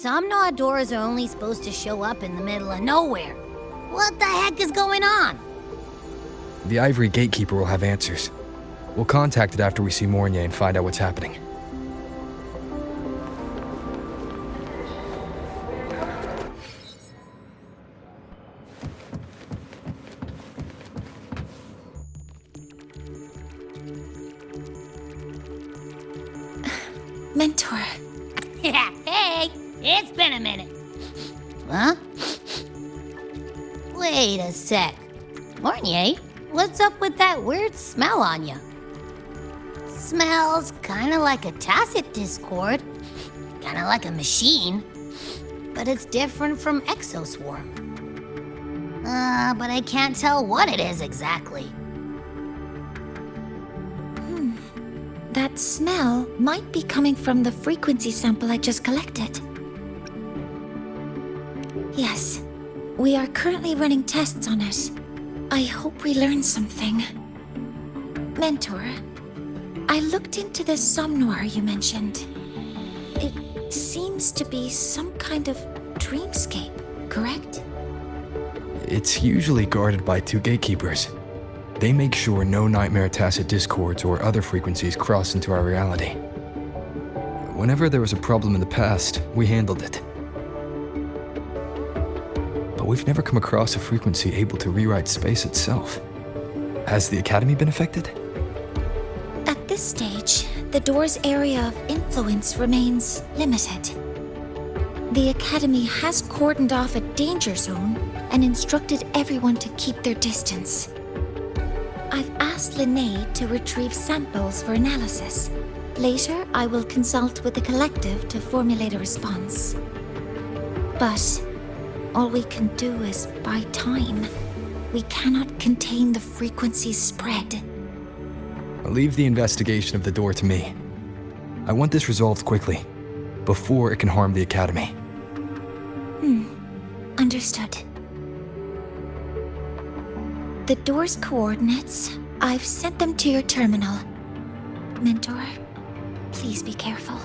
some Gnaw doors are only supposed to show up in the middle of nowhere. What the heck is going on? The Ivory Gatekeeper will have answers. We'll contact it after we see Mornier and find out what's happening. Mentor. Hey, it's been a minute. Huh? Wait a sec. Mornier, what's up with that weird smell on you? Smells kinda like a tacit discord. Kinda like a machine. But it's different from Exoswarm. But I can't tell what it is exactly. That smell might be coming from the frequency sample I just collected. Yes, we are currently running tests on it. I hope we learn something. Mentor, I looked into the somnoir you mentioned. It seems to be some kind of dreamscape, correct? It's usually guarded by 2 gatekeepers. They make sure no nightmare tacit discords or other frequencies cross into our reality. Whenever there was a problem in the past, we handled it. But we've never come across a frequency able to rewrite space itself. Has the Academy been affected? At this stage, the door's area of influence remains limited. The Academy has cordoned off a danger zone and instructed everyone to keep their distance. I've asked Linnae to retrieve samples for analysis. Later, I will consult with the collective to formulate a response. But all we can do is buy time. We cannot contain the frequency spread. I'll leave the investigation of the door to me. I want this resolved quickly, before it can harm the Academy. Understood. The door's coordinates, I've sent them to your terminal. Mentor, please be careful.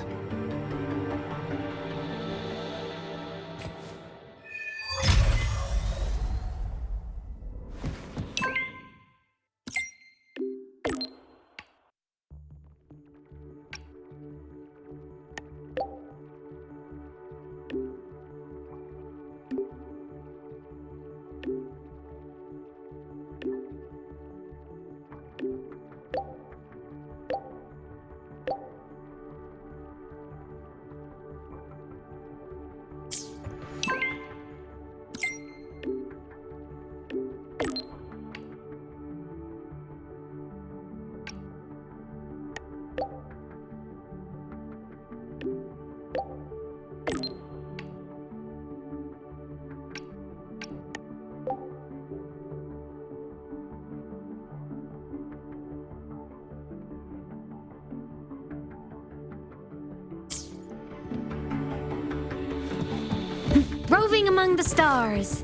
Roving among the stars.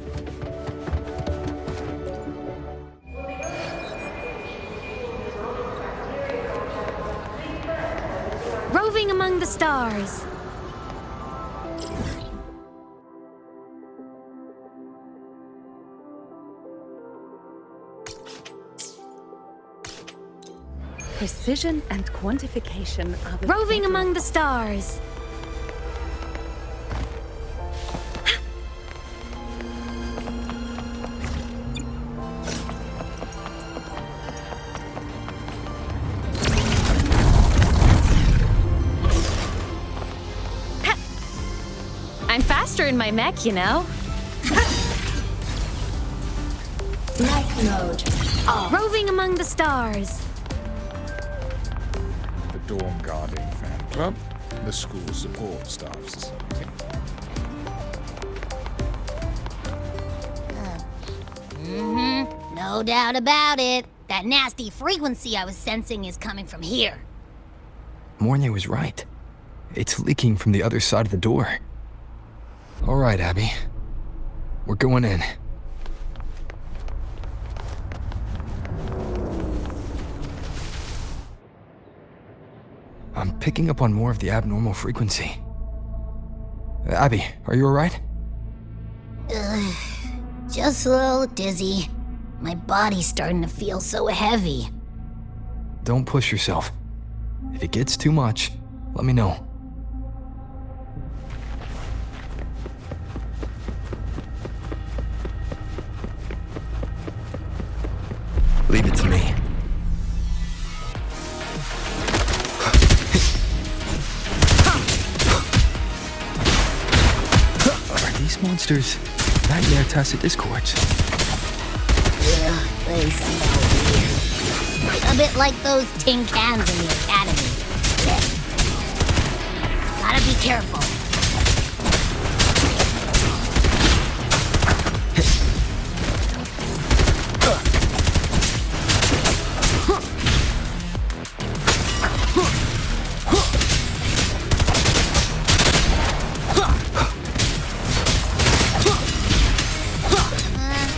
Roving among the stars. Precision and quantification are the Roving among the stars. I'm faster in my mech, you know. Night mode. Roving among the stars. The Dawn Guarding Fan Club, the School Support Staff Society. No doubt about it. That nasty frequency I was sensing is coming from here. Mornier was right. It's leaking from the other side of the door. All right, Abby. We're going in. I'm picking up on more of the abnormal frequency. Abby, are you alright? Just a little dizzy. My body's starting to feel so heavy. Don't push yourself. If it gets too much, let me know. Leave it to me. Are these monsters nightmare tacit discords? Ugh, they smell weird. A bit like those tin cans in the academy. Gotta be careful.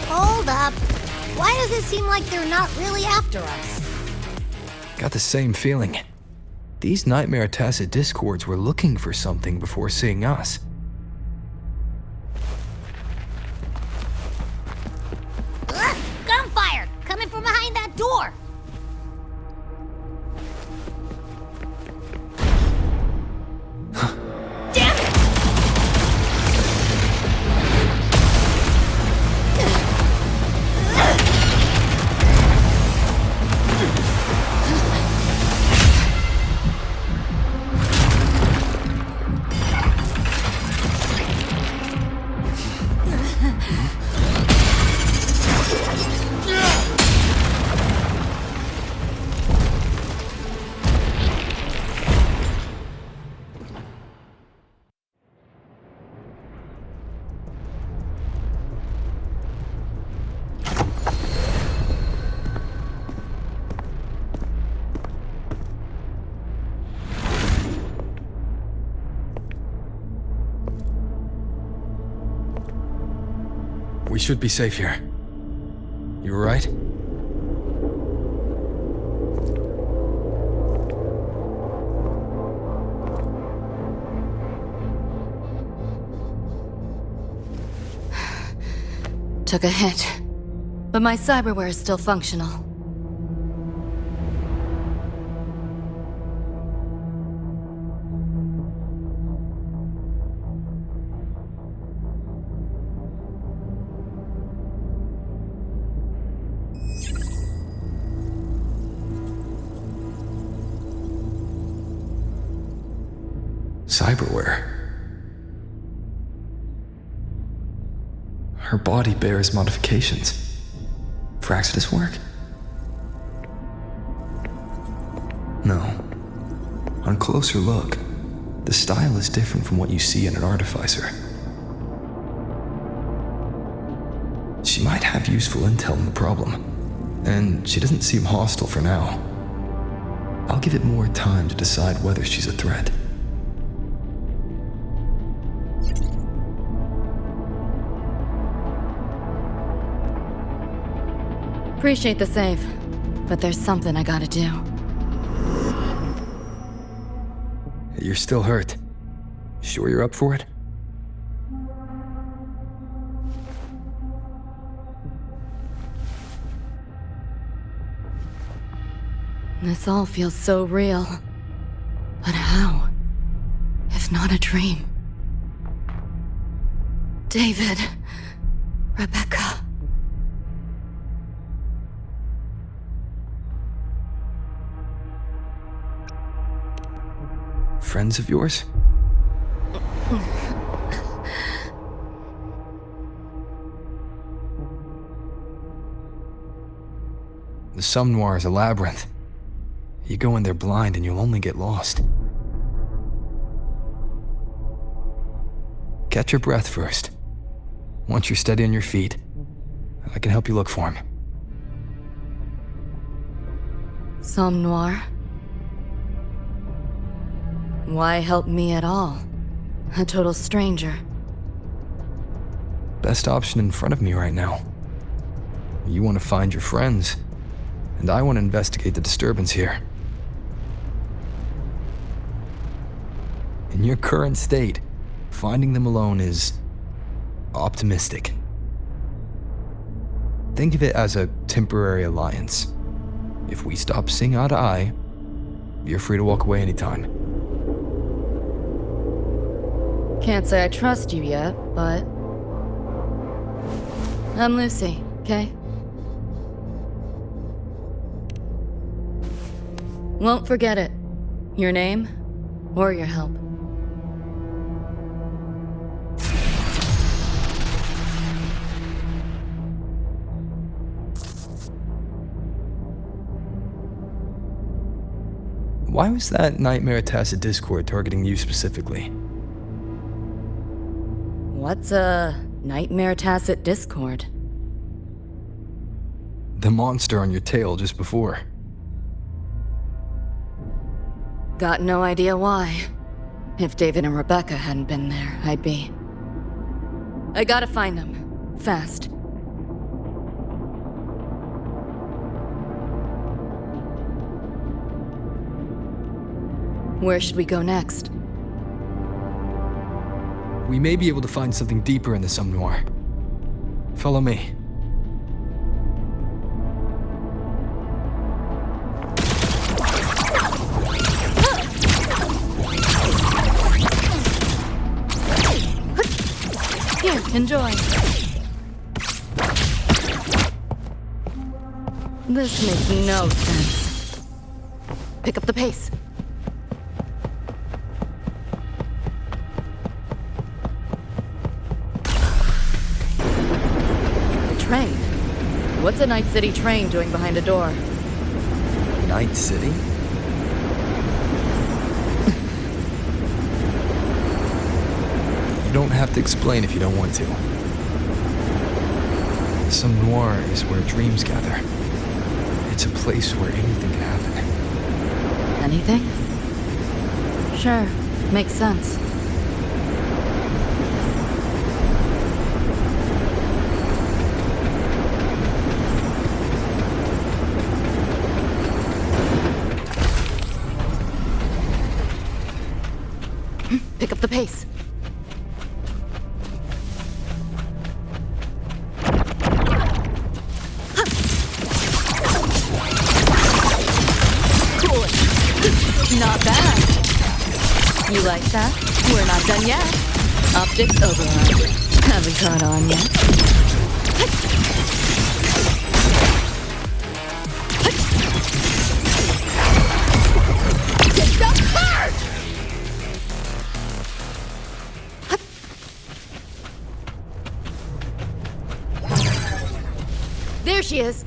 Hold up. Why does it seem like they're not really after us? Got the same feeling. These nightmare tacit discords were looking for something before seeing us. Gunfire! Coming from behind that door! Damn it! We should be safe here. You alright? Took a hit, but my cyberware is still functional. Cyberware. Her body bears modifications. For Exodus work? No. On closer look, the style is different from what you see in an artificer. She might have useful intel on the problem, and she doesn't seem hostile for now. I'll give it more time to decide whether she's a threat. Appreciate the save, but there's something I gotta do. You're still hurt. Sure you're up for it? This all feels so real. But how? If not a dream? David. Rebecca. Friends of yours? The Somme Noir is a labyrinth. You go in there blind and you'll only get lost. Catch your breath first. Once you're steady on your feet, I can help you look for him. Somme Noir? Why help me at all? A total stranger. Best option in front of me right now. You want to find your friends, and I want to investigate the disturbance here. In your current state, finding them alone is optimistic. Think of it as a temporary alliance. If we stop seeing eye to eye, you're free to walk away anytime. Can't say I trust you yet, but... I'm Lucy, okay? Won't forget it. Your name, or your help. Why was that Nightmare Tacit Discord targeting you specifically? What's a Nightmare Tacit Discord? The monster on your tail just before. Got no idea why. If David and Rebecca hadn't been there, I'd be... I gotta find them. Fast. Where should we go next? We may be able to find something deeper in the Somme Noir. Follow me. Here, enjoy. This makes no sense. Pick up the pace. Train? What's a Night City train doing behind a door? Night City? You don't have to explain if you don't want to. The Somme Noir is where dreams gather. It's a place where anything can happen. Anything? Sure, makes sense. Pick up the pace. Cool. Not bad. You like that? We're not done yet. Optics override. Haven't caught on yet. Take the charge! There she is.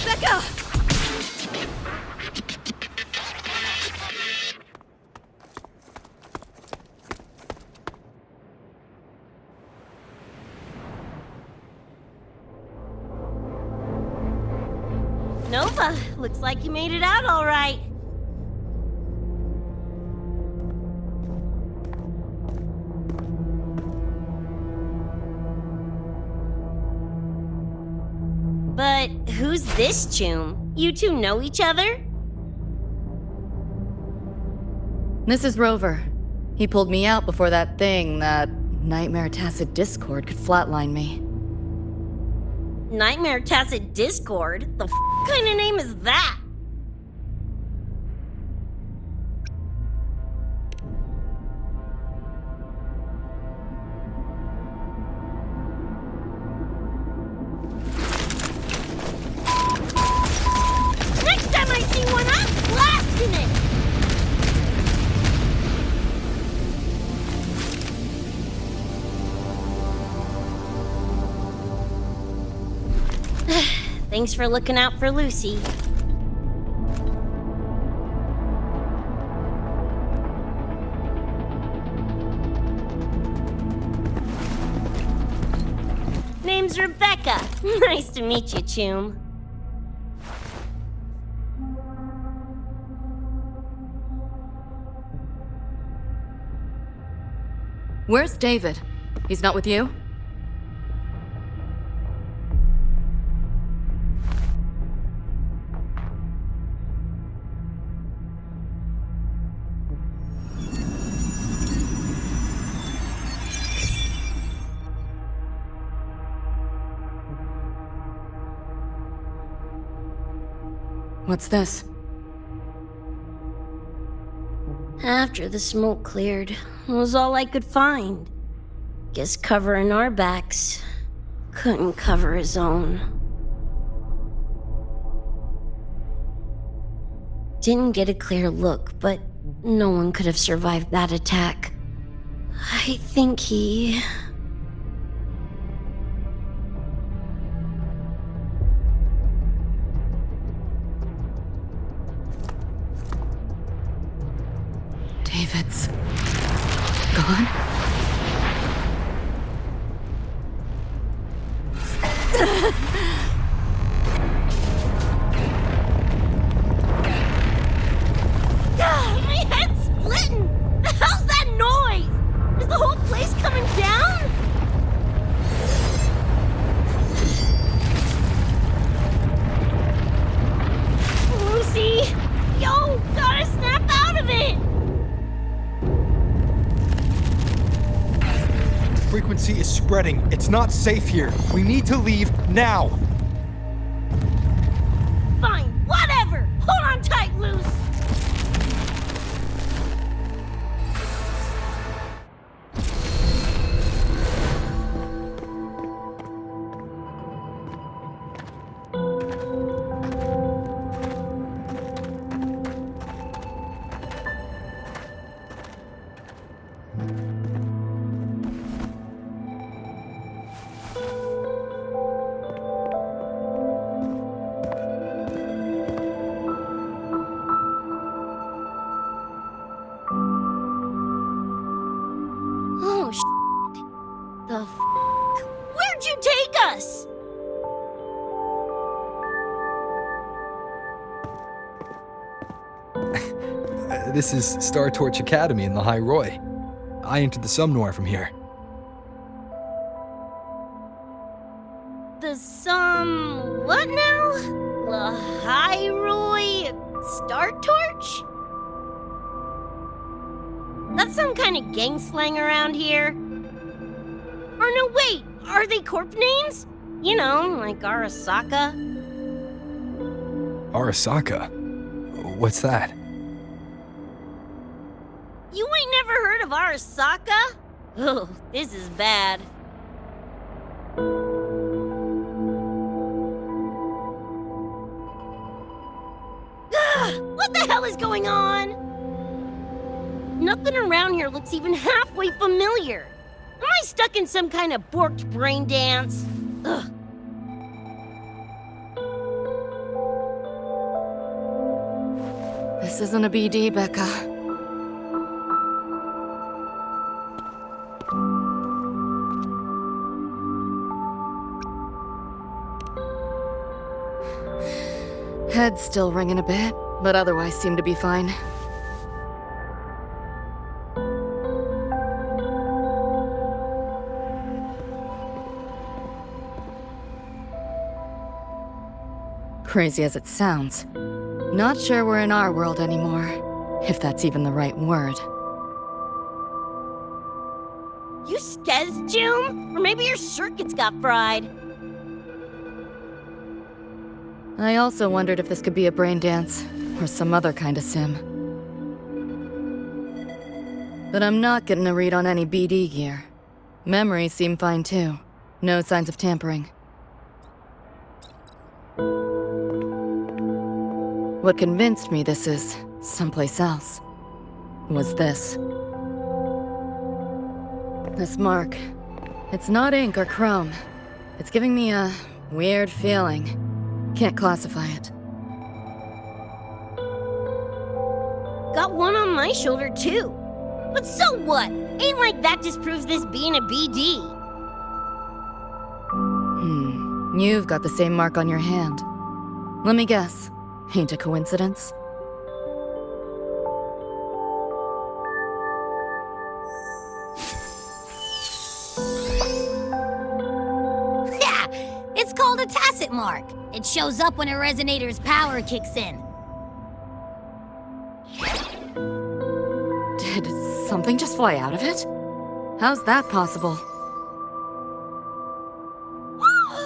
Becca! Nova, looks like you made it out all right. But who's this Choom? You two know each other? This is Rover. He pulled me out before that thing, that Nightmare Tacit Discord, could flatline me. Nightmare Tacit Discord? The kind of name is that? Next time I see one, I'm blasting it! Thanks for looking out for Lucy. Name's Rebecca. Nice to meet you, Choom. Where's David? He's not with you? What's this? After the smoke cleared, it was all I could find. Guess covering our backs couldn't cover his own. Didn't get a clear look, but no one could have survived that attack. I think he... David's gone? My head's splitting! The hell's that noise? Is the whole place coming down? Lucy! Yo, gotta snap out of it! Frequency is spreading. It's not safe here. We need to leave now. Fine, whatever! Hold on tight, Luce! Oh, shit. The f***? Where'd you take us? This is Star Torch Academy in Lahai-Roi. I entered the Sumnor from here. The what now? Lahai-Roi Star Torch? That's some kind of gang slang around here. Or no, wait, are they corp names? You know, like Arasaka. Arasaka? What's that? You ain't never heard of Arasaka? Oh, this is bad. What the hell is going on? Nothing around here looks even halfway familiar. Am I stuck in some kind of borked brain dance? Ugh. This isn't a BD, Becca. Head's still ringing a bit, but otherwise seem to be fine. Crazy as it sounds, not sure we're in our world anymore, if that's even the right word. You skez, June? Or maybe your circuits got fried. I also wondered if this could be a brain dance, or some other kind of sim. But I'm not getting a read on any BD gear. Memories seem fine too. No signs of tampering. What convinced me this is someplace else was this. This mark. It's not ink or chrome. It's giving me a weird feeling. Can't classify it. Got one on my shoulder too. But so what? Ain't like that disproves this being a BD. You've got the same mark on your hand. Let me guess. Ain't a coincidence? Yeah, it's called a tacit mark. It shows up when a resonator's power kicks in. Did something just fly out of it? How's that possible?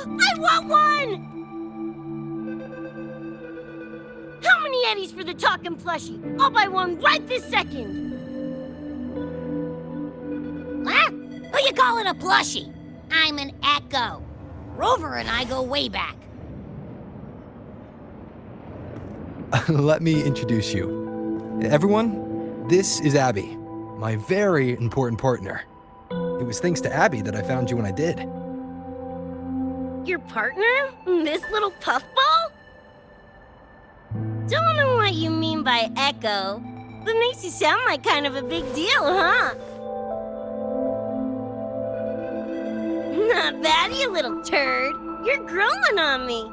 I want one! panties for the talking plushie. I'll buy one right this second. Huh? Who you calling a plushie? I'm an Echo. Rover and I go way back. Let me introduce you. Everyone, this is Abby, my very important partner. It was thanks to Abby that I found you when I did. Your partner? This little puffball? Don't know what you mean by Echo, but makes you sound like kind of a big deal, huh? Not bad, you little turd. You're growing on me.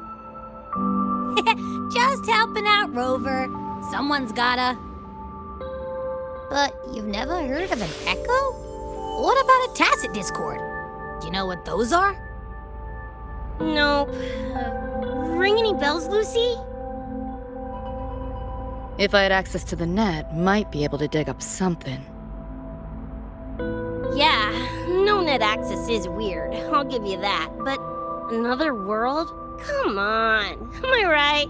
Just helping out, Rover. Someone's gotta. But you've never heard of an Echo? What about a tacit discord? Do you know what those are? Nope. Ring any bells, Lucy? If I had access to the net, might be able to dig up something. Yeah, no net access is weird, I'll give you that. But another world? Come on, am I right?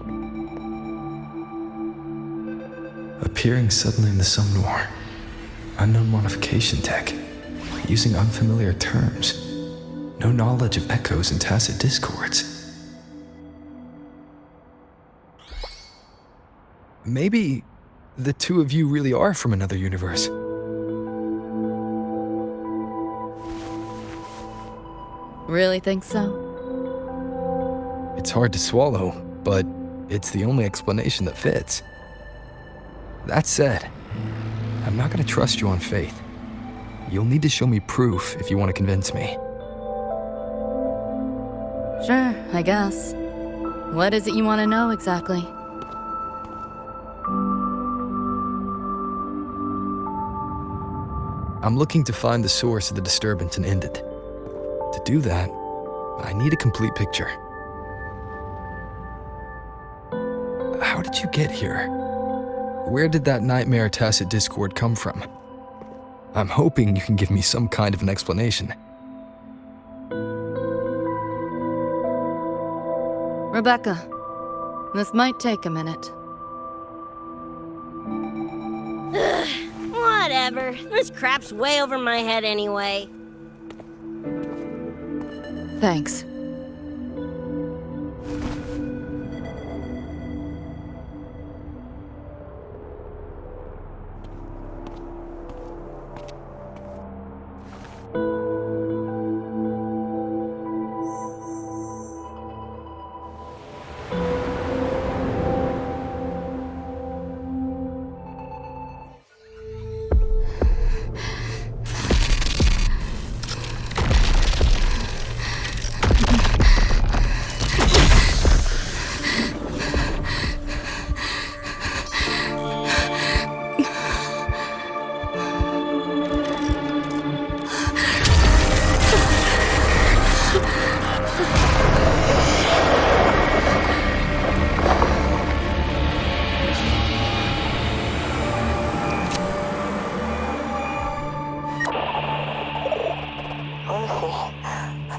Appearing suddenly in the Somnor. Unknown modification tech. Using unfamiliar terms. No knowledge of echoes and tacit discords. Maybe the two of you really are from another universe. Really think so? It's hard to swallow, but it's the only explanation that fits. That said, I'm not going to trust you on faith. You'll need to show me proof if you want to convince me. Sure, I guess. What is it you want to know exactly? I'm looking to find the source of the disturbance and end it. To do that, I need a complete picture. How did you get here? Where did that nightmare tacit discord come from? I'm hoping you can give me some kind of an explanation. Rebecca, this might take a minute. Whatever, this crap's way over my head anyway. Thanks.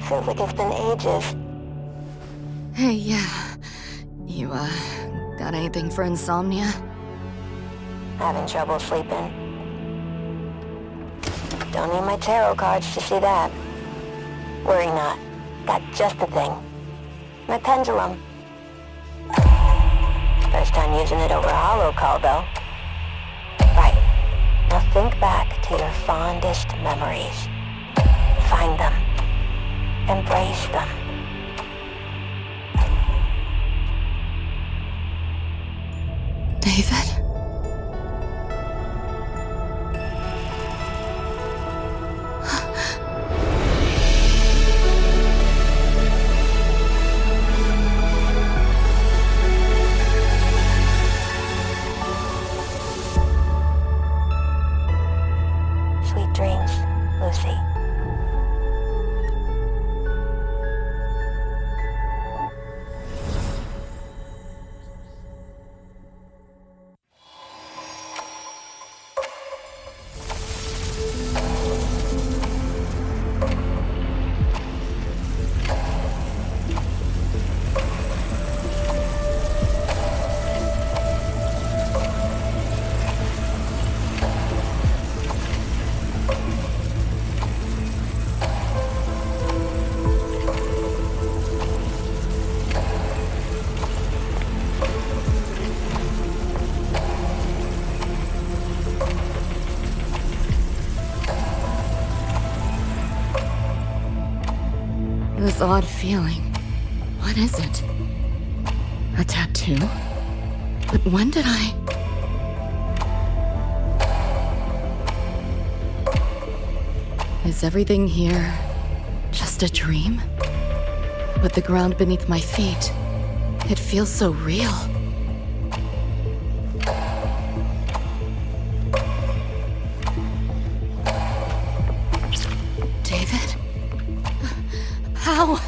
Feels like it's been ages. Hey, yeah. You, got anything for insomnia? Having trouble sleeping. Don't need my tarot cards to see that. Worry not. Got just the thing. My pendulum. First time using it over a holo call, though. Right. Now think back to your fondest memories. Find them. Embrace them. David? Sweet dreams, Lucy. This odd feeling. What is it? A tattoo? But when did I... Is everything here just a dream? But the ground beneath my feet, it feels so real. David? How?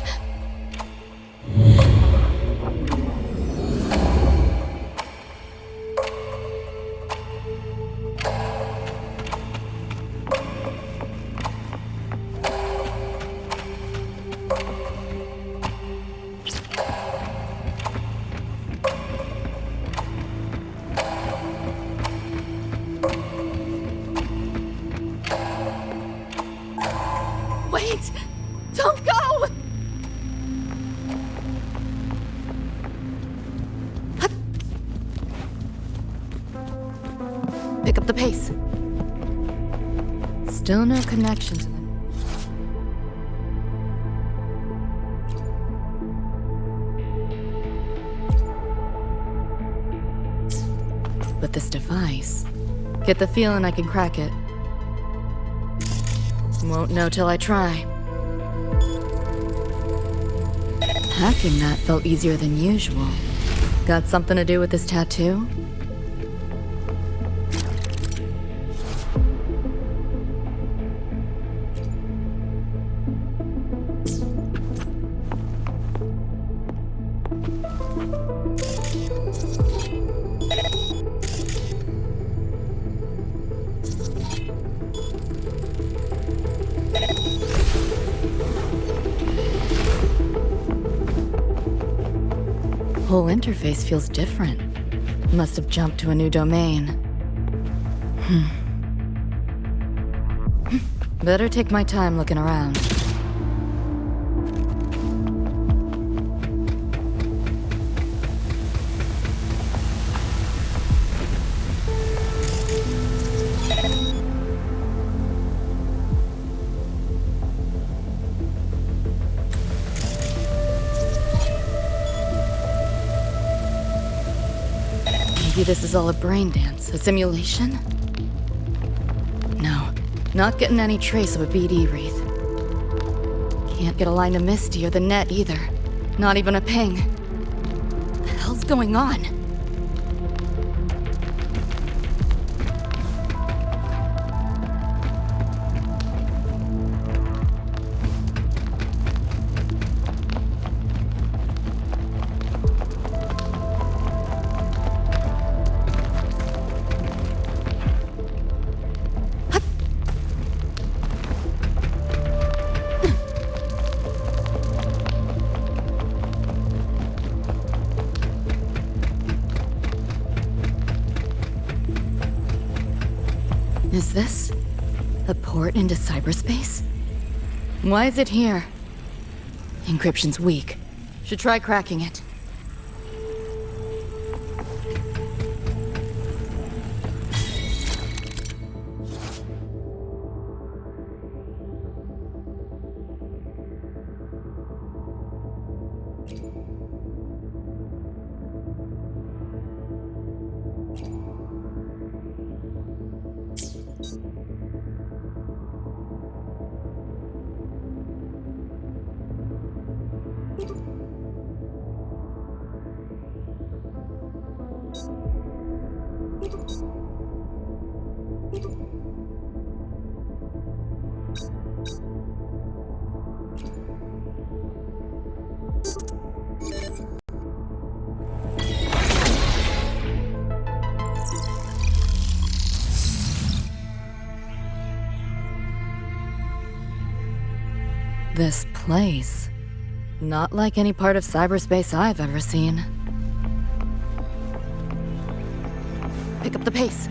Wait! Don't go! Pick up the pace. Still no connection to them. But this device, get the feeling I can crack it. Won't know till I try. Hacking that felt easier than usual. Got something to do with this tattoo? Whole interface feels different. Must have jumped to a new domain. Better take my time looking around. Maybe this is all a brain dance, a simulation? No, not getting any trace of a BD wreath. Can't get a line to Misty or the net either. Not even a ping. What the hell's going on? Is this a port into cyberspace? Why is it here? Encryption's weak. Should try cracking it. This place. Not like any part of cyberspace I've ever seen. Pick up the pace.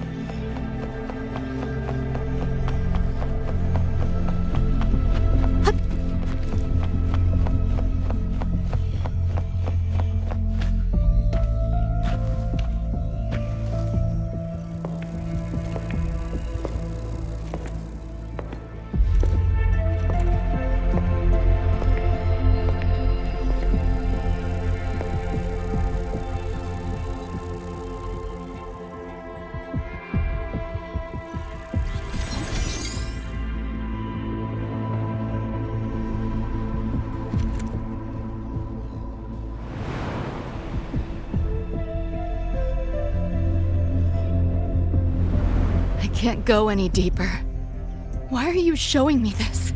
can't go any deeper. Why are you showing me this?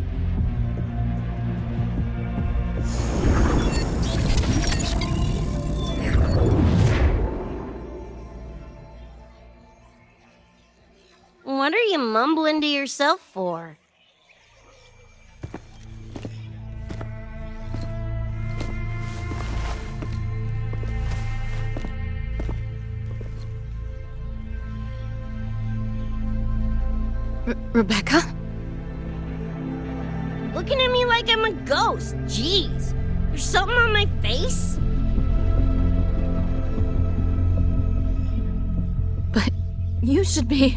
What are you mumbling to yourself for? Rebecca? Looking at me like I'm a ghost. Jeez. There's something on my face? But you should be...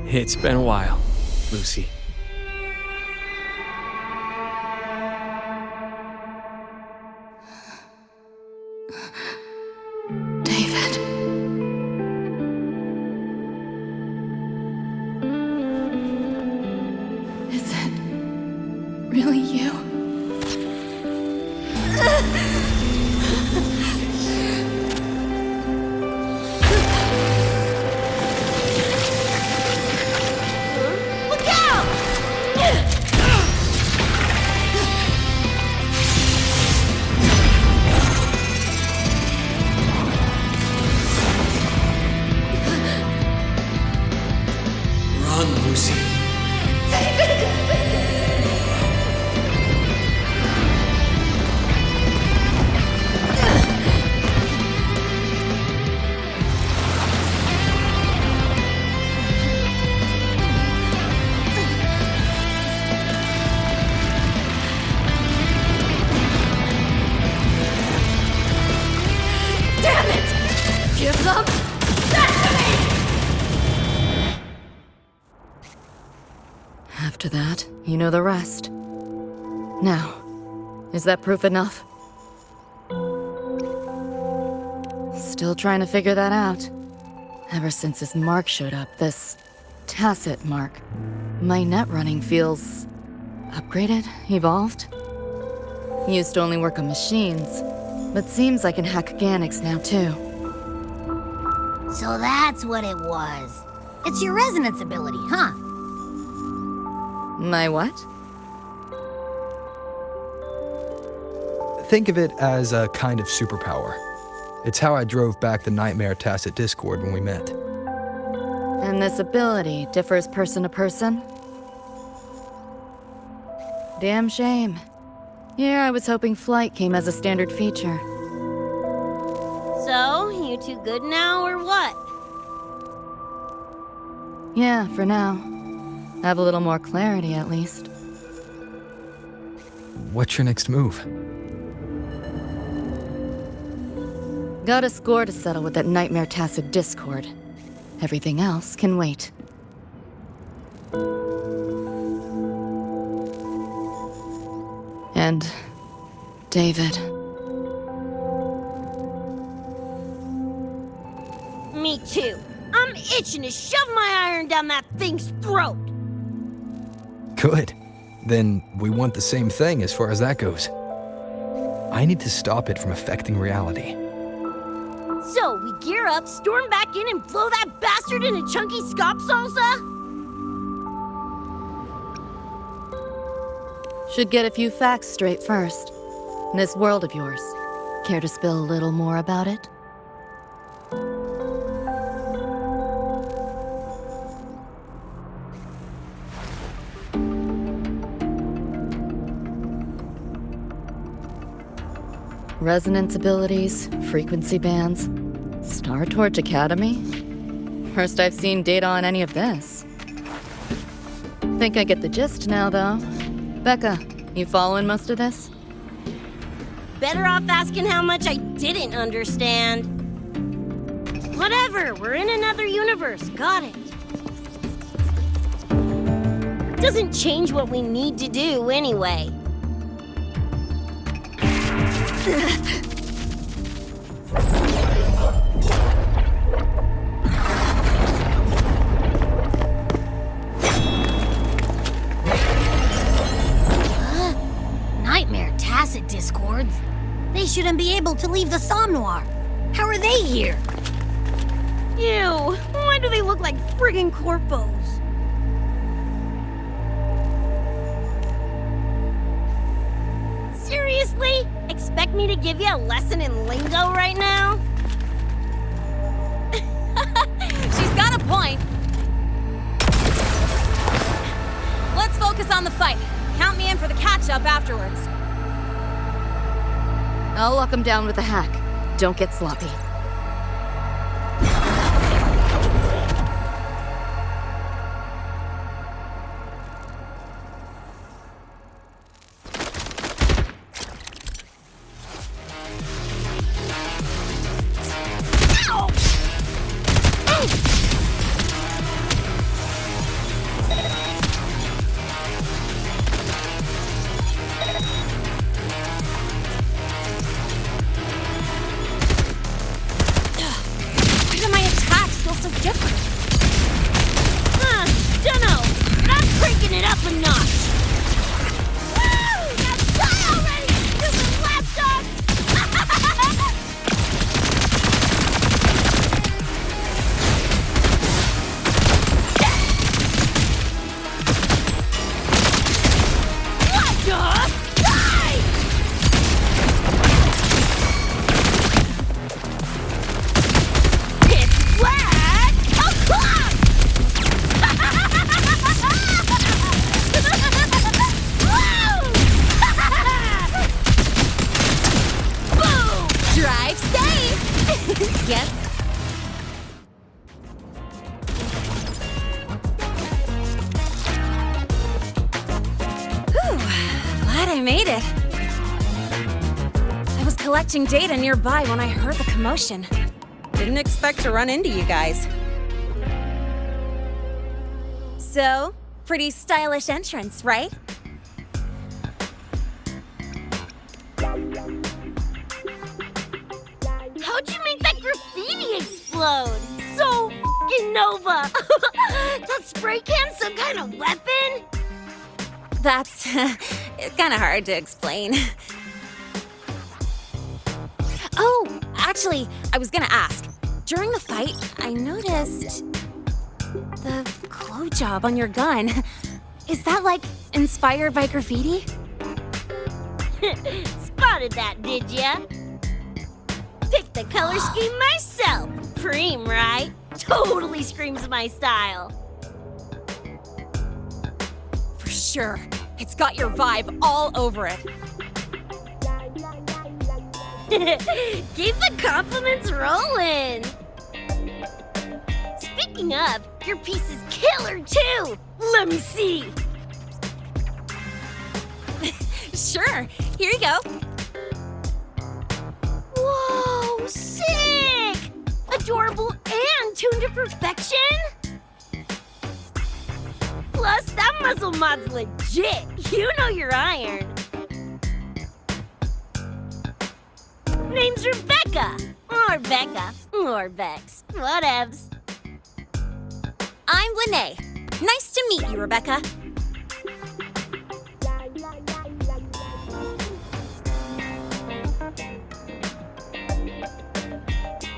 It's been a while, Lucy. David. Is it really you? Look out! Run, Lucy. Damn it! Give them that to me! After that, you know the rest. Now, is that proof enough? Still trying to figure that out. Ever since this mark showed up, this tacit mark, my net running feels upgraded, evolved. Used to only work on machines, but seems I can hack organics now too. So that's what it was. It's your resonance ability, huh? My what? Think of it as a kind of superpower. It's how I drove back the Nightmare Tacit Discord when we met. And this ability differs person to person? Damn shame. Yeah, I was hoping flight came as a standard feature. So, you two good now, or what? Yeah, for now. Have a little more clarity, at least. What's your next move? Got a score to settle with that Nightmare Tacit Discord. Everything else can wait. And David. Me too. I'm itching to shove my iron down that thing's throat. Good. Then we want the same thing as far as that goes. I need to stop it from affecting reality. So, we gear up, storm back in, and blow that bastard into chunky scop salsa? Should get a few facts straight first. This world of yours. Care to spill a little more about it? Resonance abilities, frequency bands, Star Torch Academy? First I've seen data on any of this. Think I get the gist now, though. Becca, you following most of this? Better off asking how much I didn't understand. Whatever, we're in another universe, got it. Doesn't change what we need to do anyway. Nightmare Tacit Discords? They shouldn't be able to leave the Somnoir. How are they here? Ew, why do they look like friggin' corpos? Seriously? Expect me to give you a lesson in lingo right now? She's got a point. Let's focus on the fight. Count me in for the catch-up afterwards. I'll lock him down with the hack. Don't get sloppy. Collecting data nearby when I heard the commotion. Didn't expect to run into you guys. So, pretty stylish entrance, right? How'd you make that graffiti explode? So f***ing Nova! That spray can some kind of weapon? That's kind of hard to explain. Oh, actually, I was gonna ask. During the fight, I noticed the glow job on your gun. Is that, like, inspired by graffiti? Spotted that, did ya? Picked the color scheme myself. Preem, right? Totally screams my style. For sure. It's got your vibe all over it. Keep the compliments rolling. Speaking of, your piece is killer too. Let me see. Sure. Here you go. Whoa, sick! Adorable and tuned to perfection. Plus, that muzzle mod's legit. You know your iron. Name's Rebecca. Or Becca. Or Bex. Whatevs. I'm Lene. Nice to meet you, Rebecca.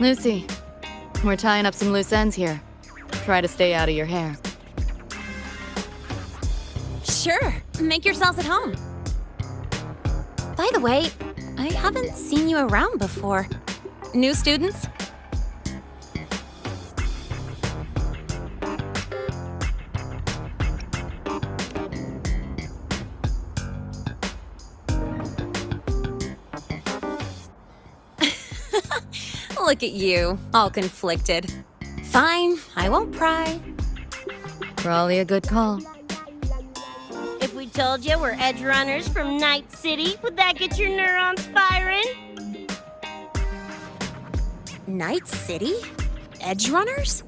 Lucy, we're tying up some loose ends here. Try to stay out of your hair. Sure. Make yourselves at home. By the way, I haven't seen you around before. New students? Look at you, all conflicted. Fine, I won't pry. Probably a good call. If we told you we're Edgerunners from Night City, would that get your neurons firing? Night City? Edgerunners?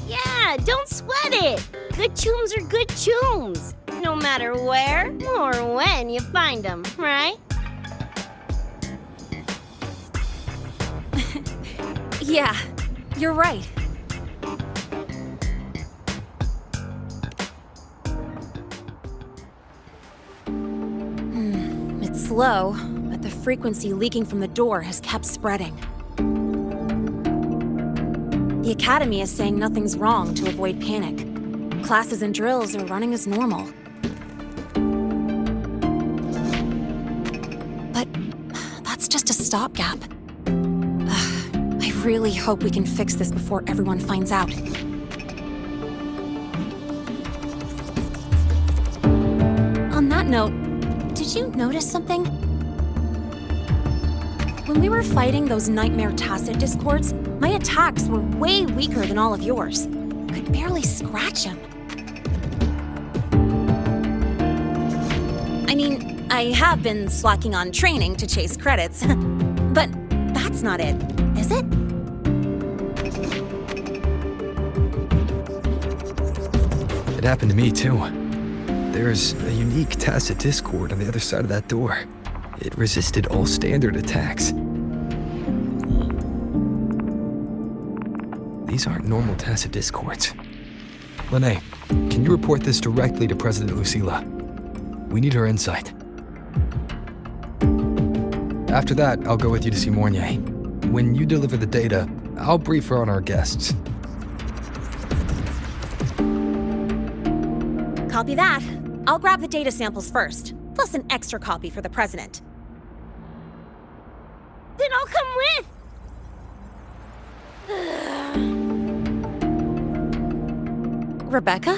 Yeah, don't sweat it. Good tunes are good tunes. No matter where or when you find them, right? Yeah, you're right. It's slow, but the frequency leaking from the door has kept spreading. The Academy is saying nothing's wrong to avoid panic. Classes and drills are running as normal. But that's just a stopgap. I really hope we can fix this before everyone finds out. On that note, did you notice something? When we were fighting those nightmare tacit discords, my attacks were way weaker than all of yours. Could barely scratch him. I mean, I have been slacking on training to chase credits, but that's not it, is it? It happened to me, too. There's a unique tacit discord on the other side of that door. It resisted all standard attacks. These aren't normal tacit discords. Lene, can you report this directly to President Lucilla? We need her insight. After that, I'll go with you to see Mornier. When you deliver the data, I'll brief her on our guests. Copy that. I'll grab the data samples first, plus an extra copy for the president. Then I'll come with! Rebecca?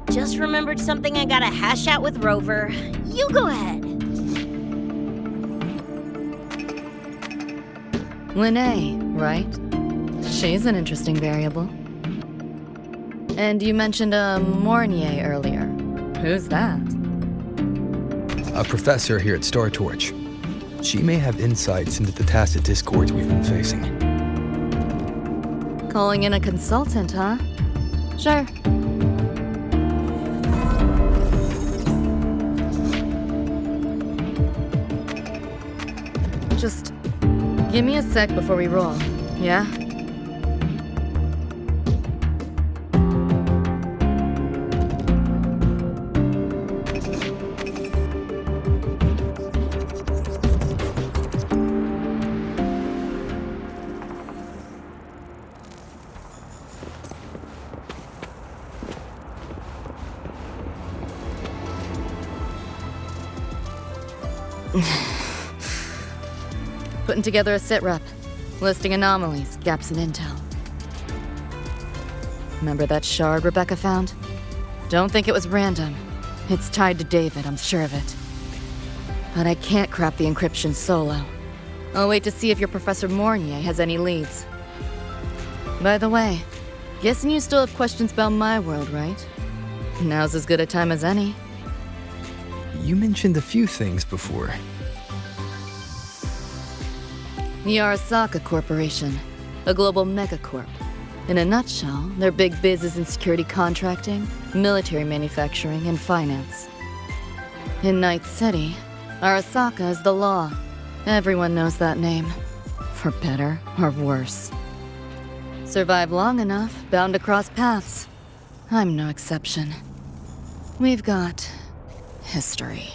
Just remembered something I gotta hash out with Rover. You go ahead. Lene, right? She's an interesting variable. And you mentioned a Mornier earlier. Who's that? A professor here at Star Torch. She may have insights into the tacit discords we've been facing. Calling in a consultant, huh? Sure. Just give me a sec before we roll, yeah? Putting together a sit rep, listing anomalies, gaps in intel. Remember that shard Rebecca found? Don't think it was random. It's tied to David, I'm sure of it. But I can't crack the encryption solo. I'll wait to see if your Professor Mornier has any leads. By the way, guessing you still have questions about my world, right? Now's as good a time as any. You mentioned a few things before. The Arasaka Corporation, a global megacorp. In a nutshell, their big biz is in security contracting, military manufacturing, and finance. In Night City, Arasaka is the law. Everyone knows that name, for better or worse. Survive long enough, bound to cross paths. I'm no exception. We've got history.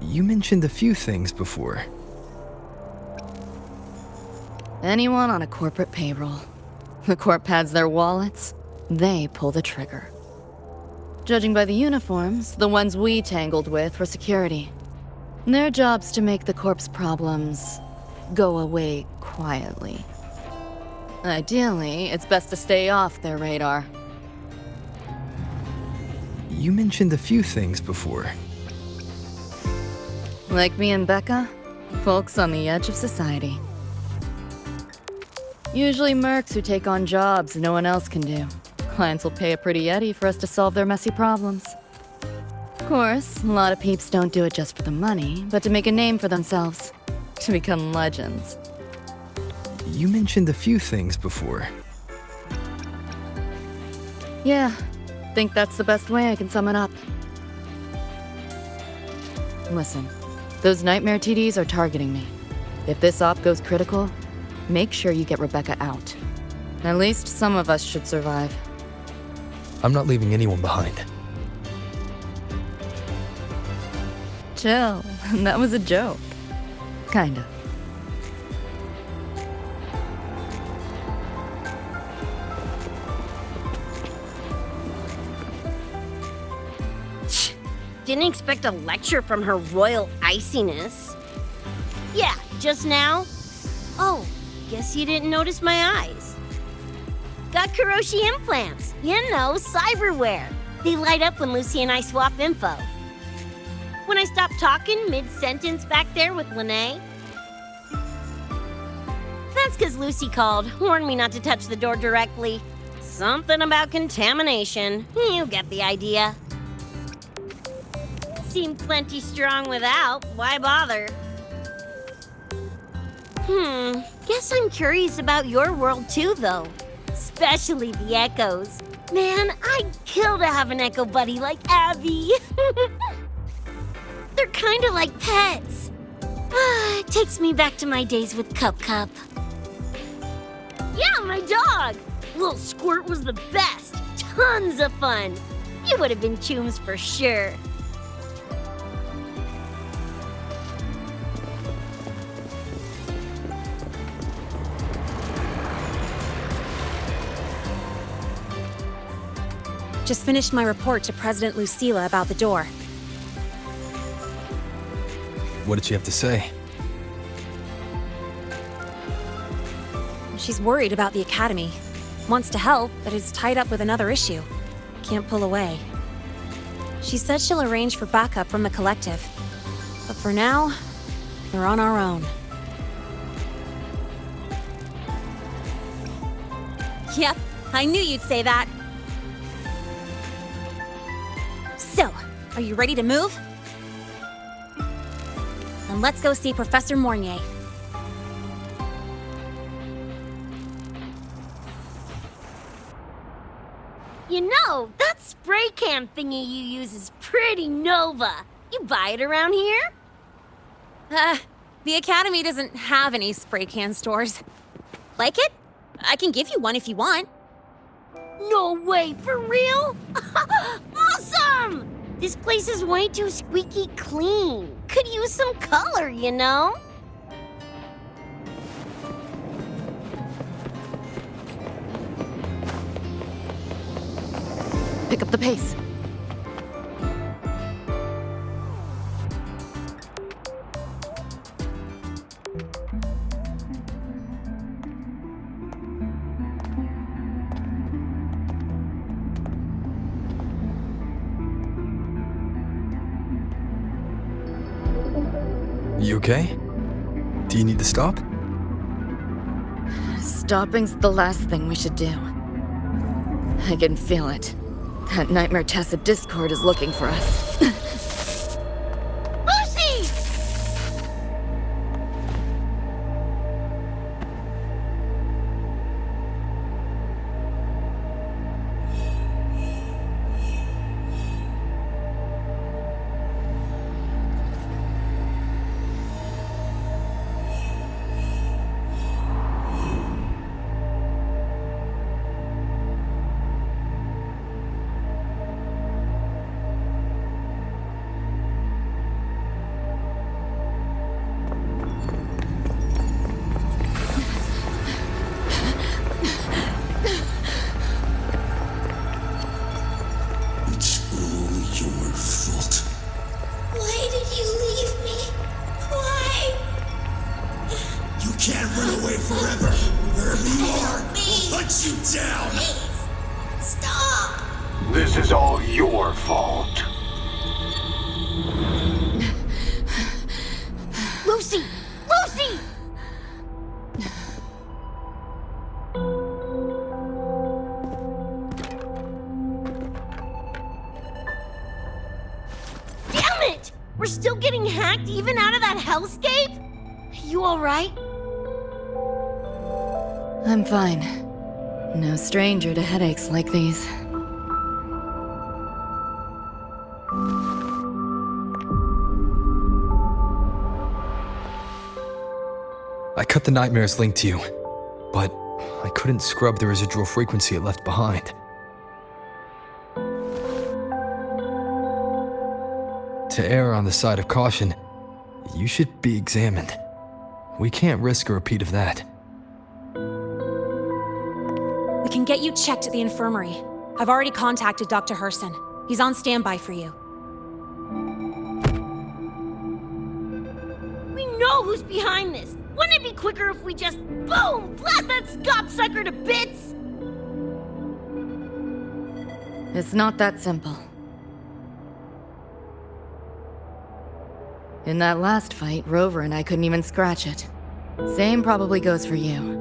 You mentioned a few things before. Anyone on a corporate payroll. The corp pads their wallets, they pull the trigger. Judging by the uniforms, the ones we tangled with were security. Their job's to make the corp's problems go away quietly. Ideally, it's best to stay off their radar. You mentioned a few things before. Like me and Becca, folks on the edge of society. Usually mercs who take on jobs no one else can do. Clients will pay a pretty yeti for us to solve their messy problems. Of course, a lot of peeps don't do it just for the money, but to make a name for themselves. To become legends. You mentioned a few things before. Yeah, think that's the best way I can sum it up. Listen, those nightmare TDs are targeting me. If this op goes critical, make sure you get Rebecca out. At least some of us should survive. I'm not leaving anyone behind. Chill. That was a joke. Kinda. Didn't expect a lecture from her royal iciness. Yeah, just now. Oh, guess you didn't notice my eyes. Got Kuroshi implants. You know, cyberware. They light up when Lucy and I swap info. When I stop talking mid-sentence back there with Lene. That's because Lucy called, warned me not to touch the door directly. Something about contamination. You get the idea. Seemed plenty strong without. Why bother? Guess I'm curious about your world too, though. Especially the echoes. Man, I'd kill to have an echo buddy like Abby. They're kind of like pets. It takes me back to my days with Cup Cup. Yeah, my dog. Little Squirt was the best. Tons of fun. You would have been chooms for sure. Just finished my report to President Lucilla about the door. What did she have to say? She's worried about the Academy. Wants to help, but is tied up with another issue. Can't pull away. She said she'll arrange for backup from the collective. But for now, we're on our own. Yep, I knew you'd say that. So, are you ready to move? Then let's go see Professor Mornier. You know, that spray can thingy you use is pretty Nova. You buy it around here? The Academy doesn't have any spray can stores. Like it? I can give you one if you want. No way, for real? Awesome! This place is way too squeaky clean. Could use some color, you know? Pick up the pace. You okay? Do you need to stop? Stopping's the last thing we should do. I can feel it. That Nightmare Tacit Discord is looking for us. Lucy! This is all your fault. Lucy! Lucy! Damn it! We're still getting hacked even out of that hellscape? You alright? I'm fine. No stranger to headaches like these. I cut the nightmare's link to you, but I couldn't scrub the residual frequency it left behind. To err on the side of caution, you should be examined. We can't risk a repeat of that. We can get you checked at the infirmary. I've already contacted Dr. Herson. He's on standby for you. We know who's behind this. Wouldn't it be quicker if we just, boom, blast that gobsucker to bits? It's not that simple. In that last fight, Rover and I couldn't even scratch it. Same probably goes for you.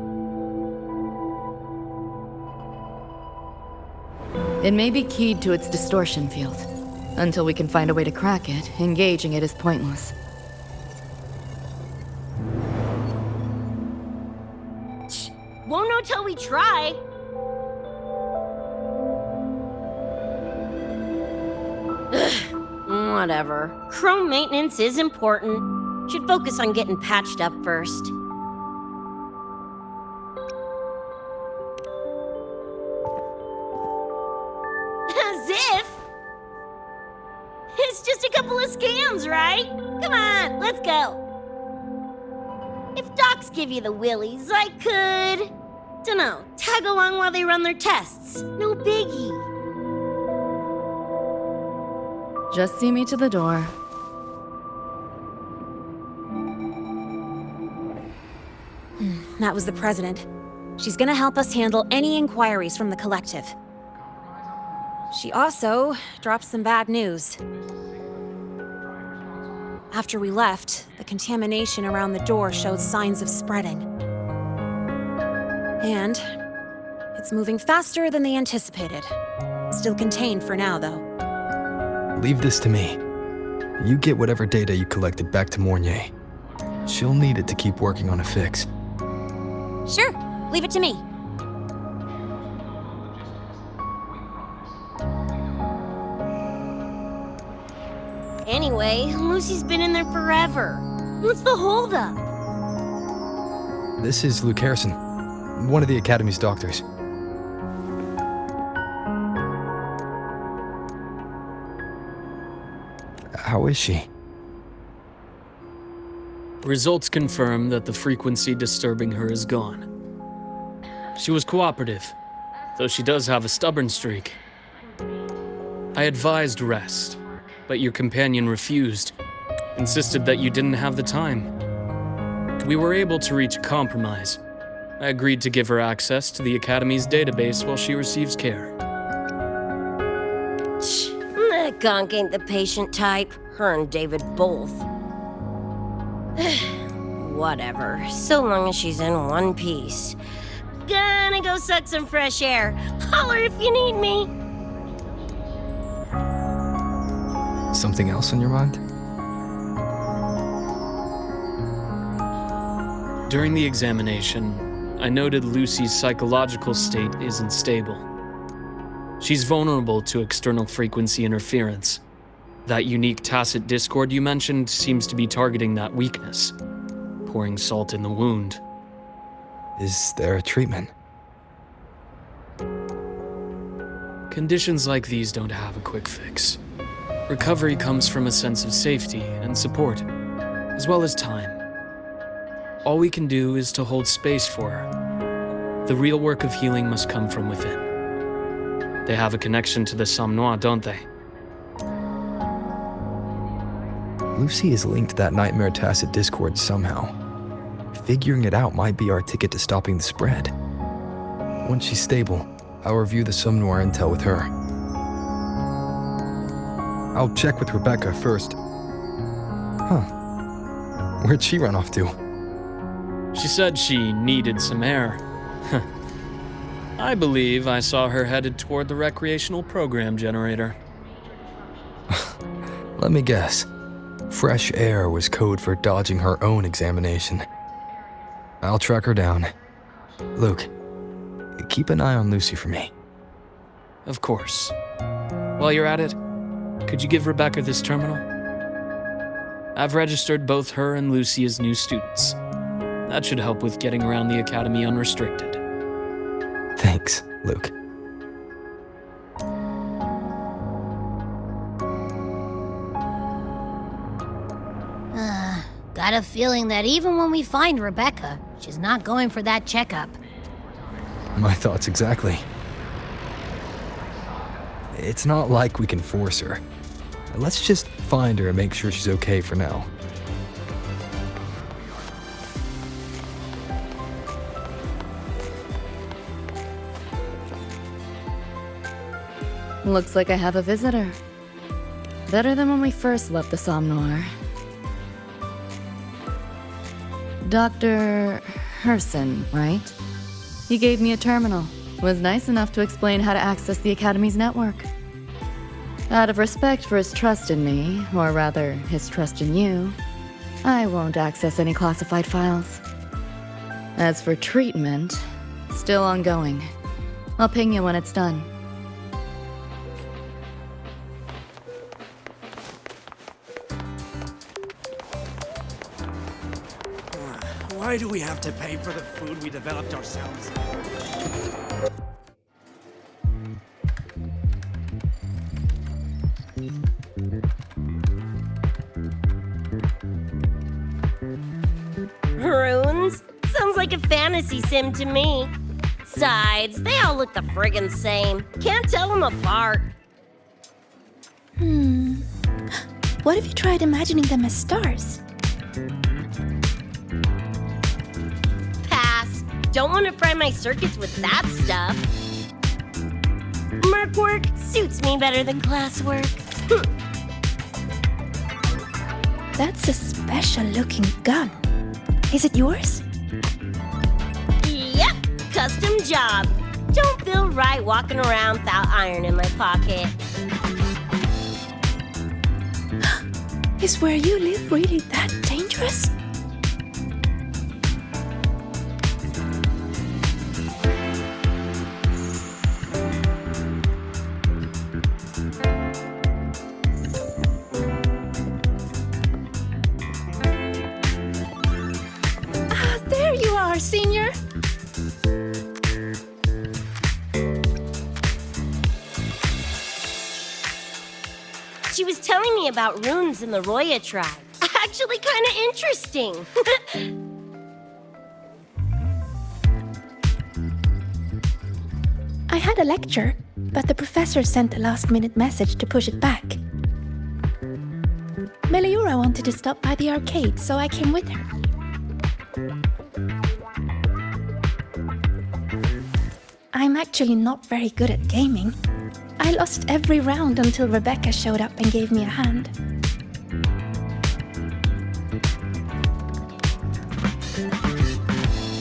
It may be keyed to its distortion field. Until we can find a way to crack it, engaging it is pointless. Won't know till we try. Whatever. Chrome maintenance is important. Should focus on getting patched up first. As if! It's just a couple of scans, right? Come on, let's go. If docs give you the willies, I could... dunno, tag along while they run their tests. No biggie. Just see me to the door. That was the president. She's gonna help us handle any inquiries from the collective. She also dropped some bad news. After we left, the contamination around the door showed signs of spreading. And it's moving faster than they anticipated. Still contained for now, though. Leave this to me. You get whatever data you collected back to Mornier. She'll need it to keep working on a fix. Sure, leave it to me. Anyway, Lucy's been in there forever. What's the holdup? This is Luke Harrison, one of the Academy's doctors. How is she? Results confirm that the frequency disturbing her is gone. She was cooperative, though she does have a stubborn streak. I advised rest, but your companion refused, insisted that you didn't have the time. We were able to reach a compromise. I agreed to give her access to the Academy's database while she receives care. That gonk ain't the patient type. Her and David both. Whatever, so long as she's in one piece. Gonna go suck some fresh air. Holler if you need me. Something else on your mind? During the examination, I noted Lucy's psychological state isn't stable. She's vulnerable to external frequency interference. That unique tacit discord you mentioned seems to be targeting that weakness, pouring salt in the wound. Is there a treatment? Conditions like these don't have a quick fix. Recovery comes from a sense of safety and support, as well as time. All we can do is to hold space for her. The real work of healing must come from within. They have a connection to the Somme Noir, don't they? Lucy is linked to that nightmare tacit discord somehow. Figuring it out might be our ticket to stopping the spread. Once she's stable, I'll review the Somme Noir intel with her. I'll check with Rebecca first. Huh. Where'd she run off to? She said she needed some air. I believe I saw her headed toward the recreational program generator. Let me guess. Fresh air was code for dodging her own examination. I'll track her down. Luke, keep an eye on Lucy for me. Of course. While you're at it, could you give Rebecca this terminal? I've registered both her and Lucy as new students. That should help with getting around the Academy unrestricted. Thanks, Luke. Got a feeling that even when we find Rebecca, she's not going for that checkup. My thoughts exactly. It's not like we can force her. Let's just find her and make sure she's okay for now. Looks like I have a visitor. Better than when we first left the Somnoir. Dr. Herson, right? He gave me a terminal. Was nice enough to explain how to access the Academy's network. Out of respect for his trust in me, or rather, his trust in you, I won't access any classified files. As for treatment, still ongoing. I'll ping you when it's done. Why do we have to pay for the food we developed ourselves? Runes? Sounds like a fantasy sim to me. Besides, they all look the friggin' same. Can't tell them apart. What if you tried imagining them as stars? Pass. Don't want to fry my circuits with that stuff. Merc work suits me better than classwork. That's a special-looking gun. Is it yours? Yep, custom job. Don't feel right walking around without iron in my pocket. Is where you live really that dangerous? There you are, Senior. She was telling me about runes in the Roya tribe. Actually kind of interesting. I had a lecture, but the professor sent a last-minute message to push it back. Meliora wanted to stop by the arcade, so I came with her. I'm actually not very good at gaming. I lost every round until Rebecca showed up and gave me a hand.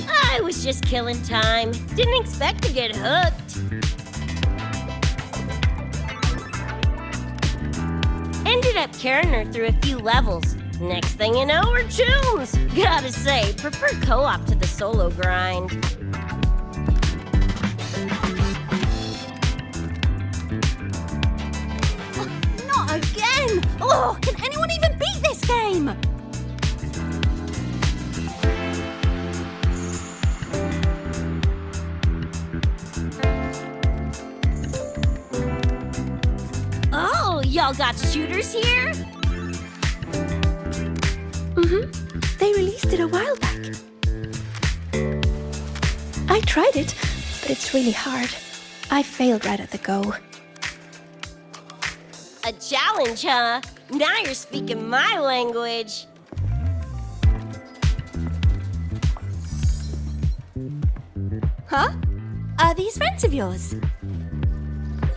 I was just killing time. Didn't expect to get hooked. Ended up carrying her through a few levels. Next thing you know, we're chums. Gotta say, prefer co-op to the solo grind. Not again! Oh, can anyone even beat this game? Oh, y'all got shooters here? They released it a while back. I tried it, but it's really hard. I failed right at the go. A challenge, huh? Now you're speaking my language. Huh? Are these friends of yours?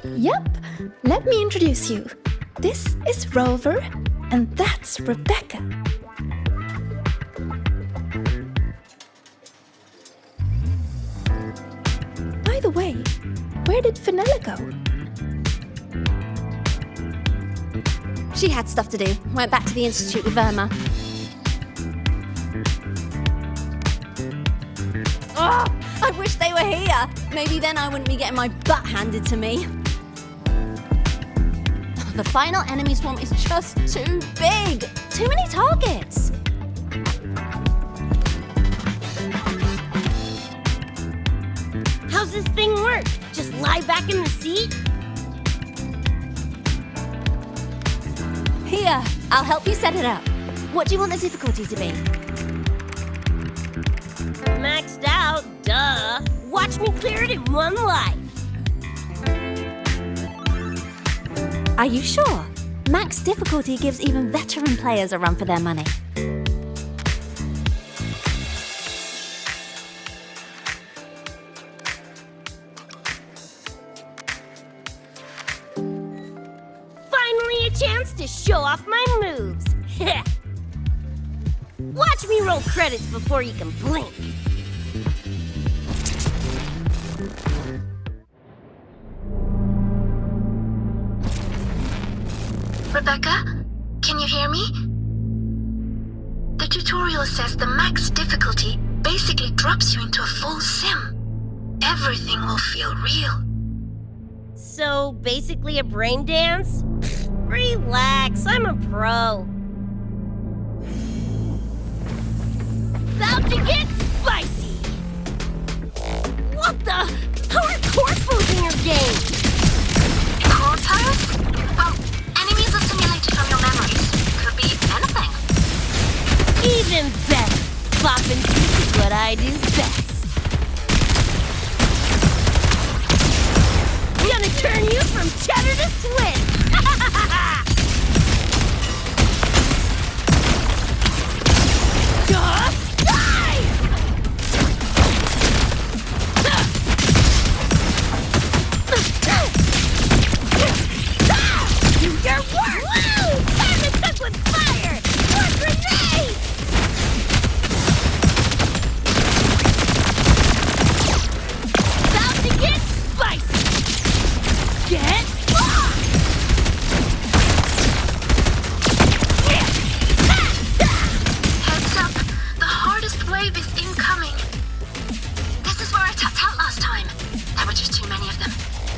Yep, let me introduce you. This is Rover, and that's Rebecca. By the way, where did Fenella go? She had stuff to do. Went back to the Institute with Verma. Oh, I wish they were here. Maybe then I wouldn't be getting my butt handed to me. The final enemy swarm is just too big. Too many targets. How's this thing work? Just lie back in the seat? Here, I'll help you set it up. What do you want the difficulty to be? Maxed out, duh. Watch me clear it in one life. Are you sure? Max difficulty gives even veteran players a run for their money. Finally a chance to show off my moves. Watch me roll credits before you can blink. Rebecca, can you hear me? The tutorial says the max difficulty basically drops you into a full sim. Everything will feel real. So, basically a brain dance? Relax, I'm a pro. About to get spicy! What the? How are core food in your game? Core tiles? Well, enemies are simulated from your memories. Could be anything. Even better. Bop and stick is what I do best. Gonna turn you from cheddar to Swiss. Just die! Do your work! Woo! Time to cook with fire! More grenades! About to get spicy! Get lost! Heads up, the hardest wave is incoming. This is where I tapped out last time. There were just too many of them.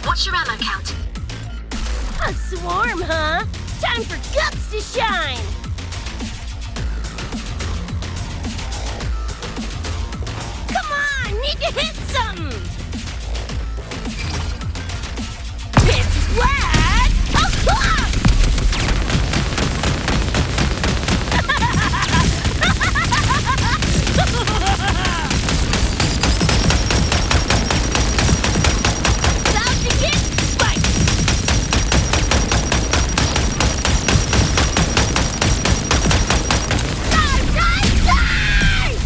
What's your ammo count? A swarm, huh? Time for guts to shine! Come on, need to hit something! It's flat! About to get spiked! Die, die, die!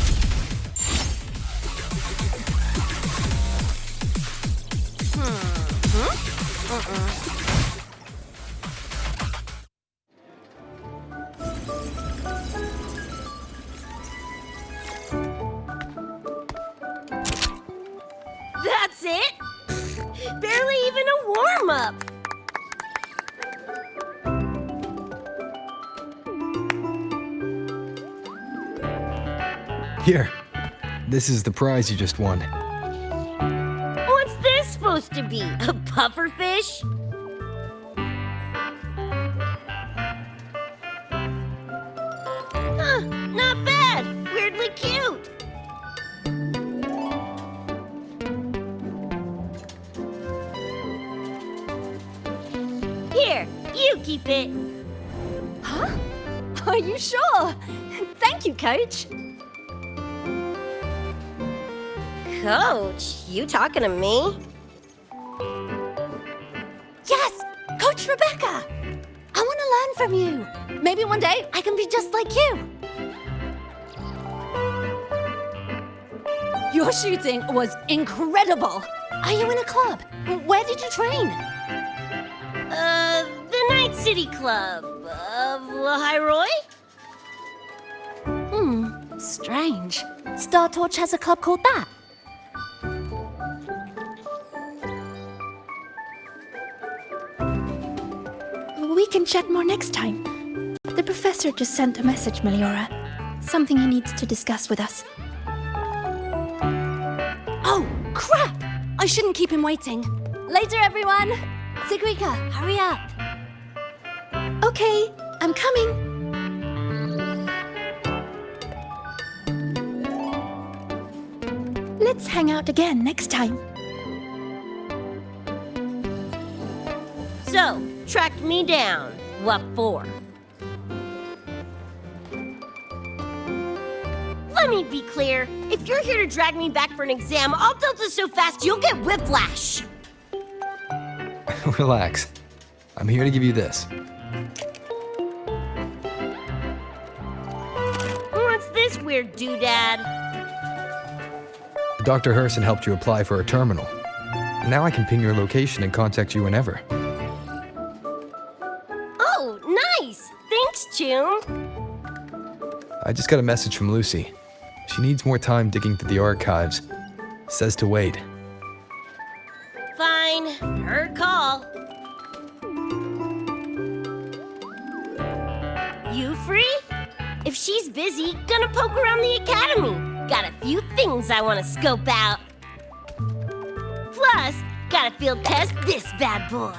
That's it? Barely even a warm-up. Here. This is the prize you just won. What's this supposed to be? A pufferfish? Huh, not bad. Weirdly cute. Here, you keep it. Huh? Are you sure? Thank you, Coach. Coach, you talking to me? Yes! Coach Rebecca! I want to learn from you. Maybe one day I can be just like you. Your shooting was incredible. Are you in a club? Where did you train? The Night City Club of Lahai-Roi? Strange. Star Torch has a club called that. We can chat more next time. The professor just sent a message, Meliora. Something he needs to discuss with us. Oh, crap! I shouldn't keep him waiting. Later, everyone. Sigrika, hurry up. Okay, I'm coming. Let's hang out again next time. So, tracked me down. What for? Let me be clear. If you're here to drag me back for an exam, I'll delta so fast you'll get whiplash. Relax. I'm here to give you this. What's this weird doodad? Dr. Herson helped you apply for a terminal. Now I can ping your location and contact you whenever. Oh, nice! Thanks, Chum. I just got a message from Lucy. She needs more time digging through the archives. Says to wait. Fine. Her call. You free? If she's busy, gonna poke around the academy. Got a few things I want to scope out. Plus, gotta field test this bad boy.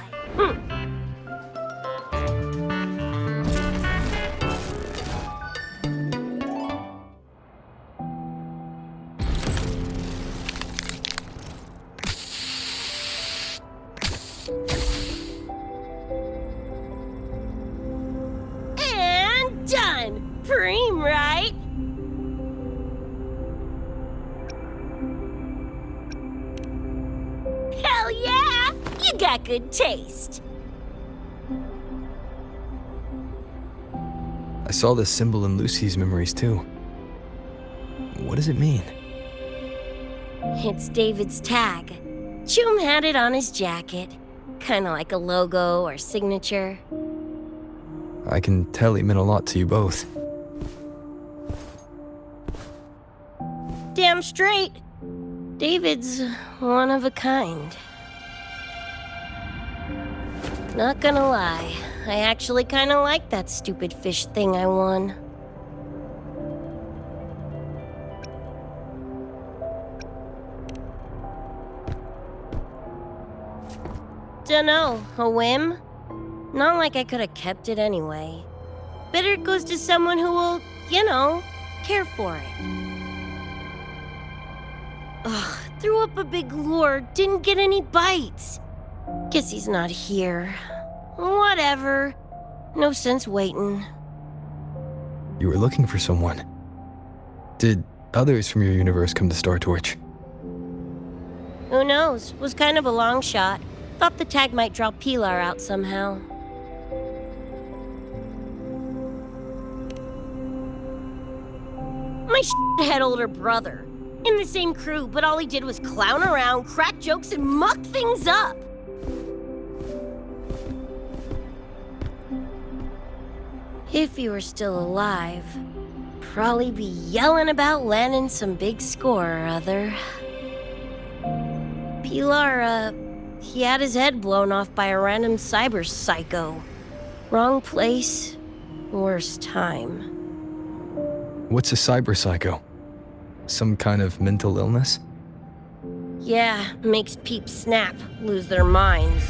And done. Preem, right? Hell yeah! You got good taste. I saw this symbol in Lucy's memories too. What does it mean? It's David's tag. Chum had it on his jacket. Kinda like a logo or signature. I can tell it meant a lot to you both. Damn straight. David's one of a kind. Not gonna lie, I actually kinda like that stupid fish thing I won. Dunno, a whim? Not like I could have kept it anyway. Better it goes to someone who will, care for it. Ugh, threw up a big lure, didn't get any bites. Guess he's not here. Whatever. No sense waiting. You were looking for someone. Did others from your universe come to Star Torch? Who knows? Was kind of a long shot. Thought the tag might draw Pilar out somehow. My shithead older brother. In the same crew, but all he did was clown around, crack jokes, and muck things up. If he were still alive, probably be yelling about landing some big score or other. Pilar, he had his head blown off by a random cyber psycho. Wrong place, worst time. What's a cyber psycho? Some kind of mental illness? Yeah, makes peeps snap, lose their minds.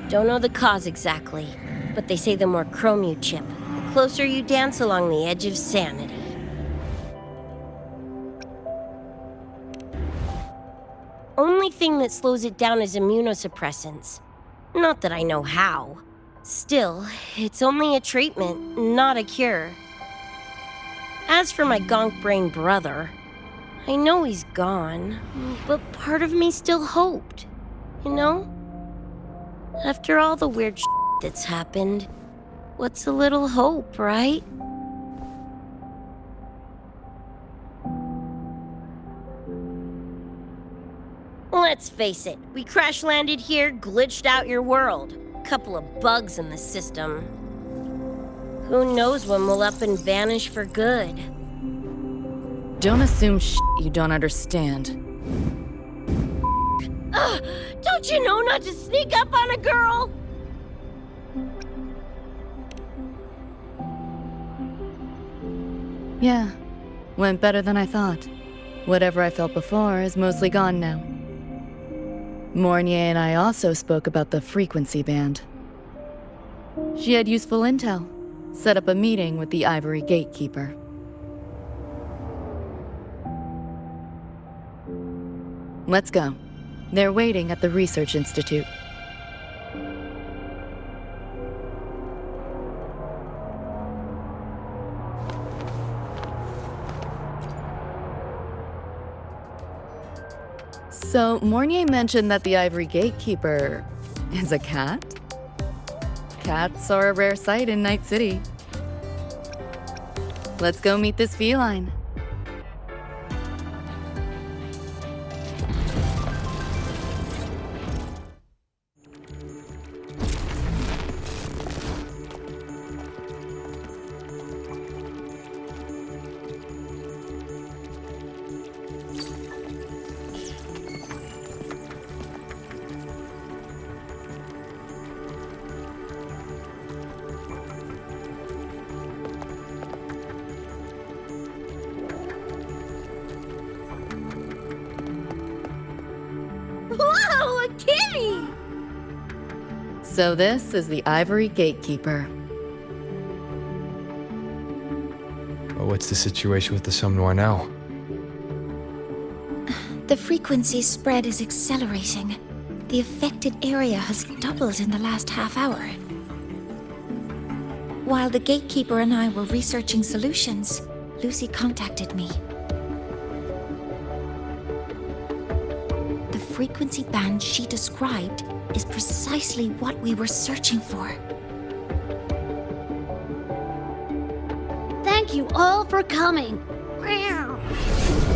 Don't know the cause exactly, but they say the more chrome you chip, the closer you dance along the edge of sanity. Only thing that slows it down is immunosuppressants. Not that I know how. Still, it's only a treatment, not a cure. As for my gonk-brained brother, I know he's gone, but part of me still hoped, After all the weird shit that's happened, what's a little hope, right? Let's face it, we crash-landed here, glitched out your world. Couple of bugs in the system. Who knows when we'll up and vanish for good? Don't assume you don't understand. Don't you know not to sneak up on a girl? Yeah, went better than I thought. Whatever I felt before is mostly gone now. Mornier and I also spoke about the frequency band. She had useful intel. Set up a meeting with the Ivory Gatekeeper. Let's go. They're waiting at the Research Institute. So, Mornier mentioned that the Ivory Gatekeeper is a cat? Cats are a rare sight in Night City. Let's go meet this feline. Whoa, a kitty! So this is the Ivory Gatekeeper. Well, what's the situation with the Somme Noir now? The frequency spread is accelerating. The affected area has doubled in the last half hour. While the Gatekeeper and I were researching solutions, Lucy contacted me. The frequency band she described is precisely what we were searching for. Thank you all for coming.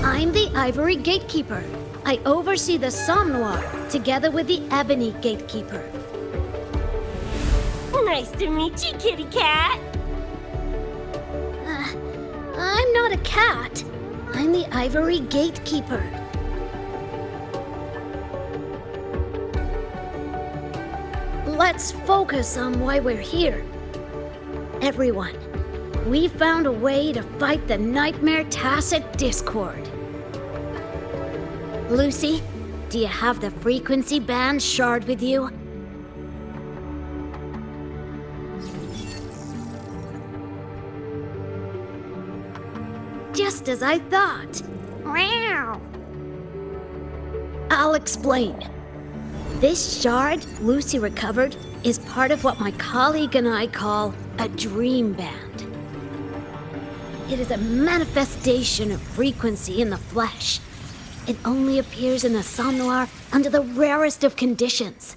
I'm the Ivory Gatekeeper. I oversee the Somme Noir, together with the Ebony Gatekeeper. Nice to meet you, kitty cat. I'm not a cat. I'm the Ivory Gatekeeper. Let's focus on why we're here. Everyone, we found a way to fight the Nightmare Tacit Discord. Lucy, do you have the frequency band shard with you? Just as I thought. I'll explain. This shard Lucy recovered is part of what my colleague and I call a dream band. It is a manifestation of frequency in the flesh. It only appears in the Somme Noir under the rarest of conditions.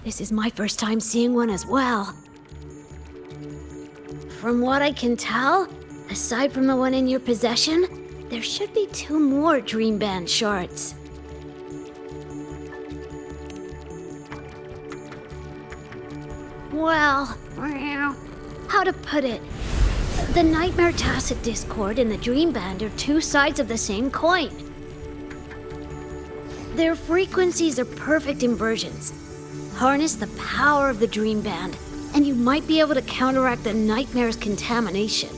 This is my first time seeing one as well. From what I can tell, aside from the one in your possession, there should be 2 more dream band shards. Well, how to put it? The Nightmare Tacit Discord and the Dream Band are 2 sides of the same coin. Their frequencies are perfect inversions. Harness the power of the Dream Band, and you might be able to counteract the Nightmare's contamination.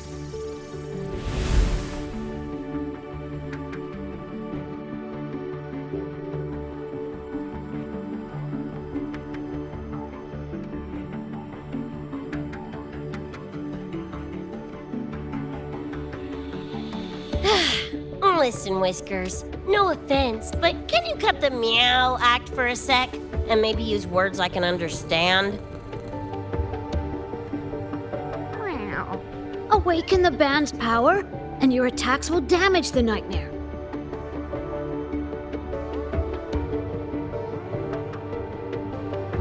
Listen, Whiskers, no offense, but can you cut the meow act for a sec? And maybe use words I can understand? Awaken the band's power, and your attacks will damage the Nightmare.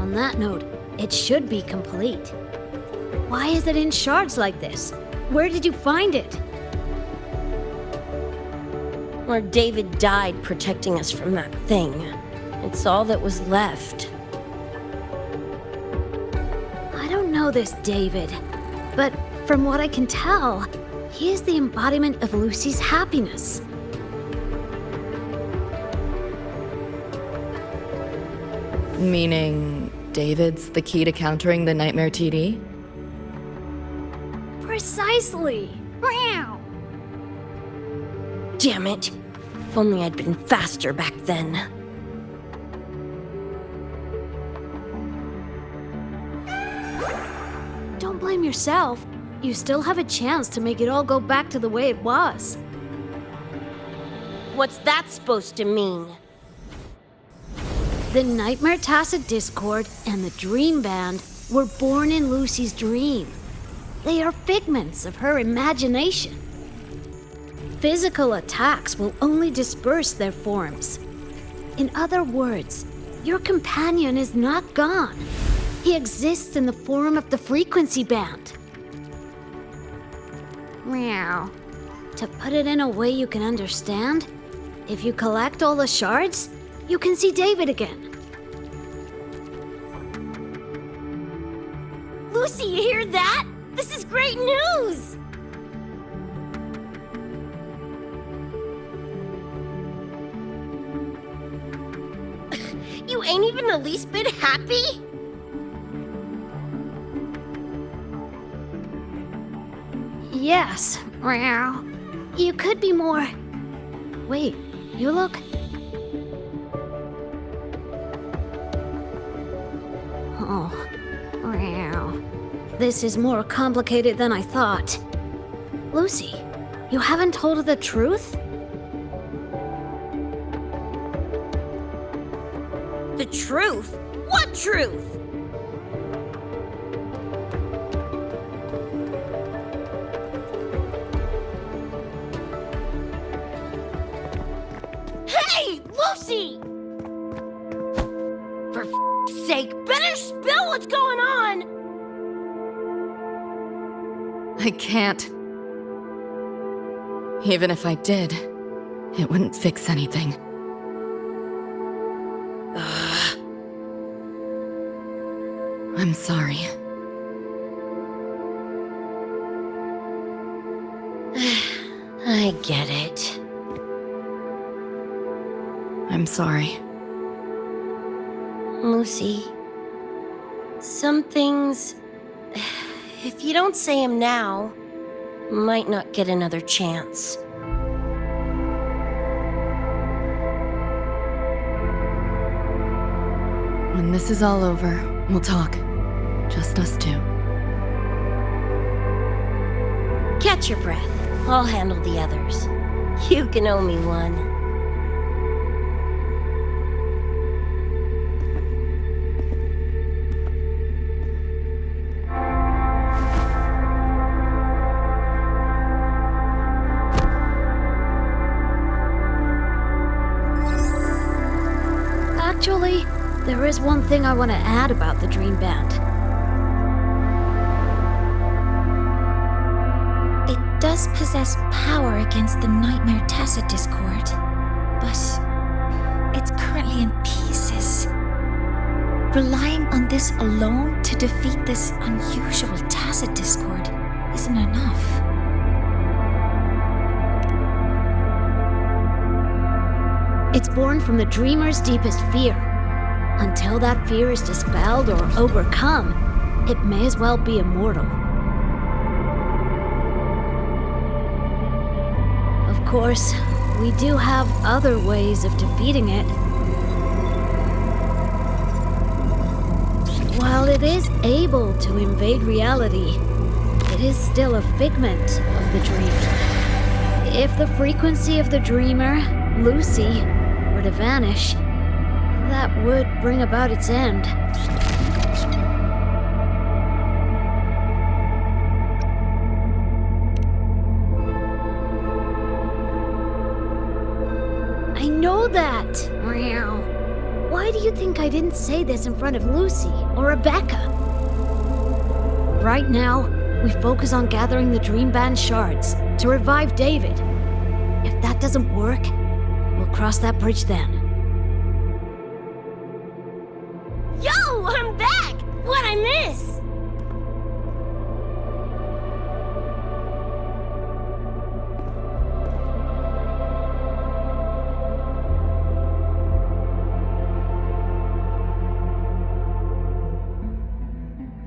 On that note, it should be complete. Why is it in shards like this? Where did you find it? Where David died protecting us from that thing. It's all that was left. I don't know this David, but from what I can tell, he is the embodiment of Lucy's happiness. Meaning, David's the key to countering the Nightmare TD? Precisely! Damn it! If only I'd been faster back then. Don't blame yourself. You still have a chance to make it all go back to the way it was. What's that supposed to mean? The Nightmare Tacit Discord and the Dream Band were born in Lucy's dream. They are figments of her imagination. Physical attacks will only disperse their forms. In other words, your companion is not gone. He exists in the form of the frequency band. Meow. To put it in a way you can understand, if you collect all the shards, you can see David again. Lucy, you hear that? This is great news! You ain't even the least bit happy? Yes, meow. You could be more... Wait, you look... Oh, meow. This is more complicated than I thought. Lucy, you haven't told her the truth? The truth? What truth? Hey, Lucy! For f***'s sake, better spill what's going on! I can't. Even if I did, it wouldn't fix anything. I'm sorry. I get it. I'm sorry. Lucy, some things, if you don't say them now, might not get another chance. When this is all over, we'll talk. Just us two. Catch your breath. I'll handle the others. You can owe me one. Actually, there is one thing I want to add about the Dream Band. It does possess power against the Nightmare Tacet Discord, but it's currently in pieces. Relying on this alone to defeat this unusual Tacet Discord isn't enough. It's born from the dreamer's deepest fear. Until that fear is dispelled or overcome, it may as well be immortal. Of course, we do have other ways of defeating it. While it is able to invade reality, it is still a figment of the dreamer. If the frequency of the dreamer, Lucy, were to vanish, that would bring about its end. I know that! Meow. Why do you think I didn't say this in front of Lucy or Rebecca? Right now, we focus on gathering the Dream Band shards to revive David. If that doesn't work, we'll cross that bridge then. Yo, I'm back! What'd I miss?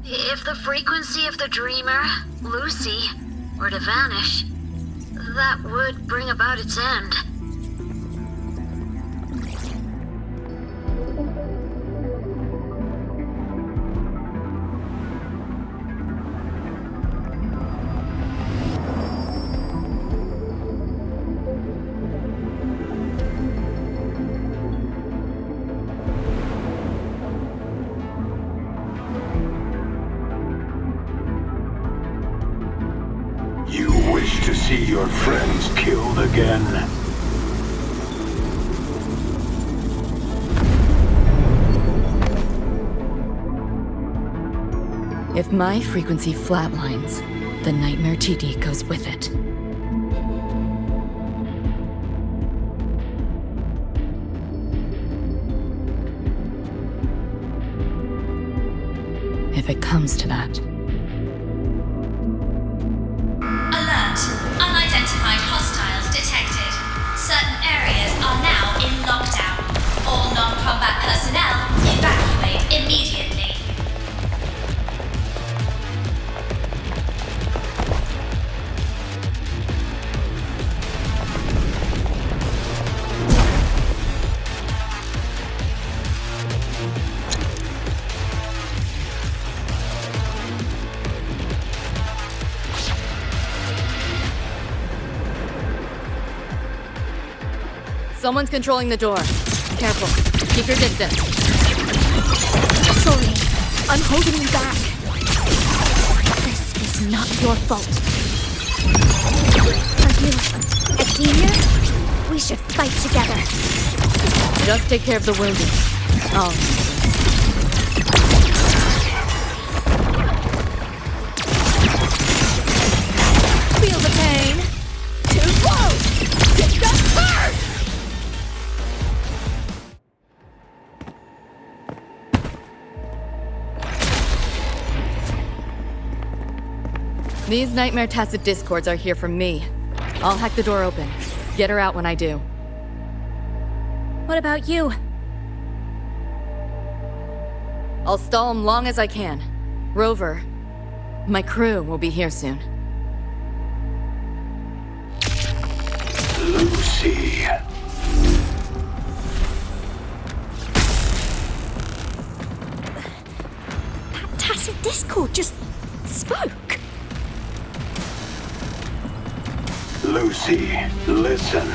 If the frequency of the dreamer, Lucy, were to vanish, that would bring about its end. You wish to see your friends killed again? If my frequency flatlines, the Nightmare TD goes with it. If it comes to that. Alert! Unidentified hostiles detected. Certain areas are now in lockdown. All non-combat personnel evacuate immediately. Someone's controlling the door. Careful. Keep your distance. Sorry, I'm holding you back. This is not your fault. Are you a senior? We should fight together. Just take care of the wounded. Oh. Feel the pain. Too close! Take that first! These Nightmare Tacit Discords are here from me. I'll hack the door open. Get her out when I do. What about you? I'll stall them long as I can. Rover, my crew will be here soon. Lucy. That Tacit Discord just spoke. Lucy, listen.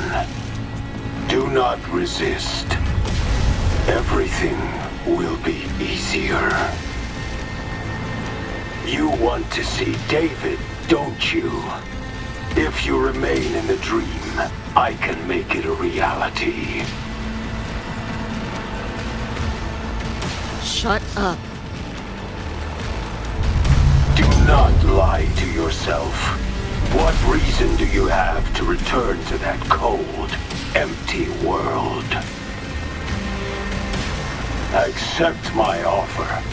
Do not resist. Everything will be easier. You want to see David, don't you? If you remain in the dream, I can make it a reality. Shut up. Do not lie to yourself. What reason do you have to return to that cold, empty world? Accept my offer.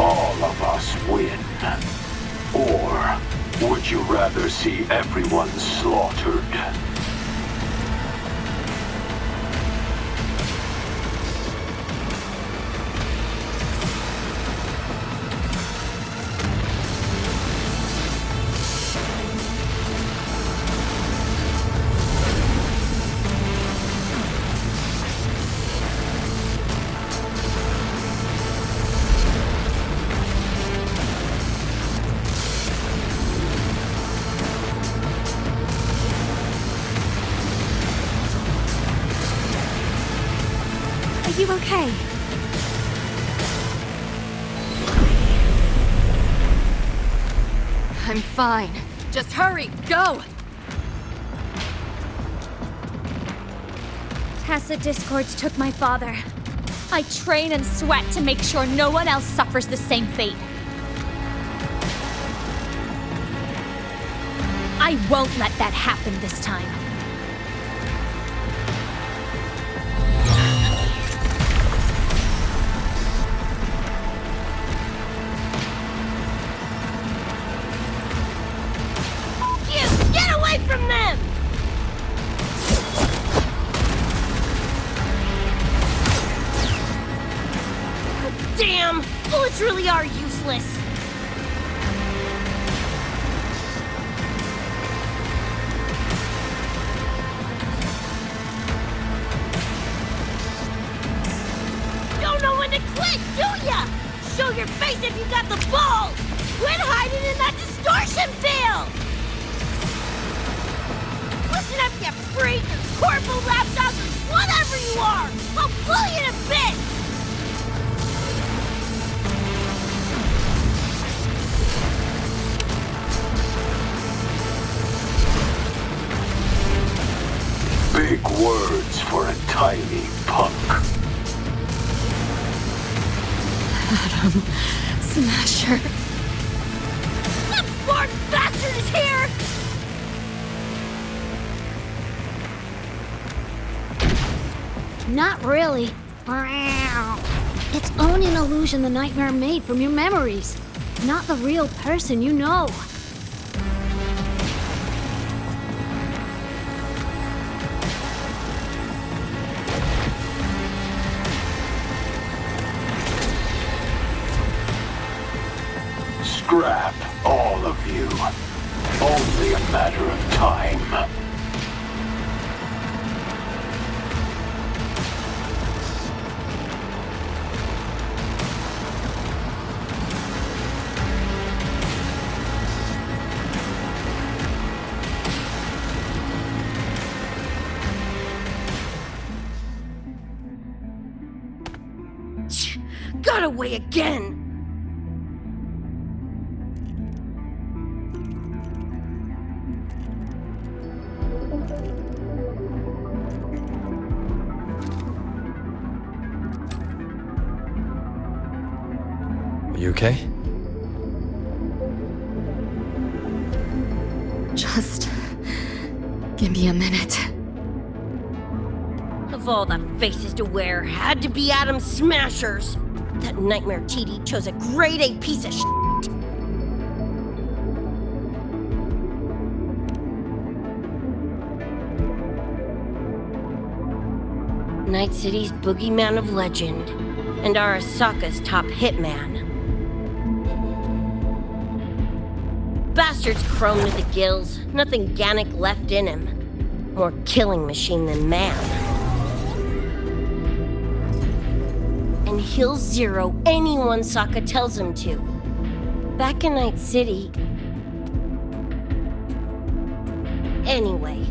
All of us win. Or would you rather see everyone slaughtered? Are you okay? I'm fine. Just hurry, go! Tacit Discords took my father. I train and sweat to make sure no one else suffers the same fate. I won't let that happen this time. Get away from them! Damn! Bullets really are useless. Don't know when to quit, do ya? Show your face if you got the balls! Quit hiding in that distortion field! Listen up, you freak! Corporal lapdog, whatever you are! I'll blow you to bits! Big words for a tiny punk. Adam Smasher. bastard is here! Not really. It's only an illusion the nightmare made from your memories, not the real person you know. Scrap, all of you. Only a matter of time. Got away again! You okay? Just give me a minute. Of all the faces to wear, had to be Adam Smashers. That nightmare TD chose a grade A piece of shit. Night City's boogeyman of legend, and Arasaka's top hitman. Bastard's chrome to the gills, nothing Gannic left in him. More killing machine than man. And he'll zero anyone Sokka tells him to. Back in Night City... Anyway,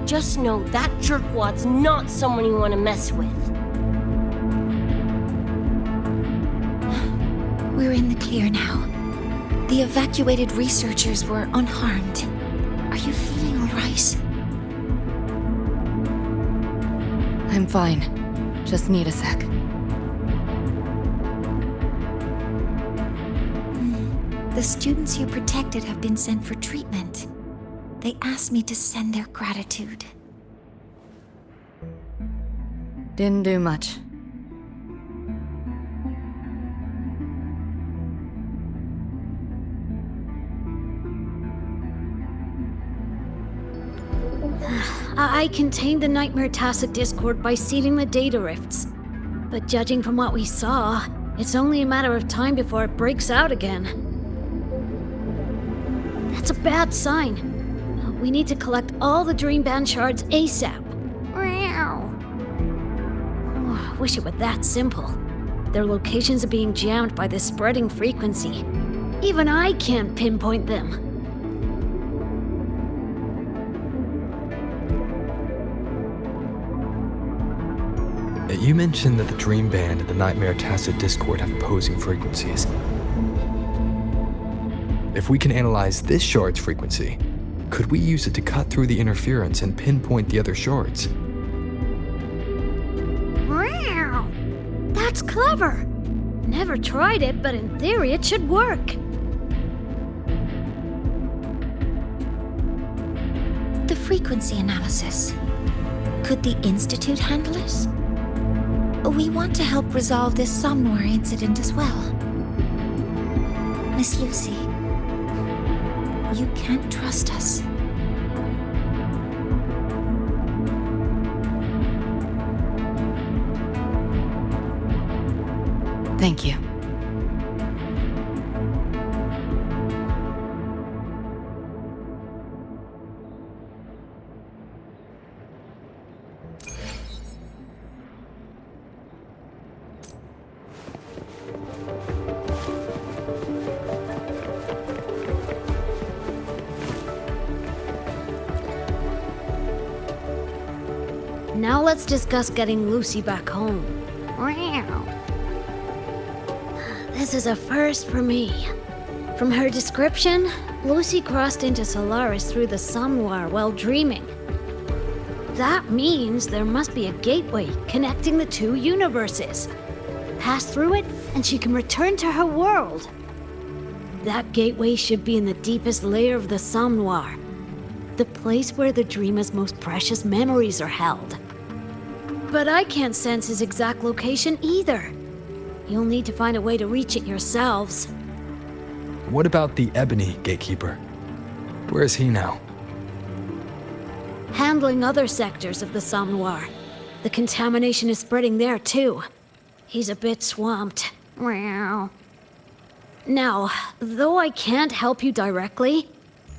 just know that jerkwad's not someone you want to mess with. We're in the clear now. The evacuated researchers were unharmed. Are you feeling all right? I'm fine. Just need a sec. The students you protected have been sent for treatment. They asked me to send their gratitude. Didn't do much. I contained the Nightmare Tacit Discord by sealing the data rifts. But judging from what we saw, it's only a matter of time before it breaks out again. That's a bad sign. We need to collect all the Dream Band shards ASAP. Oh, wish it were that simple. Their locations are being jammed by this spreading frequency. Even I can't pinpoint them. You mentioned that the Dream Band and the Nightmare Tacit Discord have opposing frequencies. If we can analyze this shard's frequency, could we use it to cut through the interference and pinpoint the other shards? Wow! That's clever! Never tried it, but in theory it should work. The frequency analysis. Could the Institute handle it? We want to help resolve this Somnwar incident as well. Miss Lucy, you can't trust us. Thank you. Now let's discuss getting Lucy back home. Wow. This is a first for me. From her description, Lucy crossed into Solaris through the Somnwar while dreaming. That means there must be a gateway connecting the two universes. Pass through it, and she can return to her world. That gateway should be in the deepest layer of the Somme Noir. The place where the dreamer's most precious memories are held. But I can't sense his exact location either. You'll need to find a way to reach it yourselves. What about the Ebony Gatekeeper? Where is he now? Handling other sectors of the Somme Noir. The contamination is spreading there too. He's a bit swamped. Now, though I can't help you directly,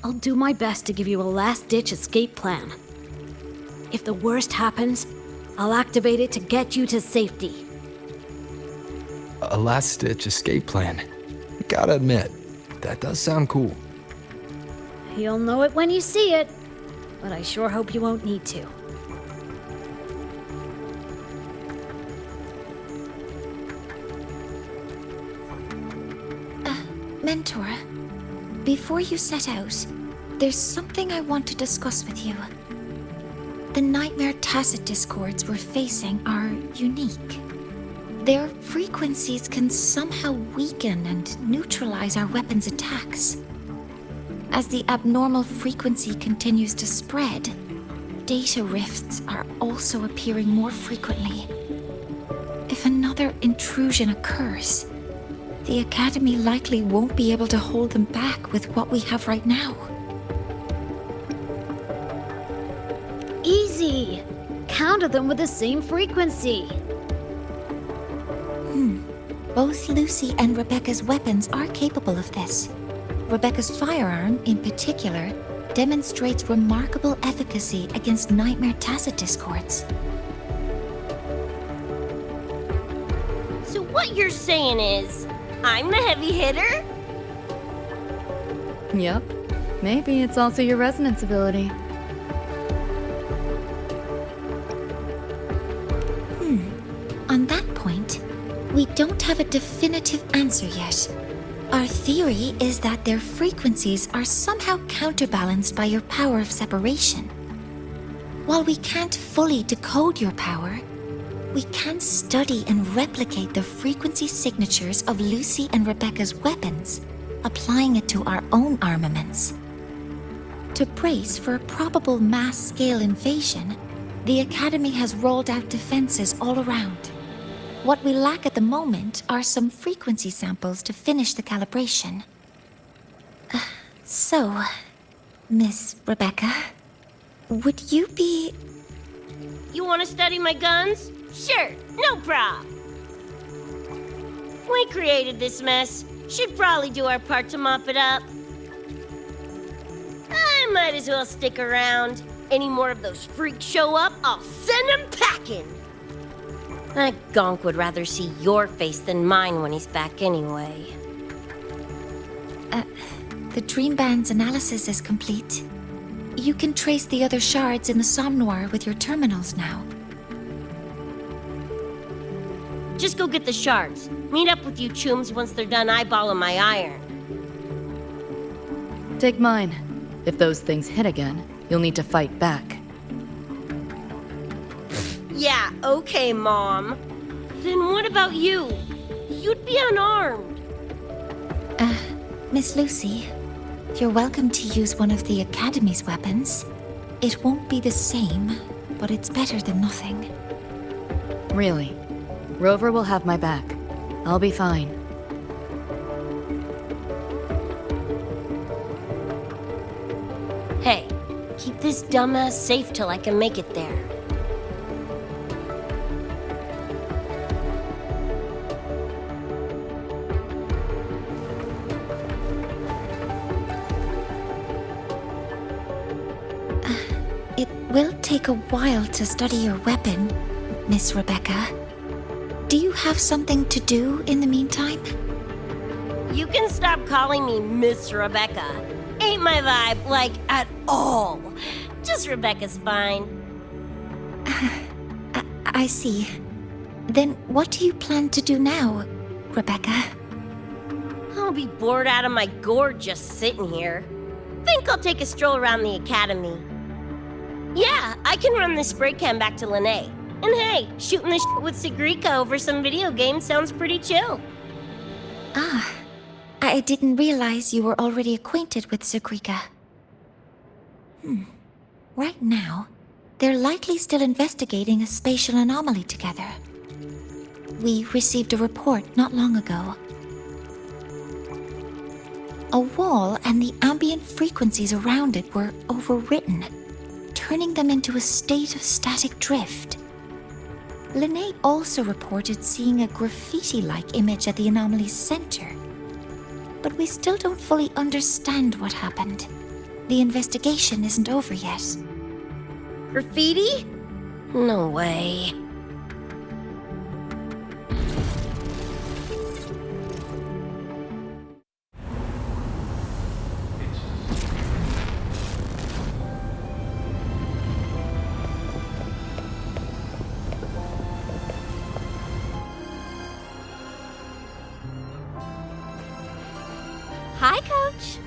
I'll do my best to give you a last-ditch escape plan. If the worst happens, I'll activate it to get you to safety. A last-ditch escape plan. Gotta admit, that does sound cool. You'll know it when you see it, but I sure hope you won't need to. Mentor, before you set out, there's something I want to discuss with you. The Nightmare Tacet discords we're facing are unique. Their frequencies can somehow weaken and neutralize our weapons' attacks. As the abnormal frequency continues to spread, data rifts are also appearing more frequently. If another intrusion occurs, the Academy likely won't be able to hold them back with what we have right now. Easy! Counter them with the same frequency. Both Lucy and Rebecca's weapons are capable of this. Rebecca's firearm, in particular, demonstrates remarkable efficacy against Nightmare Tacet discords. So what you're saying is, I'm the heavy hitter? Yep. Maybe it's also your resonance ability. On that point, we don't have a definitive answer yet. Our theory is that their frequencies are somehow counterbalanced by your power of separation. While we can't fully decode your power, we can study and replicate the frequency signatures of Lucy and Rebecca's weapons, applying it to our own armaments. To brace for a probable mass-scale invasion, the Academy has rolled out defenses all around. What we lack at the moment are some frequency samples to finish the calibration. So, Miss Rebecca, would you be... You want to study my guns? Sure, no prob. We created this mess. Should probably do our part to mop it up. I might as well stick around. Any more of those freaks show up, I'll send them packing. That gonk would rather see your face than mine when he's back anyway. The Dream Band's analysis is complete. You can trace the other shards in the Somme Noir with your terminals now. Just go get the shards. Meet up with you chooms once they're done eyeballing my iron. Take mine. If those things hit again, you'll need to fight back. Yeah, okay, Mom. Then what about you? You'd be unarmed. Miss Lucy, you're welcome to use one of the Academy's weapons. It won't be the same, but it's better than nothing. Really? Rover will have my back. I'll be fine. Hey, keep this dumbass safe till I can make it there. It will take a while to study your weapon, Miss Rebecca. Do you have something to do in the meantime? You can stop calling me Miss Rebecca. Ain't my vibe, like, at all. Just Rebecca's fine. I see. Then what do you plan to do now, Rebecca? I'll be bored out of my gourd just sitting here. Think I'll take a stroll around the Academy. Yeah, I can run this spray can back to Lahai. And hey, shooting the shit with Sigrika over some video games sounds pretty chill. I didn't realize you were already acquainted with Zagrika. Right now, they're likely still investigating a spatial anomaly together. We received a report not long ago. A wall and the ambient frequencies around it were overwritten, turning them into a state of static drift. Linnae also reported seeing a graffiti-like image at the anomaly's center. But we still don't fully understand what happened. The investigation isn't over yet. Graffiti? No way. Hi, Coach.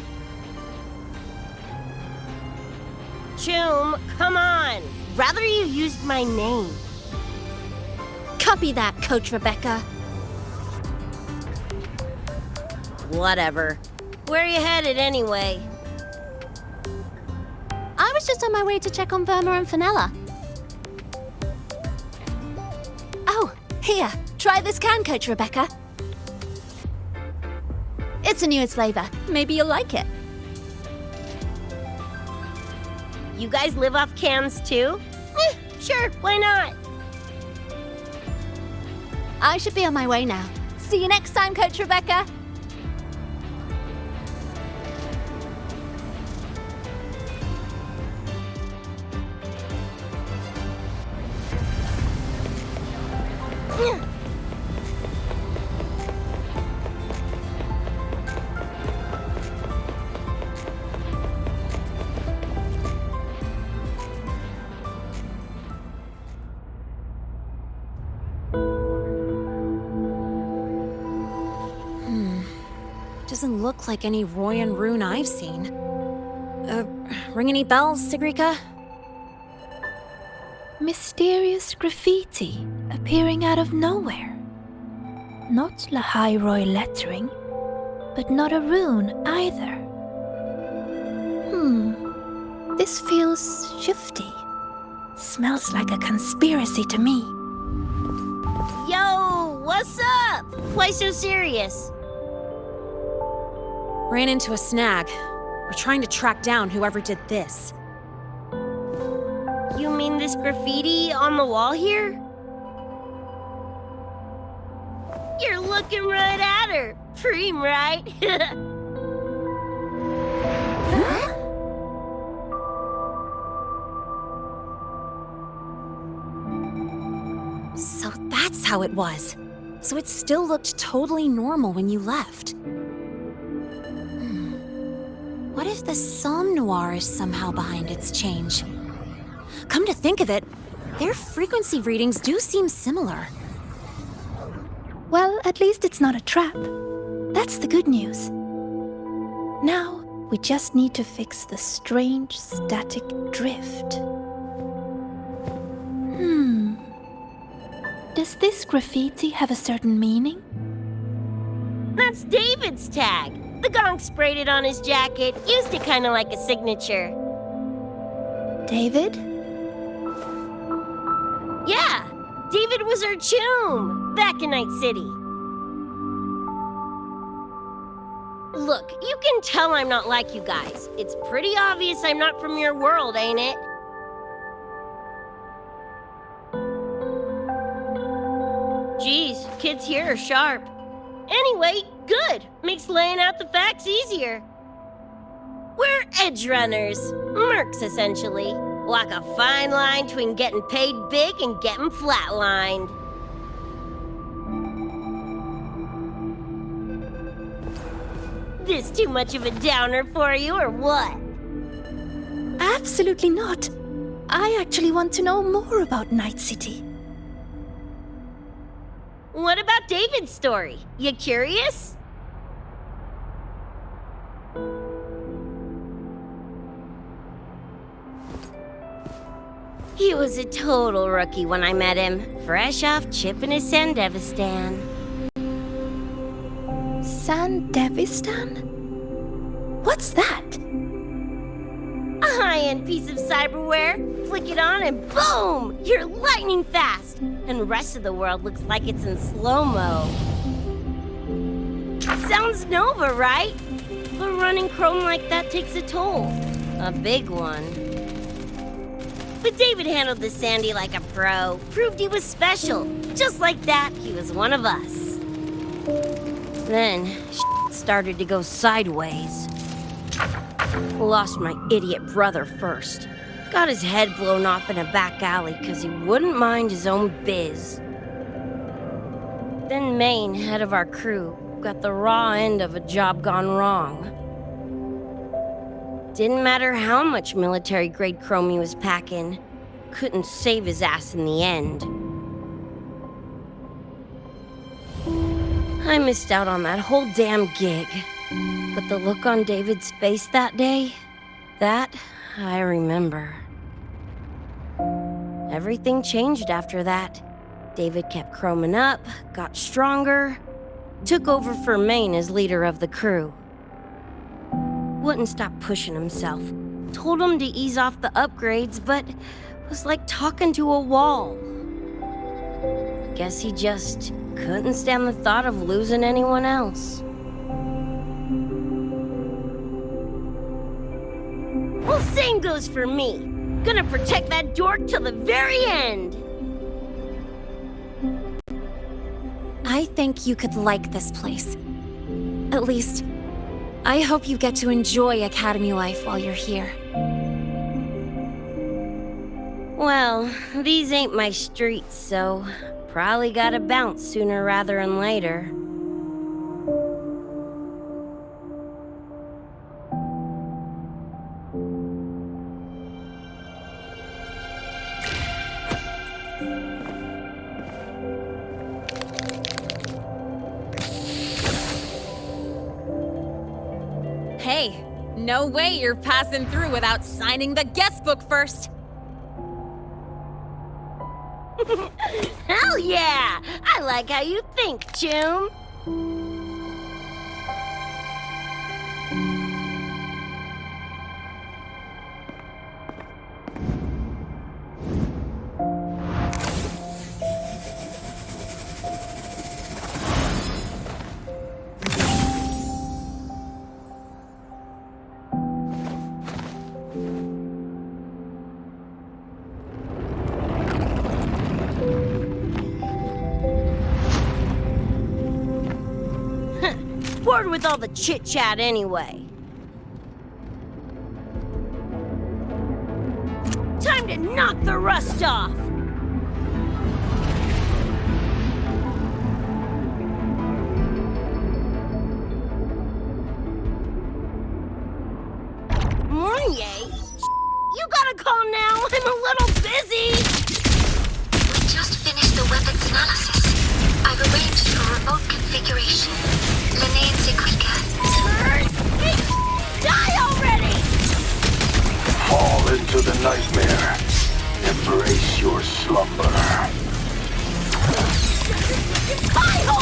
Choom, come on. Rather you used my name. Copy that, Coach Rebecca. Whatever. Where are you headed anyway? I was just on my way to check on Verma and Fenella. Oh, here. Try this can, Coach Rebecca. It's a newest flavor. Maybe you'll like it. You guys live off cans too? Sure, why not? I should be on my way now. See you next time, Coach Rebecca. Doesn't look like any Roy and Rune I've seen. Ring any bells, Sigrika? Mysterious graffiti appearing out of nowhere. Not Lahai-Roi lettering, but not a rune either. This feels shifty. Smells like a conspiracy to me. Yo, what's up? Why so serious? Ran into a snag. We're trying to track down whoever did this. You mean this graffiti on the wall here? You're looking right at her. Preem, right? So that's how it was. So it still looked totally normal when you left. What if the Somme Noir is somehow behind its change? Come to think of it, their frequency readings do seem similar. Well, at least it's not a trap. That's the good news. Now, we just need to fix the strange static drift. Does this graffiti have a certain meaning? That's David's tag. The Gonk sprayed it on his jacket, used it kind of like a signature. David? Yeah, David was our choom back in Night City. Look, you can tell I'm not like you guys. It's pretty obvious I'm not from your world, ain't it? Geez, kids here are sharp. Anyway, good. Makes laying out the facts easier. We're edgerunners. Mercs, essentially. Walk a fine line between getting paid big and getting flatlined. This too much of a downer for you, or what? Absolutely not. I actually want to know more about Night City. What about David's story? You curious? He was a total rookie when I met him, fresh off chipping his Sandevistan. Sandevistan? What's that? A high-end piece of cyberware. Flick it on and boom! You're lightning fast! And the rest of the world looks like it's in slow-mo. Sounds Nova, right? But running chrome like that takes a toll. A big one. But David handled the Sandy like a pro. Proved he was special. Just like that, he was one of us. Then, shit started to go sideways. Lost my idiot brother first. Got his head blown off in a back alley because he wouldn't mind his own biz. Then Maine, head of our crew, got the raw end of a job gone wrong. Didn't matter how much military-grade chrome he was packing. Couldn't save his ass in the end. I missed out on that whole damn gig. But the look on David's face that day, that I remember. Everything changed after that. David kept chroming up, got stronger, took over for Maine as leader of the crew. Wouldn't stop pushing himself. Told him to ease off the upgrades, but was like talking to a wall. Guess he just couldn't stand the thought of losing anyone else. Well, same goes for me. Gonna protect that dork till the very end. I think you could like this place. At least, I hope you get to enjoy Academy life while you're here. Well, these ain't my streets, so probably gotta bounce sooner rather than later. Hey, no way you're passing through without signing the guest book first. Hell yeah! I like how you think, Choom. Bored with all the chit-chat anyway. Time to knock the rust off! Mornier? You gotta call now, I'm a little busy! We just finished the weapons analysis. I've arranged for remote configuration. Die already! Fall into the nightmare. Embrace your slumber. Hi-ho!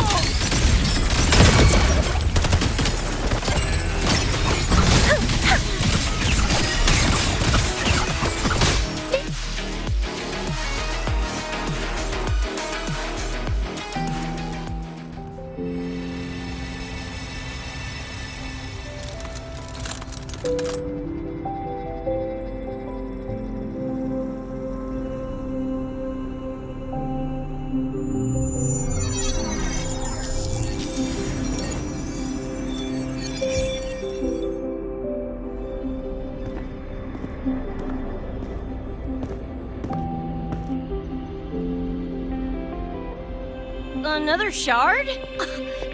Another shard?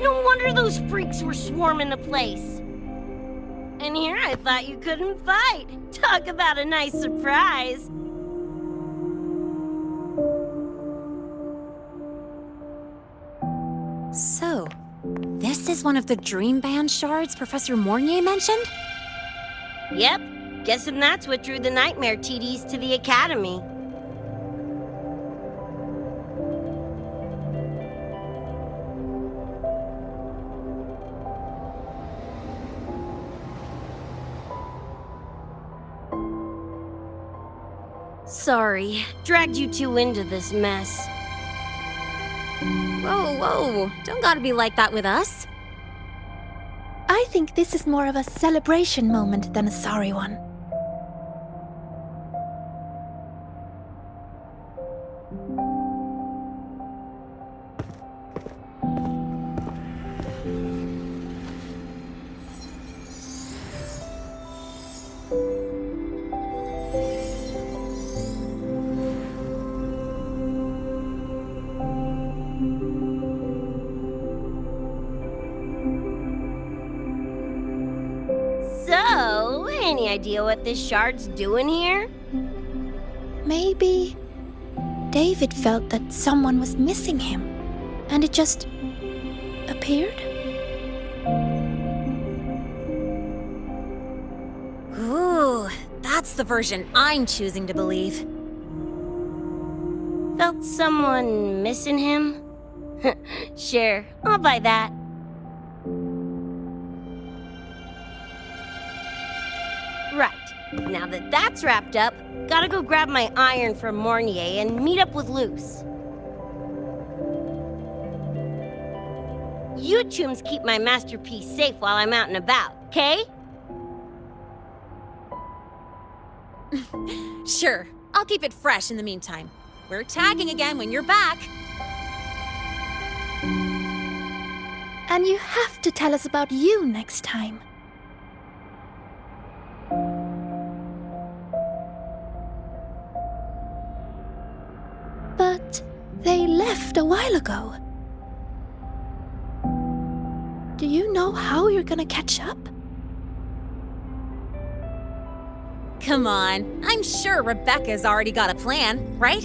No wonder those freaks were swarming the place. And here I thought you couldn't fight. Talk about a nice surprise. So, this is one of the Dream Band shards Professor Mornier mentioned? Yep. Guessing that's what drew the Nightmare TDs to the Academy. Sorry, dragged you two into this mess. Whoa, whoa. Don't gotta be like that with us. I think this is more of a celebration moment than a sorry one. So, any idea what this shard's doing here? Maybe David felt that someone was missing him, and it just appeared? Ooh, that's the version I'm choosing to believe. Felt someone missing him? Sure, I'll buy that. Right, now that that's wrapped up, gotta go grab my iron from Mornier and meet up with Luce. You tombs keep my masterpiece safe while I'm out and about, okay? Sure, I'll keep it fresh in the meantime. We're tagging again when you're back. And you have to tell us about you next time. But they left a while ago. Do you know how you're gonna catch up? Come on, I'm sure Rebecca's already got a plan, right?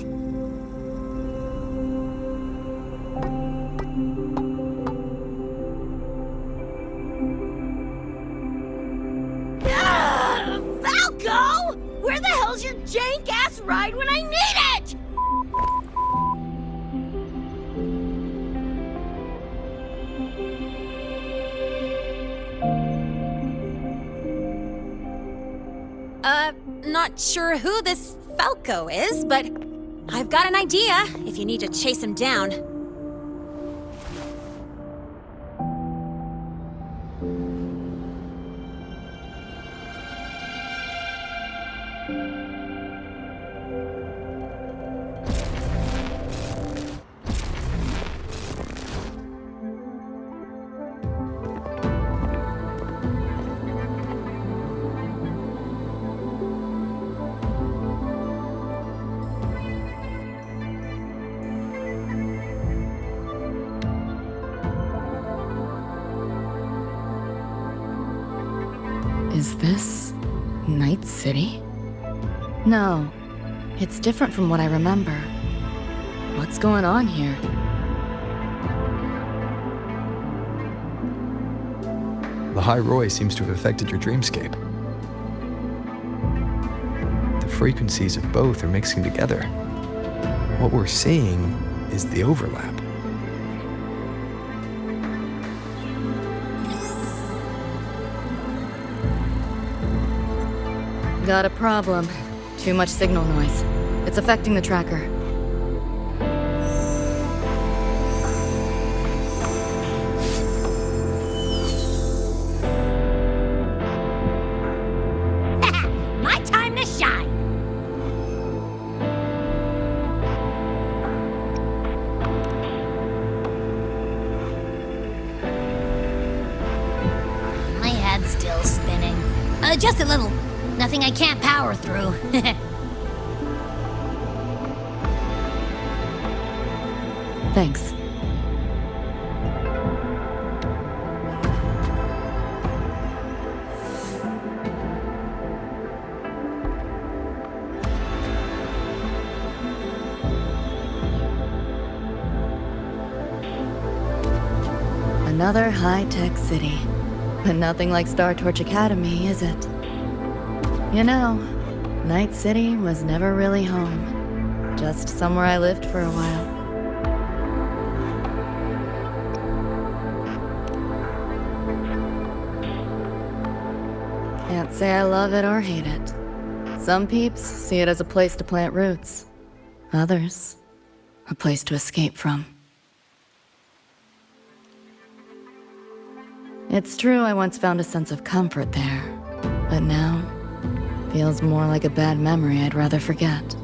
Falco! Where the hell's your jank-ass ride when I need it? Not sure who this Falco is, but I've got an idea if you need to chase him down. Is this Night City? No, it's different from what I remember. What's going on here? Lahai-Roi seems to have affected your dreamscape. The frequencies of both are mixing together. What we're seeing is the overlap. Got a problem. Too much signal noise. It's affecting the tracker. My time to shine! My head's still spinning. Just a little. Nothing I can't power through. Thanks. Another high-tech city. But nothing like Star Torch Academy, is it? You know, Night City was never really home. Just somewhere I lived for a while. Can't say I love it or hate it. Some peeps see it as a place to plant roots. Others, a place to escape from. It's true I once found a sense of comfort there, but now, feels more like a bad memory I'd rather forget.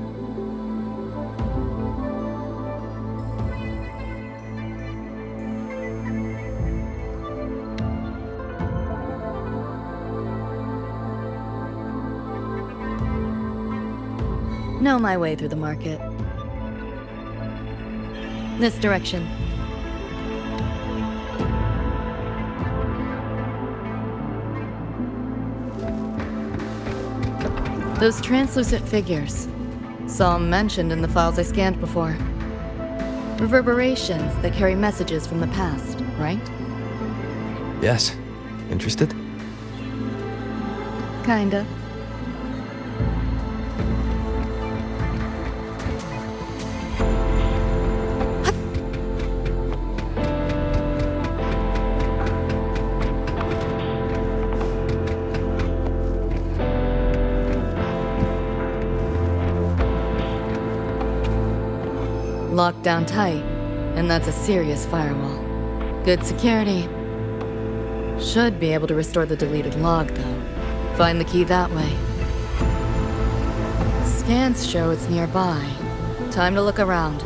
Know my way through the market. This direction. Those translucent figures. Saw 'em mentioned in the files I scanned before. Reverberations that carry messages from the past, right? Yes. Interested? Kinda. Locked down tight, and that's a serious firewall. Good security. Should be able to restore the deleted log, though. Find the key that way. Scans show it's nearby. Time to look around.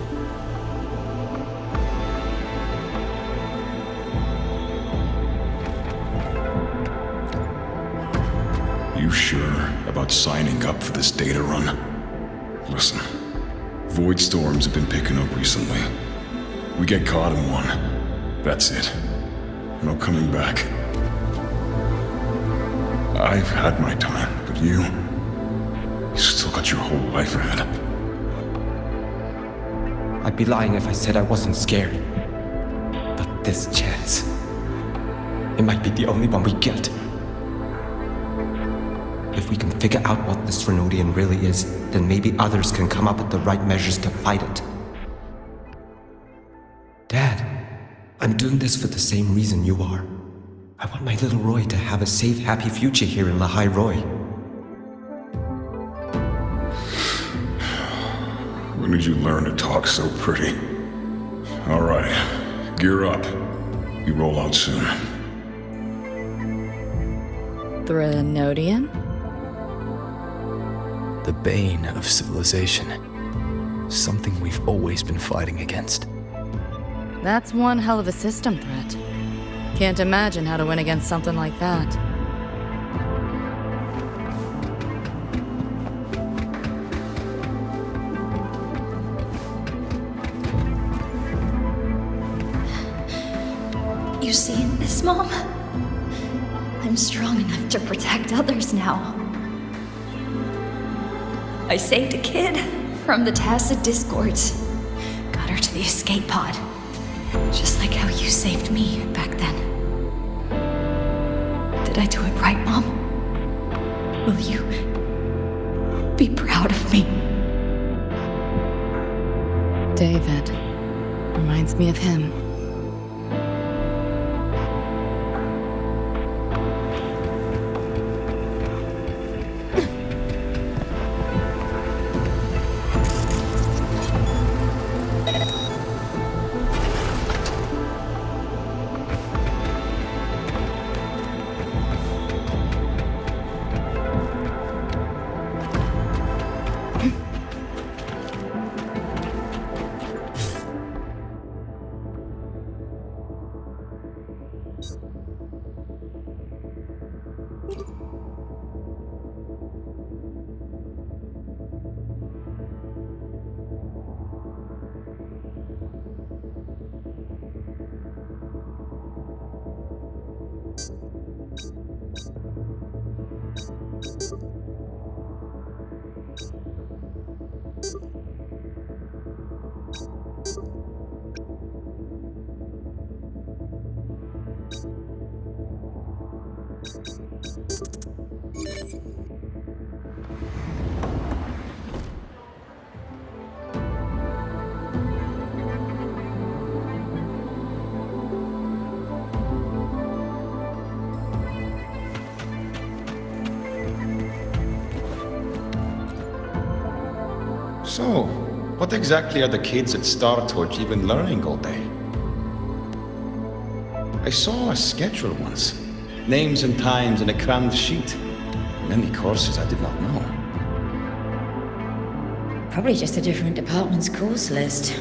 You sure about signing up for this data run? Listen. Void storms have been picking up recently. We get caught in one. That's it. No coming back. I've had my time, but you still got your whole life ahead. I'd be lying if I said I wasn't scared. But this chance, it might be the only one we get. If we can figure out what this Renodian really is, then maybe others can come up with the right measures to fight it. Dad, I'm doing this for the same reason you are. I want my little Roy to have a safe, happy future here in Lahai-Roi. When did you learn to talk so pretty? All right, gear up. We roll out soon. Renodian? The bane of civilization. Something we've always been fighting against. That's one hell of a system threat. Can't imagine how to win against something like that. You seeing this, Mom? I'm strong enough to protect others now. I saved a kid from the Tacit Discords. Got her to the escape pod. Just like how you saved me back then. Did I do it right, Mom? Will you be proud of me? David. Reminds me of him. So, what exactly are the kids at Star Torch even learning all day? I saw a schedule once. Names and times in a crammed sheet. Many courses I did not know. Probably just a different department's course list.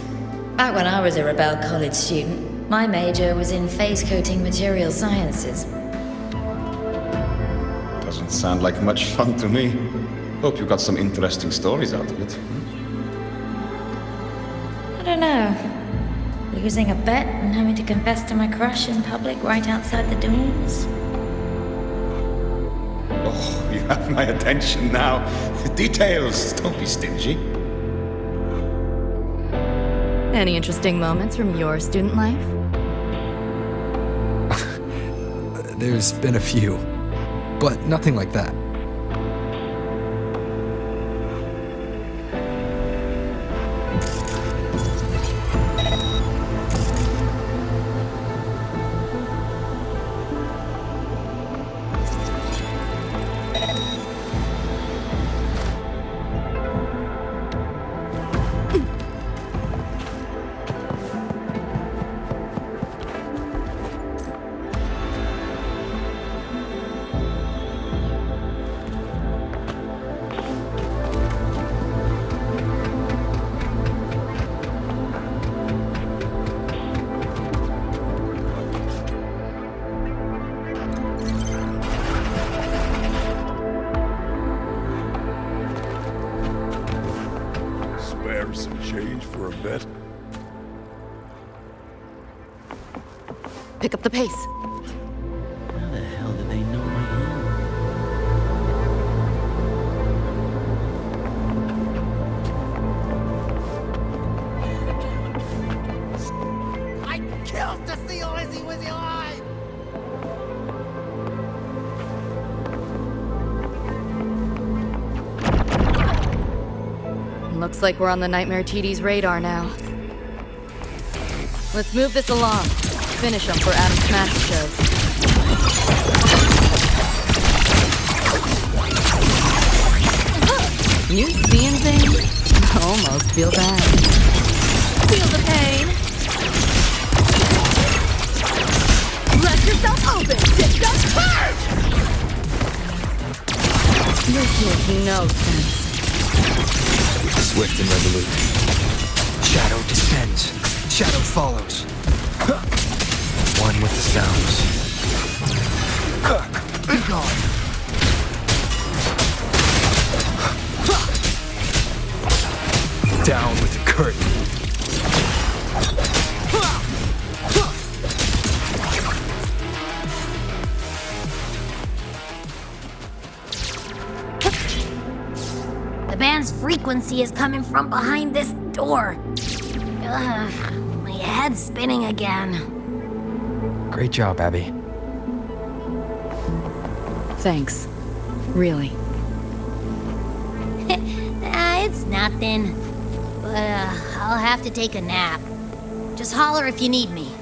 Back when I was a Rebel College student, my major was in phase coating material sciences. Doesn't sound like much fun to me. Hope you got some interesting stories out of it. I don't know. Losing a bet and having to confess to my crush in public right outside the doors. Oh, you have my attention now. Details, don't be stingy. Any interesting moments from your student life? There's been a few, but nothing like that. Some change for a vet. Pick up the pace. How the hell did they know my name? I'd kill to see your Izzy Wizzy alive! Looks like we're on the Nightmare TD's radar now. Let's move this along. Finish them for Adam Smash shows. You seeing things? I almost feel bad. Feel the pain. Let yourself open. Take that purge! This makes no sense. Swift and resolute. Shadow descends. Shadow follows. One with the sounds. Be gone. Down with the curtain. The band's frequency is coming from behind this door. Ugh, my head's spinning again. Great job, Abby. Thanks. Really. It's nothing. But I'll have to take a nap. Just holler if you need me.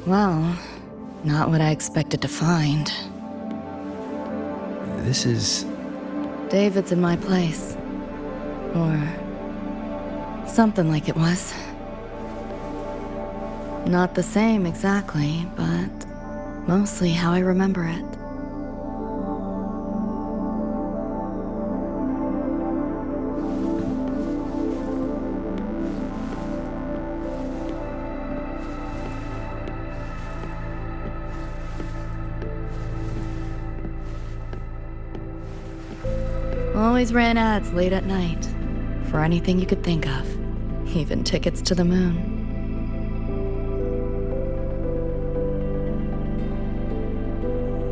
Well, not what I expected to find. This is... David's in my place. Or... something like it was. Not the same exactly, but mostly how I remember it. Always ran ads late at night, for anything you could think of, even tickets to the moon.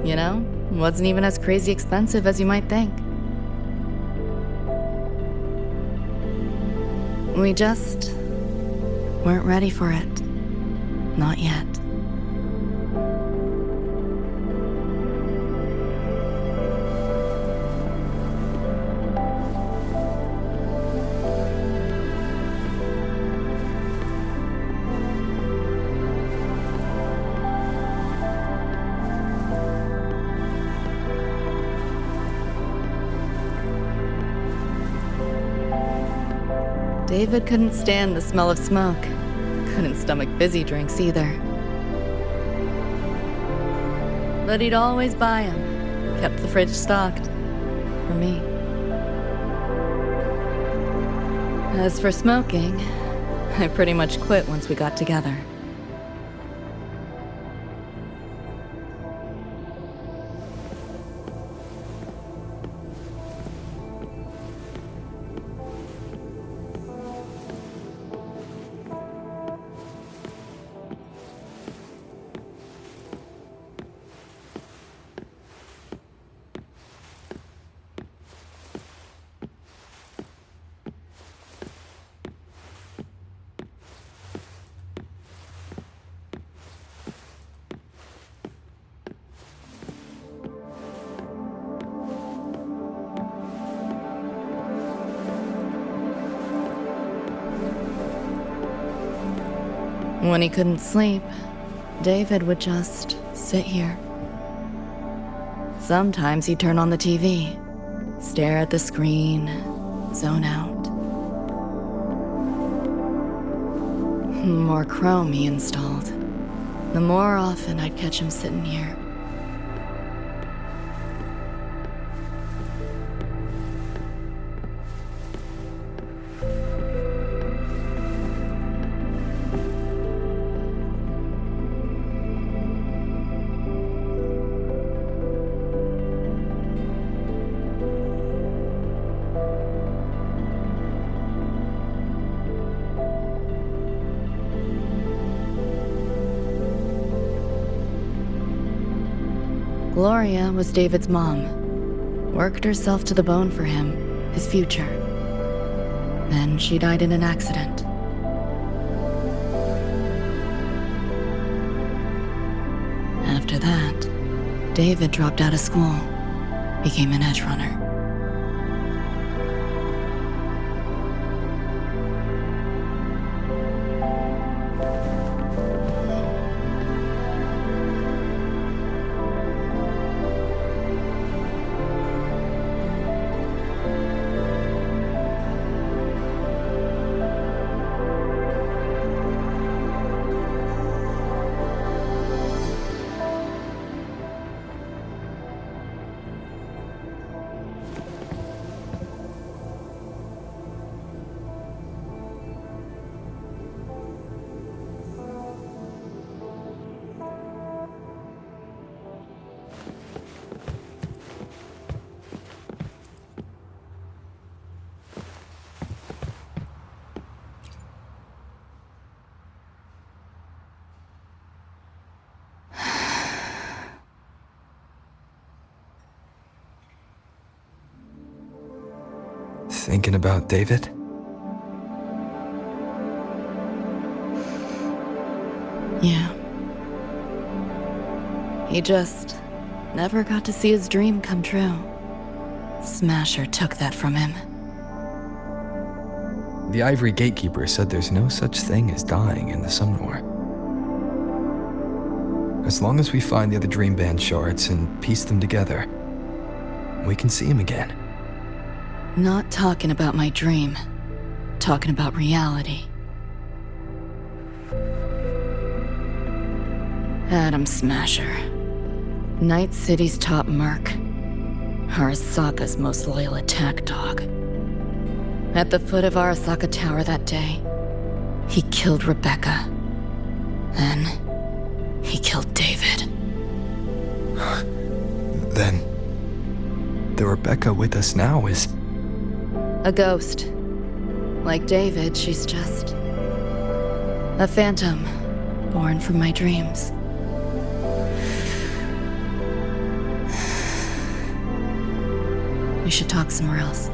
You know, wasn't even as crazy expensive as you might think. We just weren't ready for it. Not yet. David couldn't stand the smell of smoke. Couldn't stomach fizzy drinks either. But he'd always buy them. Kept the fridge stocked. For me. As for smoking, I pretty much quit once we got together. When he couldn't sleep, David would just sit here. Sometimes he'd turn on the TV, stare at the screen, zone out. The more Chrome he installed, the more often I'd catch him sitting here. Gloria was David's mom. Worked herself to the bone for him, his future. Then she died in an accident. After that, David dropped out of school, became an edgerunner. Thinking about David? Yeah. He just never got to see his dream come true. Smasher took that from him. The Ivory Gatekeeper said there's no such thing as dying in the Sumnor. As long as we find the other Dream Band shards and piece them together, we can see him again. Not talking about my dream. Talking about reality. Adam Smasher. Night City's top merc. Arasaka's most loyal attack dog. At the foot of Arasaka Tower that day, he killed Rebecca. Then, he killed David. Then, the Rebecca with us now is... a ghost. Like David, she's just... a phantom, born from my dreams. We should talk somewhere else.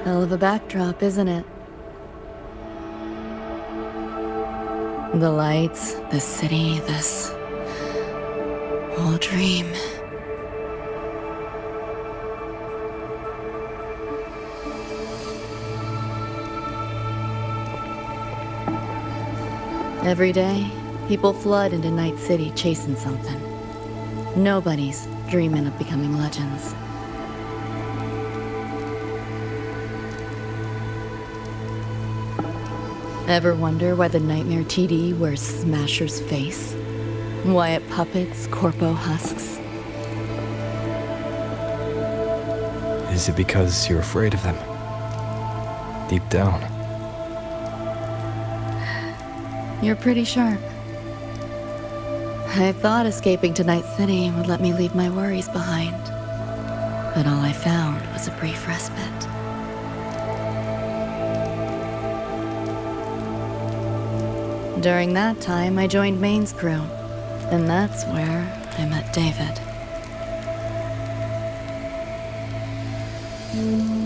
Hell of a backdrop, isn't it? The lights, the city, this whole dream. Every day, people flood into Night City chasing something. Nobody's dreaming of becoming legends. Ever wonder why the Nightmare TD wears Smasher's face? Why it puppets Corpo husks? Is it because you're afraid of them? Deep down. You're pretty sharp. I thought escaping to Night City would let me leave my worries behind. But all I found was a brief respite. During that time, I joined Maine's crew. And that's where I met David.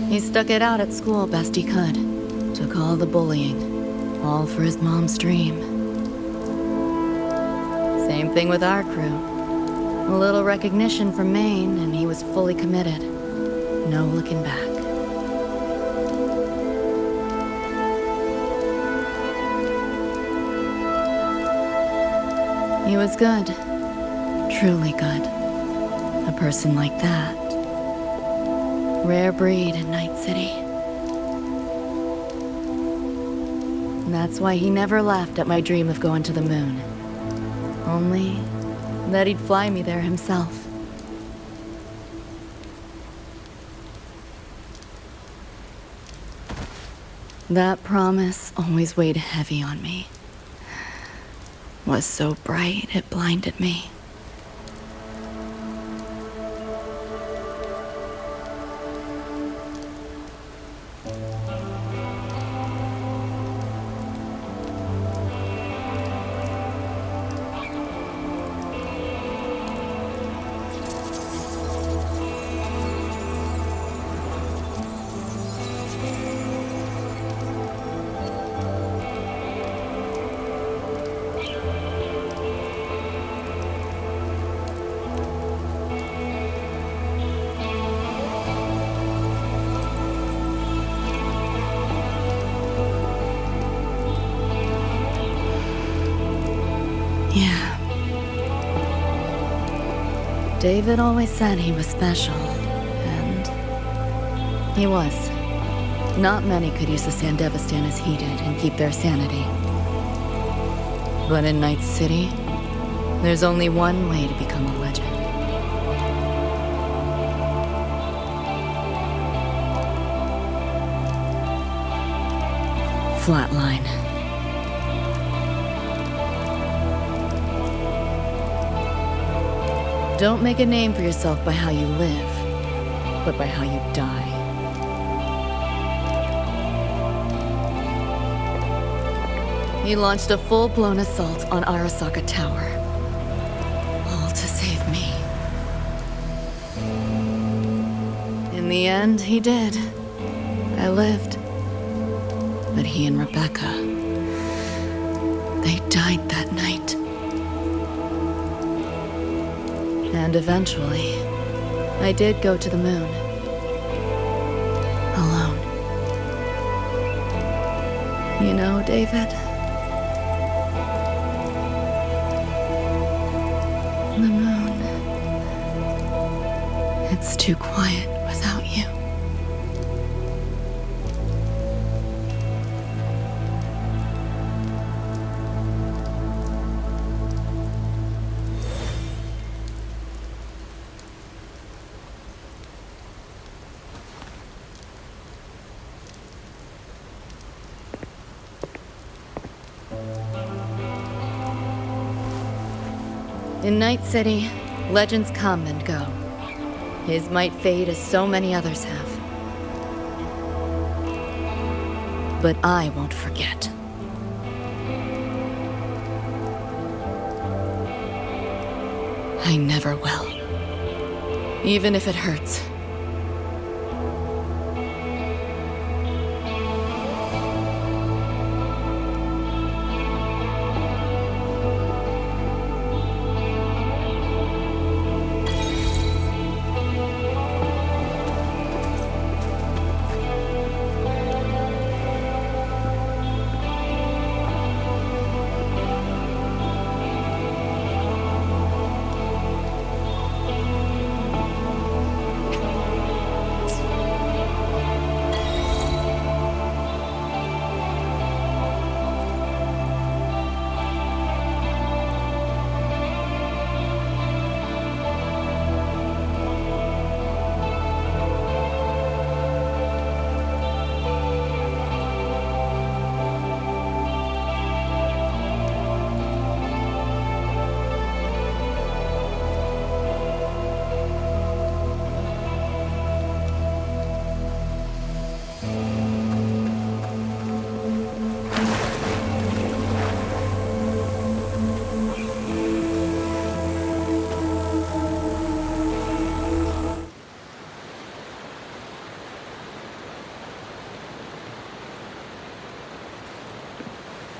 He stuck it out at school best he could. Took all the bullying. All for his mom's dream. Same thing with our crew. A little recognition from Maine, and he was fully committed. No looking back. He was good. Truly good. A person like that. Rare breed in Night City. That's why he never laughed at my dream of going to the moon. Only that he'd fly me there himself. That promise always weighed heavy on me. Was so bright it blinded me. Yeah. David always said he was special, and he was. Not many could use the Sandevistan as he did and keep their sanity. But in Night City, there's only one way to become a legend. Flatline. Don't make a name for yourself by how you live, but by how you die. He launched a full-blown assault on Arasaka Tower. All to save me. In the end, he did. I lived. But he and Rebecca, they died that night. And eventually, I did go to the moon. Alone. You know, David? The moon. It's too quiet without you. In Night City, legends come and go. His might fade as so many others have. But I won't forget. I never will. Even if it hurts.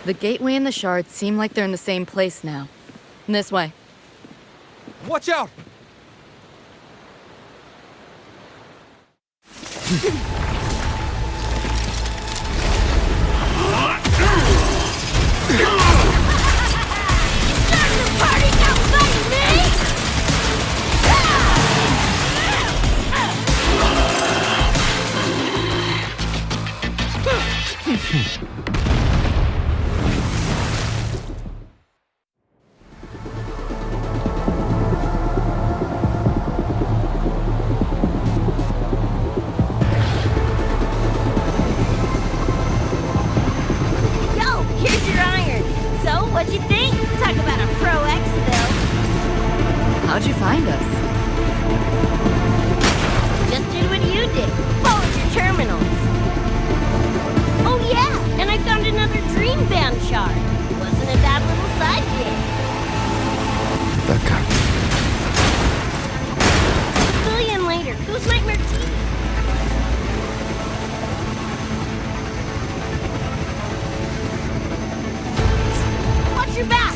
The gateway and the shards seem like they're in the same place now. This way. Watch out! How'd you find us? Just did what you did. Followed your terminals. Oh yeah, and I found another dream band shard. Wasn't a bad little side gig. Becca. A billion later, who's Nightmare TV? Watch your back!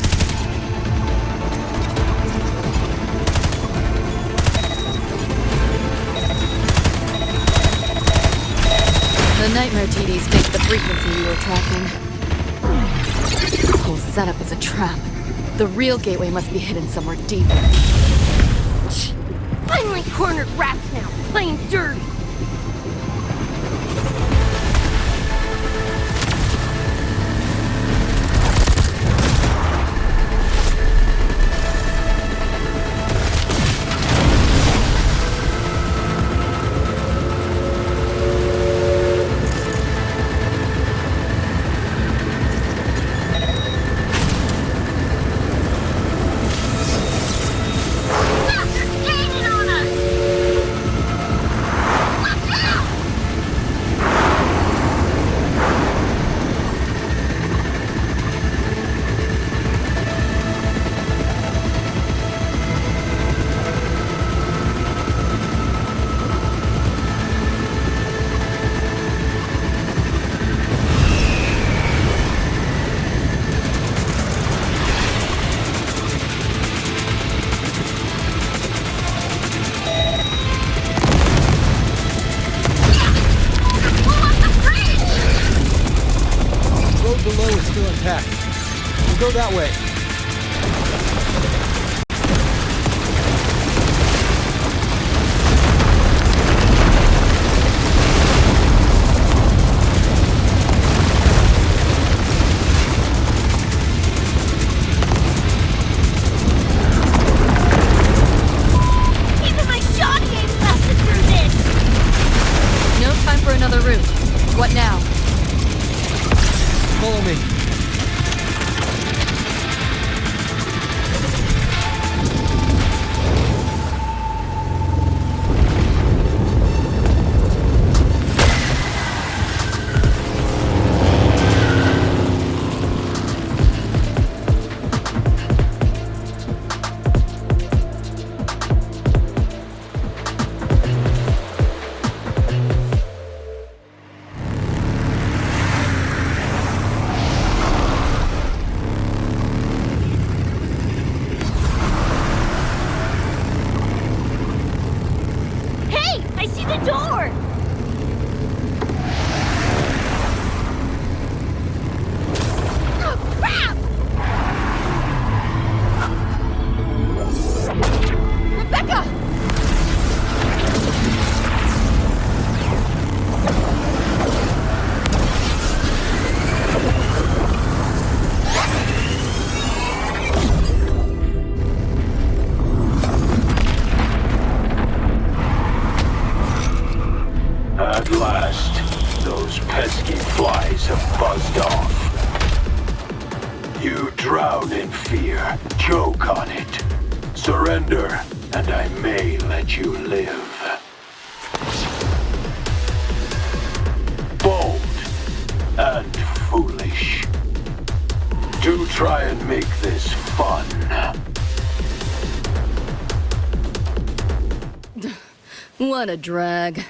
The Nightmare TDs faked the frequency we were tracking. The whole setup is a trap. The real gateway must be hidden somewhere deeper. Finally cornered rats now, playing dirty. Go that way. Even my shockwave blasted through this! No time for another route. What now? Follow me. At last, those pesky flies have buzzed off. You drown in fear, choke on it. Surrender, and I may let you live. Bold and foolish. Do try and make this fun. What a drag.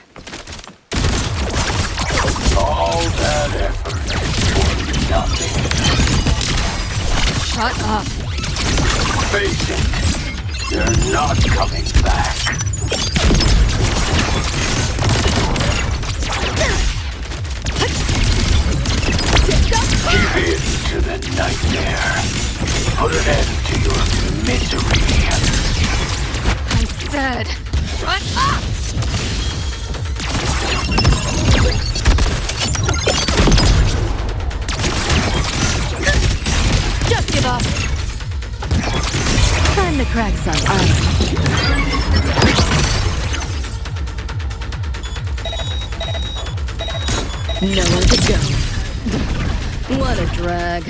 All that effort nothing. Shut up. Face it, you're not coming back. Give in to the nightmare. Put an end to your misery. I said, shut up! Just give up. Time to crack some ice. Nowhere to go. What a drag.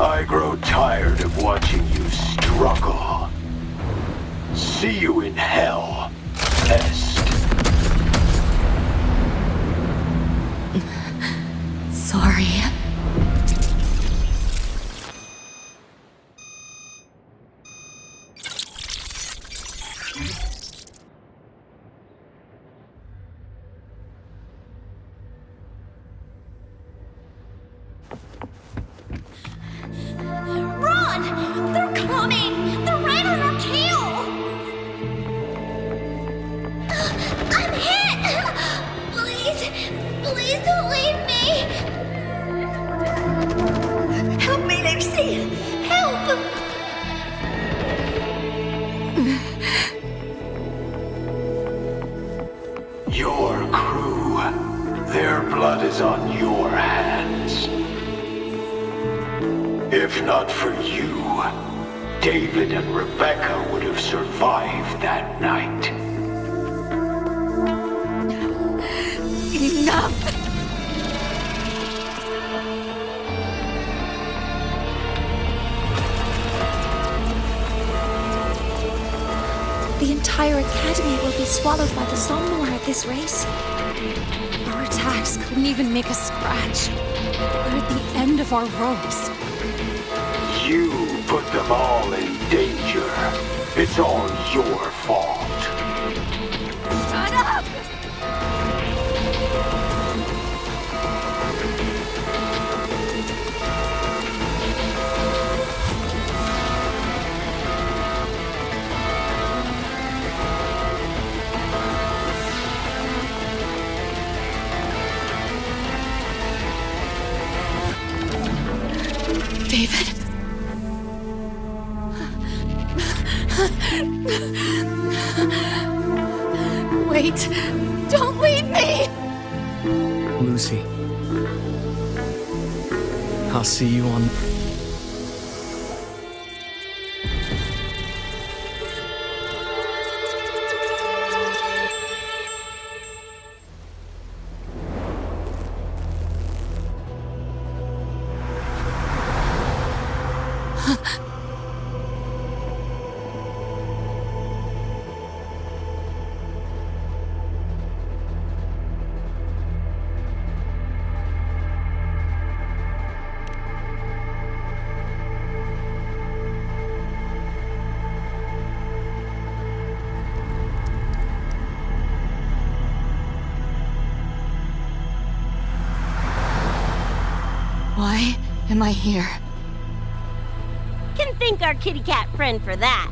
I grow tired of watching you struggle. See you in hell, Pest. Sorry. Run! They're coming! They're right on our tail! I'm hit! Please, please don't leave me! Help me, Lucy! Help! Your crew, their blood is on your hands. If not for you, David and Rebecca would have survived that night. Enough! The entire academy will be swallowed by the Somnor at this race. Our attacks couldn't even make a scratch. We're at the end of our ropes. You put them all in danger. It's all your fault. Shut up! David. Wait! Don't leave me! Lucy. I'll see you on... Why am I here? Can thank our kitty cat friend for that.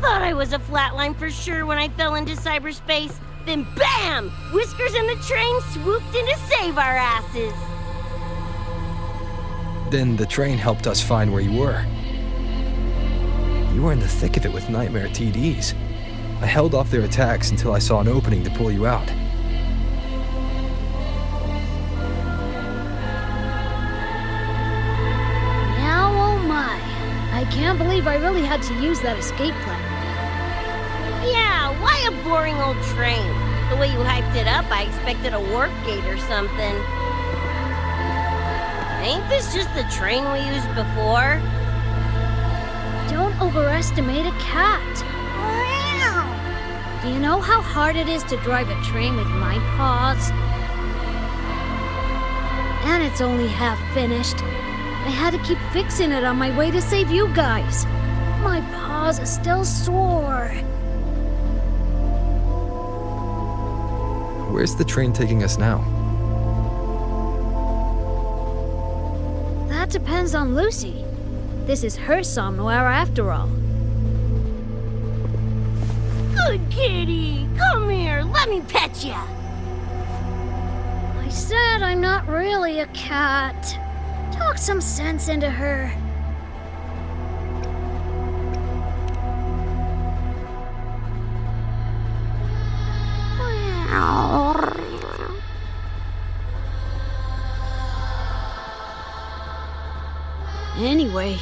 Thought I was a flatline for sure when I fell into cyberspace. Then BAM! Whiskers and the train swooped in to save our asses. Then the train helped us find where you were. You were in the thick of it with Nightmare TDs. I held off their attacks until I saw an opening to pull you out. Now, oh my. I can't believe I really had to use that escape plan. Yeah, why a boring old train? The way you hyped it up, I expected a warp gate or something. Ain't this just the train we used before? Don't overestimate a cat. Do you know how hard it is to drive a train with my paws? And it's only half finished. I had to keep fixing it on my way to save you guys. My paws are still sore. Where's the train taking us now? That depends on Lucy. This is her somewhere after all. Good kitty! Come here, let me pet ya! I said I'm not really a cat. Talk some sense into her. Anyway,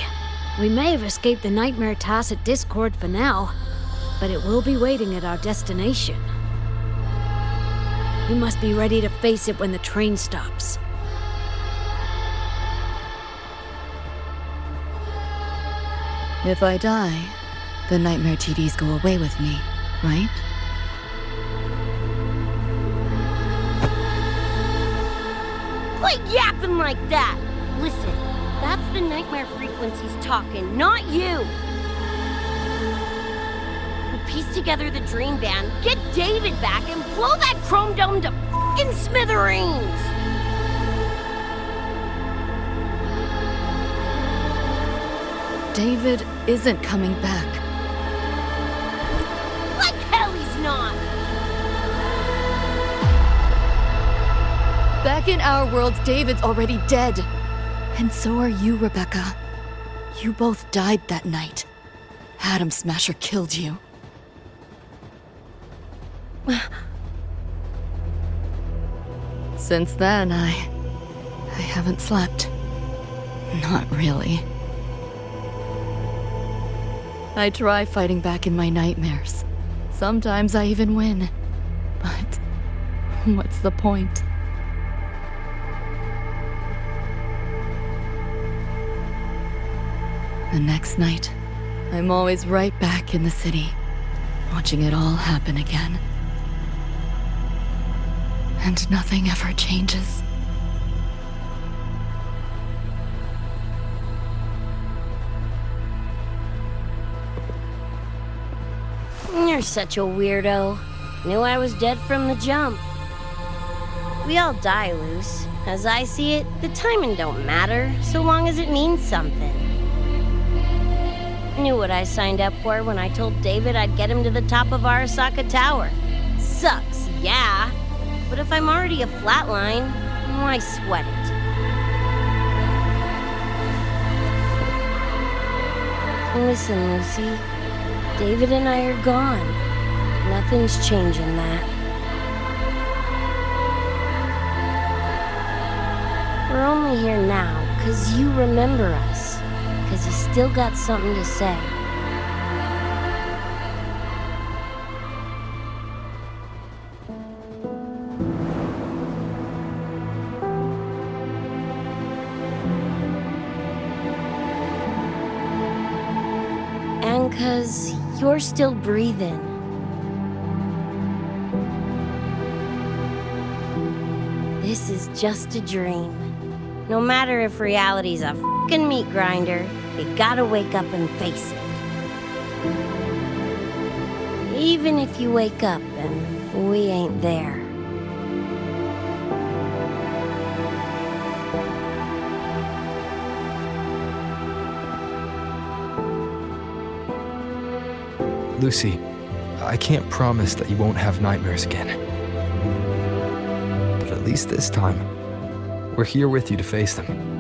we may have escaped the Nightmare Tacit Discord for now, but it will be waiting at our destination. We must be ready to face it when the train stops. If I die, the Nightmare TDs go away with me, right? Quit yapping like that! Listen, that's the nightmare frequencies talking, not you! We'll piece together the dream band, get David back, and blow that chrome dome to f***ing smithereens! David isn't coming back. Like hell he's not! Back in our world, David's already dead. And so are you, Rebecca. You both died that night. Atom Smasher killed you. Since then, I haven't slept. Not really. I try fighting back in my nightmares. Sometimes I even win. But what's the point? The next night, I'm always right back in the city, watching it all happen again. And nothing ever changes. You're such a weirdo. Knew I was dead from the jump. We all die, Luce. As I see it, the timing don't matter, so long as it means something. Knew what I signed up for when I told David I'd get him to the top of Arasaka Tower. Sucks, yeah. But if I'm already a flatline, why sweat it? Listen, Lucy. David and I are gone. Nothing's changing that. We're only here now because you remember us. Because you still got something to say. And because you're still breathing. This is just a dream. No matter if reality's a f***ing meat grinder, you gotta wake up and face it. Even if you wake up and we ain't there. Lucy, I can't promise that you won't have nightmares again. But at least this time, we're here with you to face them.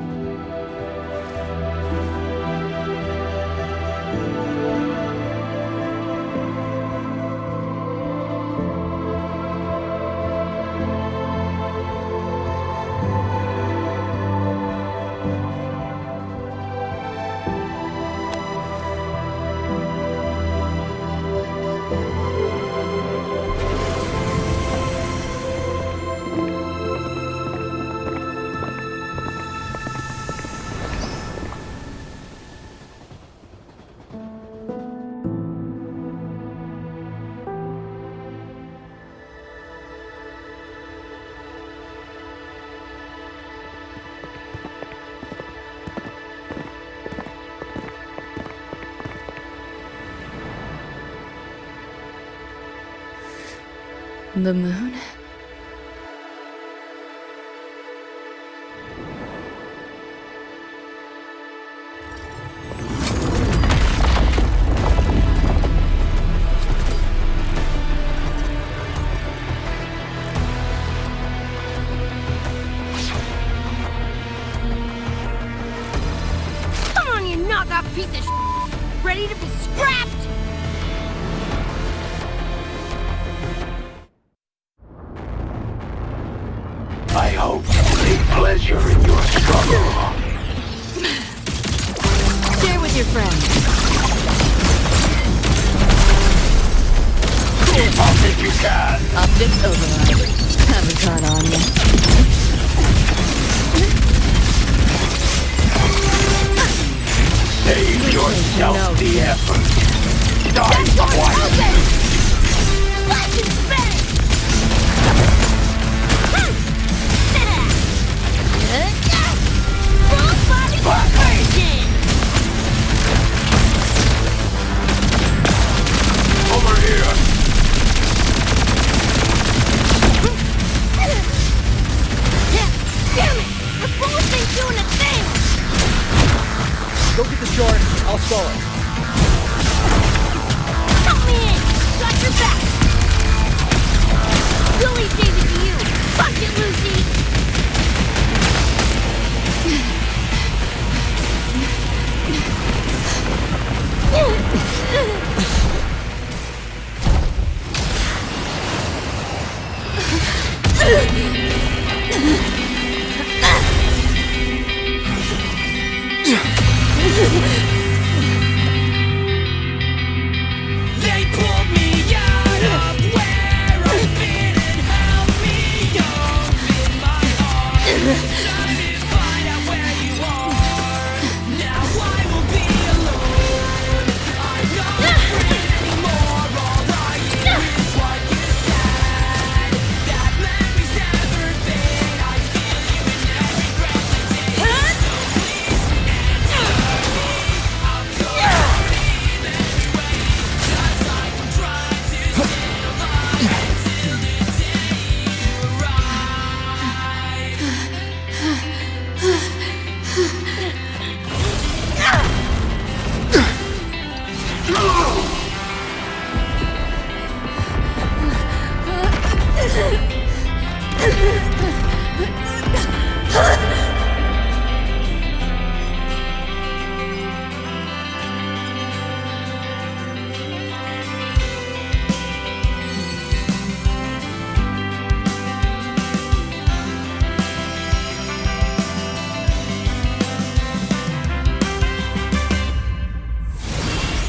The moon? Come on, you knockoff piece of shit! Ready to be scrapped? I hope you take pleasure in your struggle. Share with your friends. Keep up if you can. Optics override. Haven't caught on yet. Save yourself the effort. Die quietly. Life is spinning! Full body conversion! Over here. Damn it! The bullet ain't doing a thing! Go get the shard. I'll stall it. Help me in! Got your back! Billy gave it to you! Fuck it, Lucy! They pulled me out of where I've been and held me up in my arms. Trying to find out where you are. Now I will be alone. I'm not afraid anymore. All I hear is what you said. That memories never fade. I feel you in every breath I take. So please answer me. I'll go in every way. Just like I'm trying to stay alive until the day you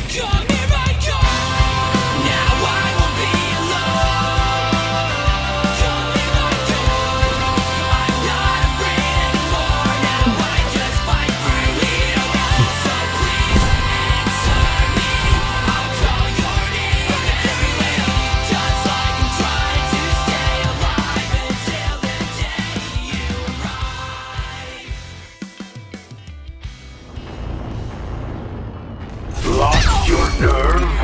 Come here I come. Now I will be alone. Come here I come. I'm not afraid anymore. Now I just fight through it all. So please answer me. I'll call your name everywhere. Just like I'm trying to stay alive until the day you arrive. Lost your nerve?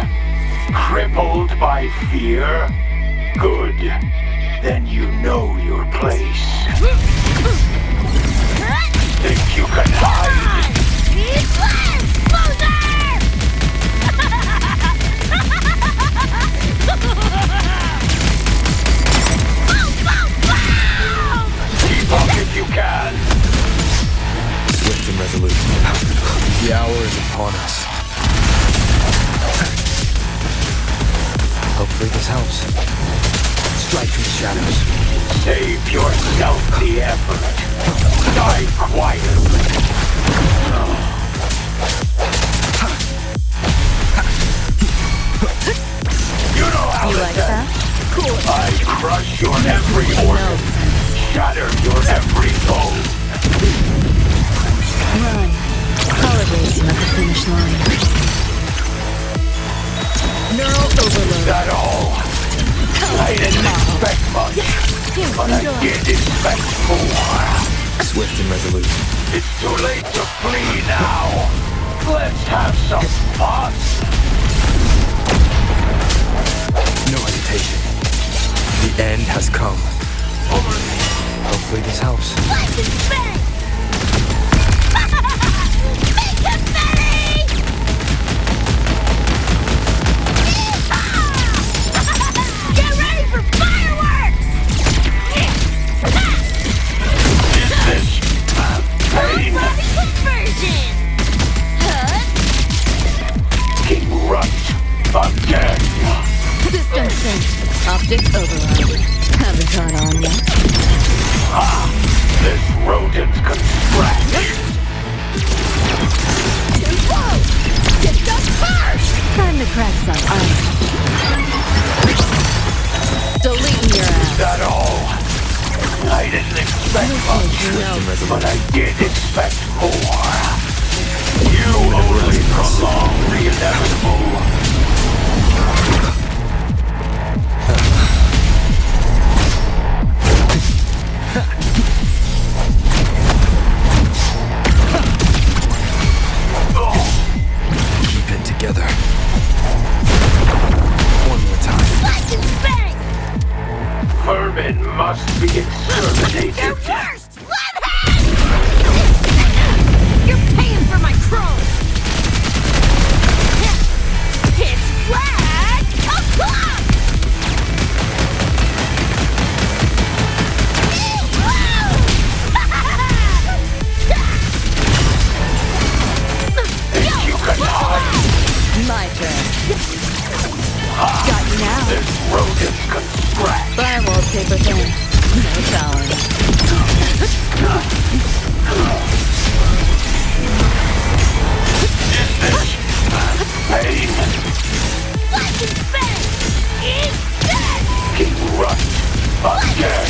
Crippled by fear? Good. Then you know your place. Think you can hide? Keep up if you can. Swift and resolute. The hour is upon us. Hopefully this helps. Strike from the shadows. Save yourself the effort. Die quietly. You know how You to like dance. that? Cool. I crush your every organ. Shatter your every bone. Run. Call it racing at the finish line. Neural overload. That all? I didn't expect much, but I did expect more. Swift and resolute. It's too late to flee now. Let's have some fun. No hesitation. The end has come. Hopefully this helps. Slice and spin! Make confetti! Get ready for fireworks! Pain! Conversion! King Rut again! System sync. Optics override. Haven't caught on yet. This rodent can scratch! Too close! Tipped us first! Time to crack some ice. Deleting your ass. Is that all? I didn't expect much, but I did expect more. You only prolong the inevitable. Keep it together. One more time. Slice and spin! Vermin must be exterminated. You're first! Let him! You're paying for my chrome! It's flag o'clock! Think you can hide? My turn. Got you now. This rodent can scratch. Firewall paper thin. No challenge. Pain! Slice and spin! Eat this! King Rut again!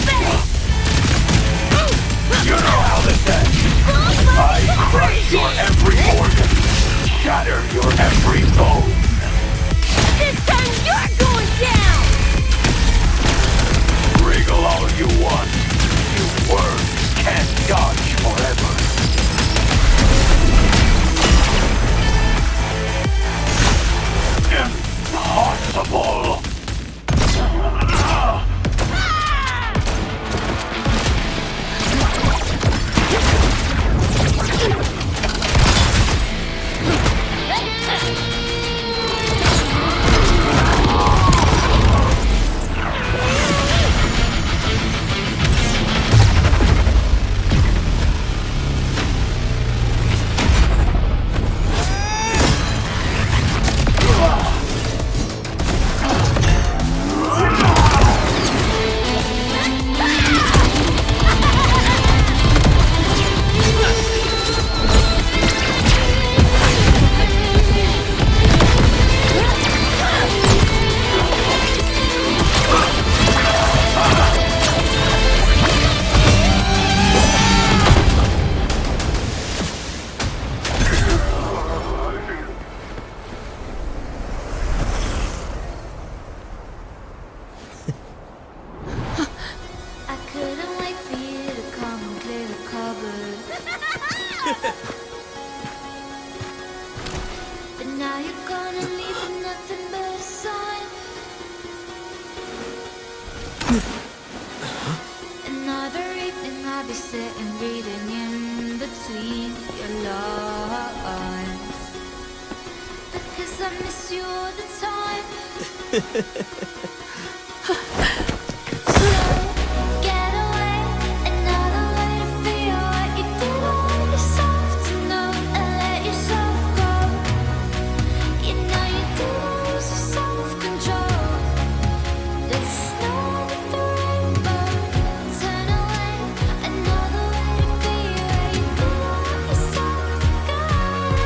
You know how this ends. I crush your every organ, shatter your every bone. This time you're going down! Wriggle all you want. You worms can't dodge forever. Impossible!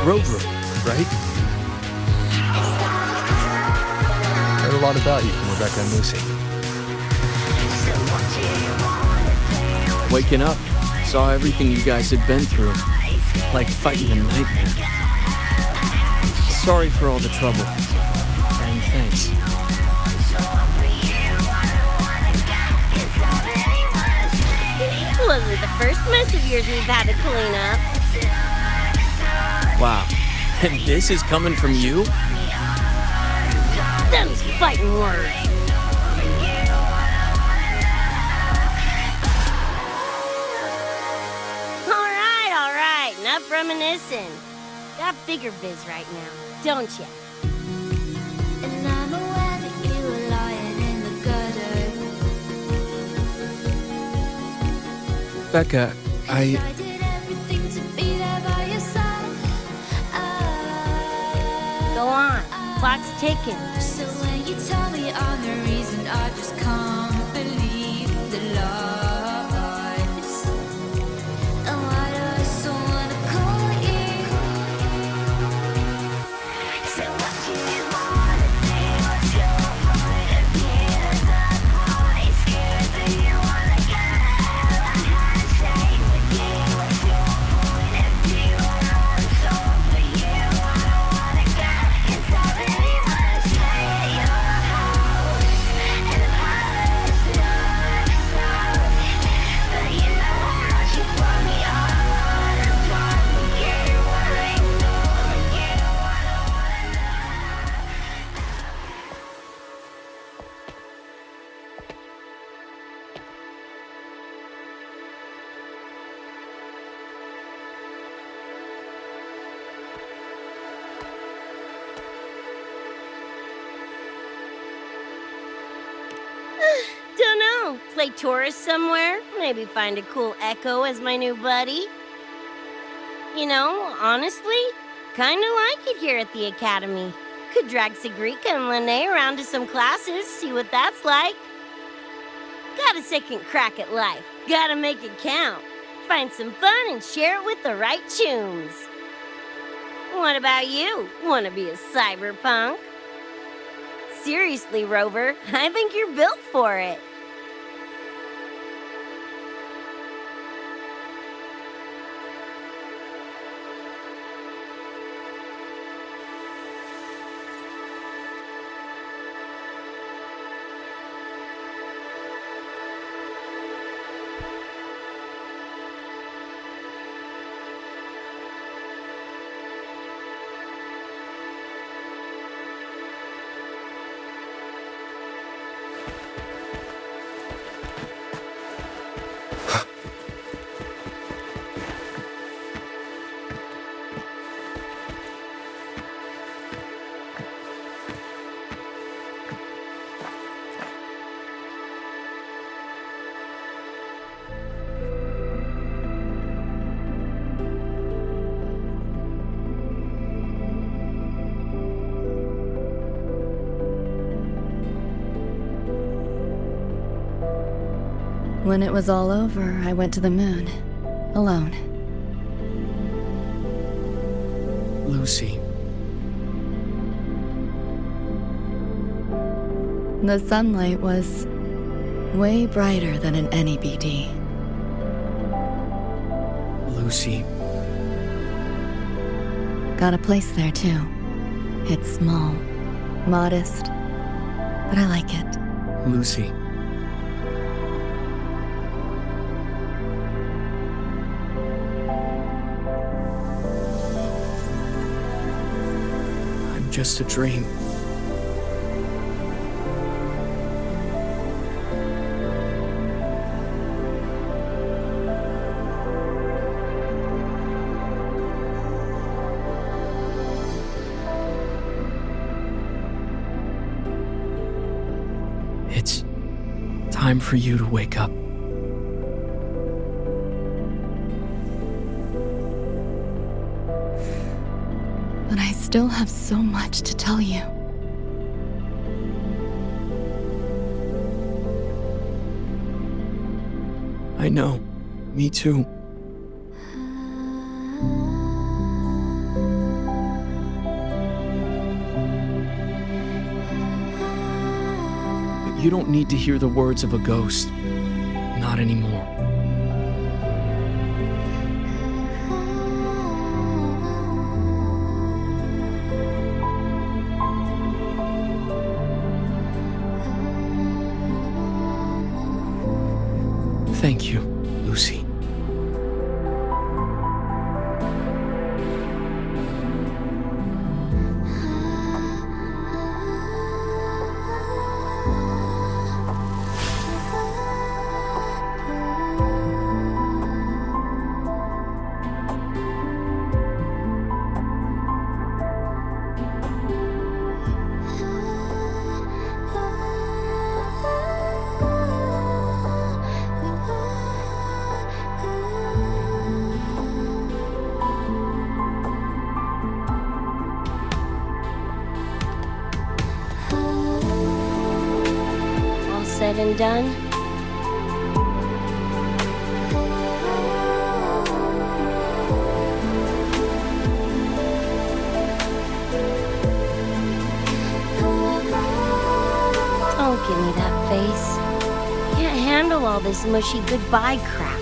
Rover, right? Heard a lot about you from Rebecca and Lucy. Waking up, saw everything you guys had been through. Like fighting a nightmare. Sorry for all the trouble. And thanks. Wasn't the first mess of yours we've had to clean up. Wow. And this is coming from you? Them's fighting words. enough reminiscing. Got bigger biz right now, don't ya? And I'm aware that you were lying in the gutter. Becca, I did everything to be there by your side. Go on, clock's ticking. So when you tell me I'm the reason, I just can't believe the lies. And why do I so wanna call you? So what you wanna do? What's your point of view? That boy scared that you wanna get out. I had to stay with you. What's your point of view? I'm on top for you. I don't wanna go, 'cause I really wanna stay at your house. And the palace looks south. But you know how much you want me. I wanna talk with you. Wanna ignore with you. Dunno, play tourist somewhere? Maybe find a cool Echo as my new buddy? You know, honestly, kinda like it here at the Academy. Could drag Sigrika and Lene around to some classes, see what that's like. Got a second crack at life, gotta make it count. Find some fun and share it with the right tunes. What about you? Wanna be a cyberpunk? Seriously, Rover, I think you're built for it. When it was all over, I went to the moon. Alone. Lucy. The sunlight was way brighter than in any BD. Lucy. Got a place there too. It's small, modest, but I like it. Lucy. I'm just a dream. It's time for you to wake up. But I still have so much to tell you. I know. Me too. But you don't need to hear the words of a ghost. Not anymore. Thank you, Lucy. said and done. Don't give me that face. Can't handle all this mushy goodbye crap.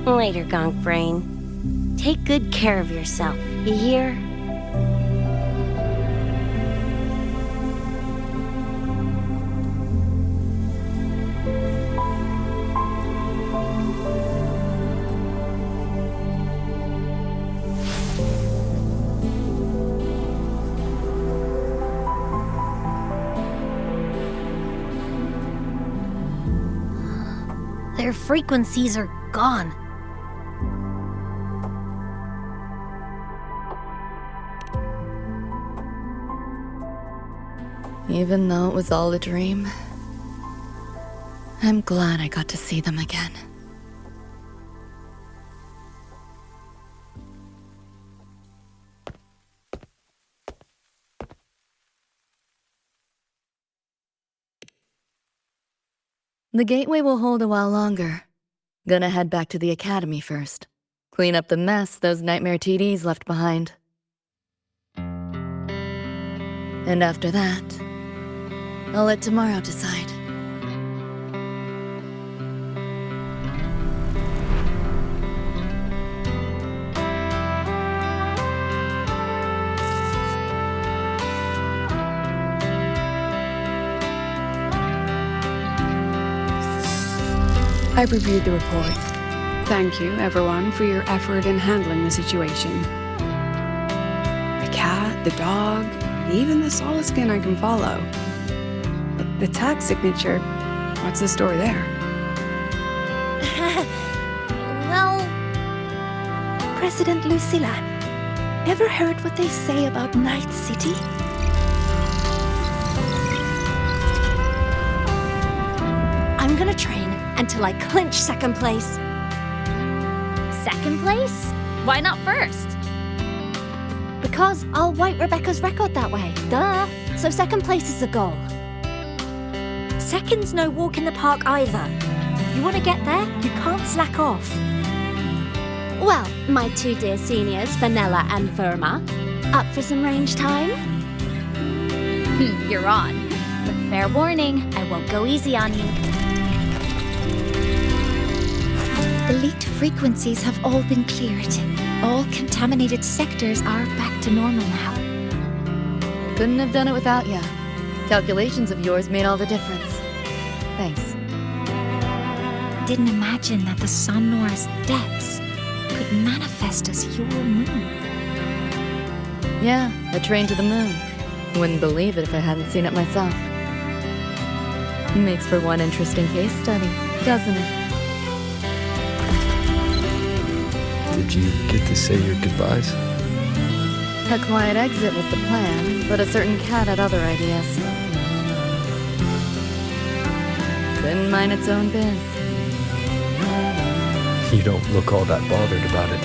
Later, Gonk Brain. Take good care of yourself, you hear? Their frequencies are gone. Even though it was all a dream, I'm glad I got to see them again. The gateway will hold a while longer. Gonna head back to the academy first. Clean up the mess those nightmare TDs left behind. And after that, I'll let tomorrow decide. I've reviewed the report. Thank you, everyone, for your effort in handling the situation. The cat, the dog, even the Solaskin I can follow. But the tag signature, what's the story there? Well, President Lucilla, ever heard what they say about Night City? I'm gonna train until I clinch second place. Second place? Why not first? Because I'll wipe Rebecca's record that way. Duh. So second place is the goal. Second's no walk in the park either. You want to get there, you can't slack off. Well, my two dear seniors, Vanilla and Verma, up for some range time? You're on. But fair warning, I won't go easy on you. Elite frequencies have all been cleared. All contaminated sectors are back to normal now. Couldn't have done it without ya. Calculations of yours made all the difference. Thanks. Didn't imagine that the Somnor's depths could manifest as your moon. Yeah, a train to the moon. Wouldn't believe it if I hadn't seen it myself. Makes for one interesting case study, doesn't it? Did you get to say your goodbyes? A quiet exit was the plan, but a certain cat had other ideas. Couldn't mind its own biz. You don't look all that bothered about it.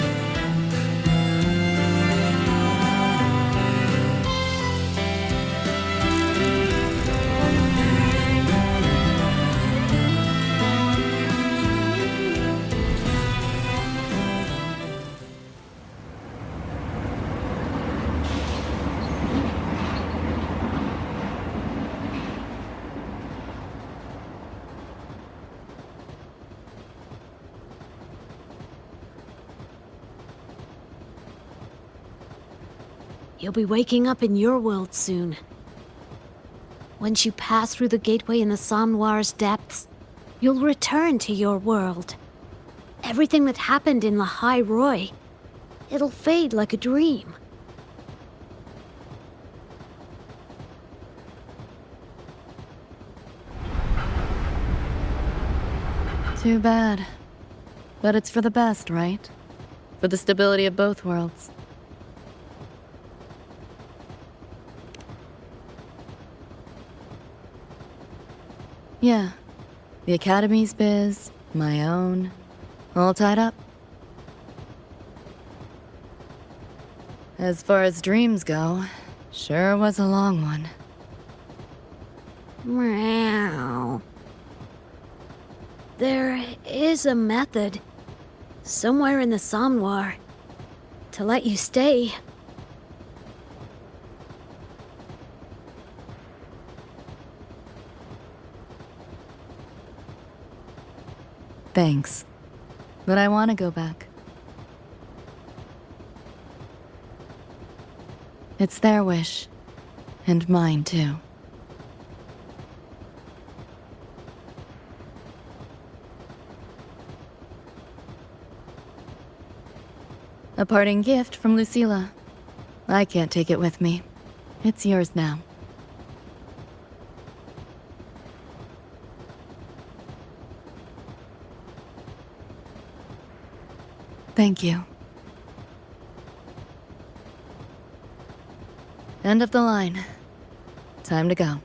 You'll be waking up in your world soon. Once you pass through the gateway in the Somnoir's depths, you'll return to your world. Everything that happened in Lahai-Roi, it'll fade like a dream. Too bad. But it's for the best, right? For the stability of both worlds. Yeah. The Academy's biz, my own. All tied up. As far as dreams go, sure was a long one. Meow. There is a method, somewhere in the Somnoir, to let you stay. Thanks. But I want to go back. It's their wish. And mine, too. A parting gift from Lucilla. I can't take it with me. It's yours now. Thank you. End of the line. Time to go.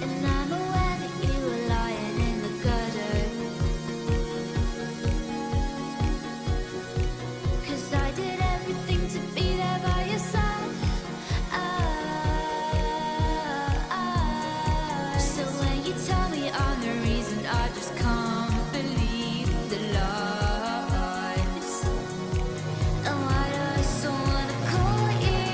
And I'm aware that you were lying in the gutter. 'Cause I did everything to be there by your side. So when you tell me I'm the reason, I just can't believe the lies. And why do I still wanna call you?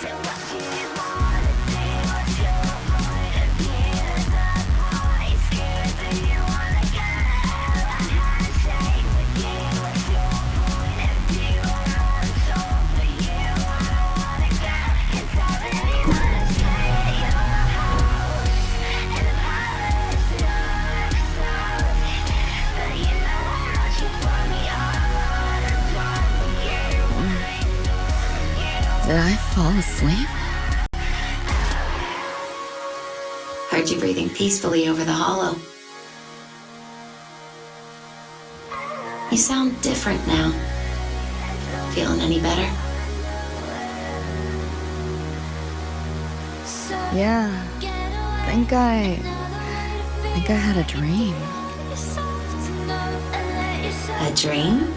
So what do you wanna do? What's your point of view? That's why I'm scared that you wanna go. I handshake with you. What's your point of view? I don't wanna talk for you. I don't wanna go. 'Cause I really wanna stay in your house. In the palace, but you know how you put me on. I'm done with you. Did I fall asleep? Heard you breathing peacefully over the hollow. You sound different now. Feeling any better? Yeah. Think I had a dream. A dream?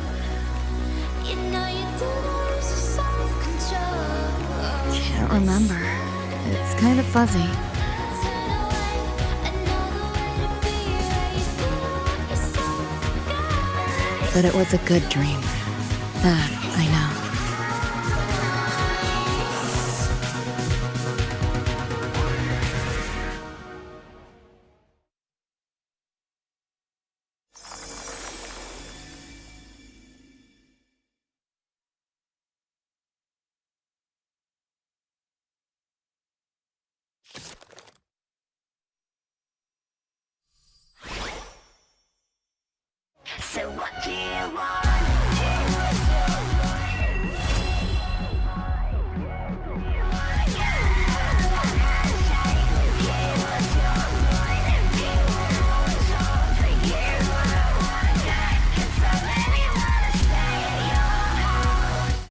Can't remember. It's kind of fuzzy. But it was a good dream. That I know. So what do you want?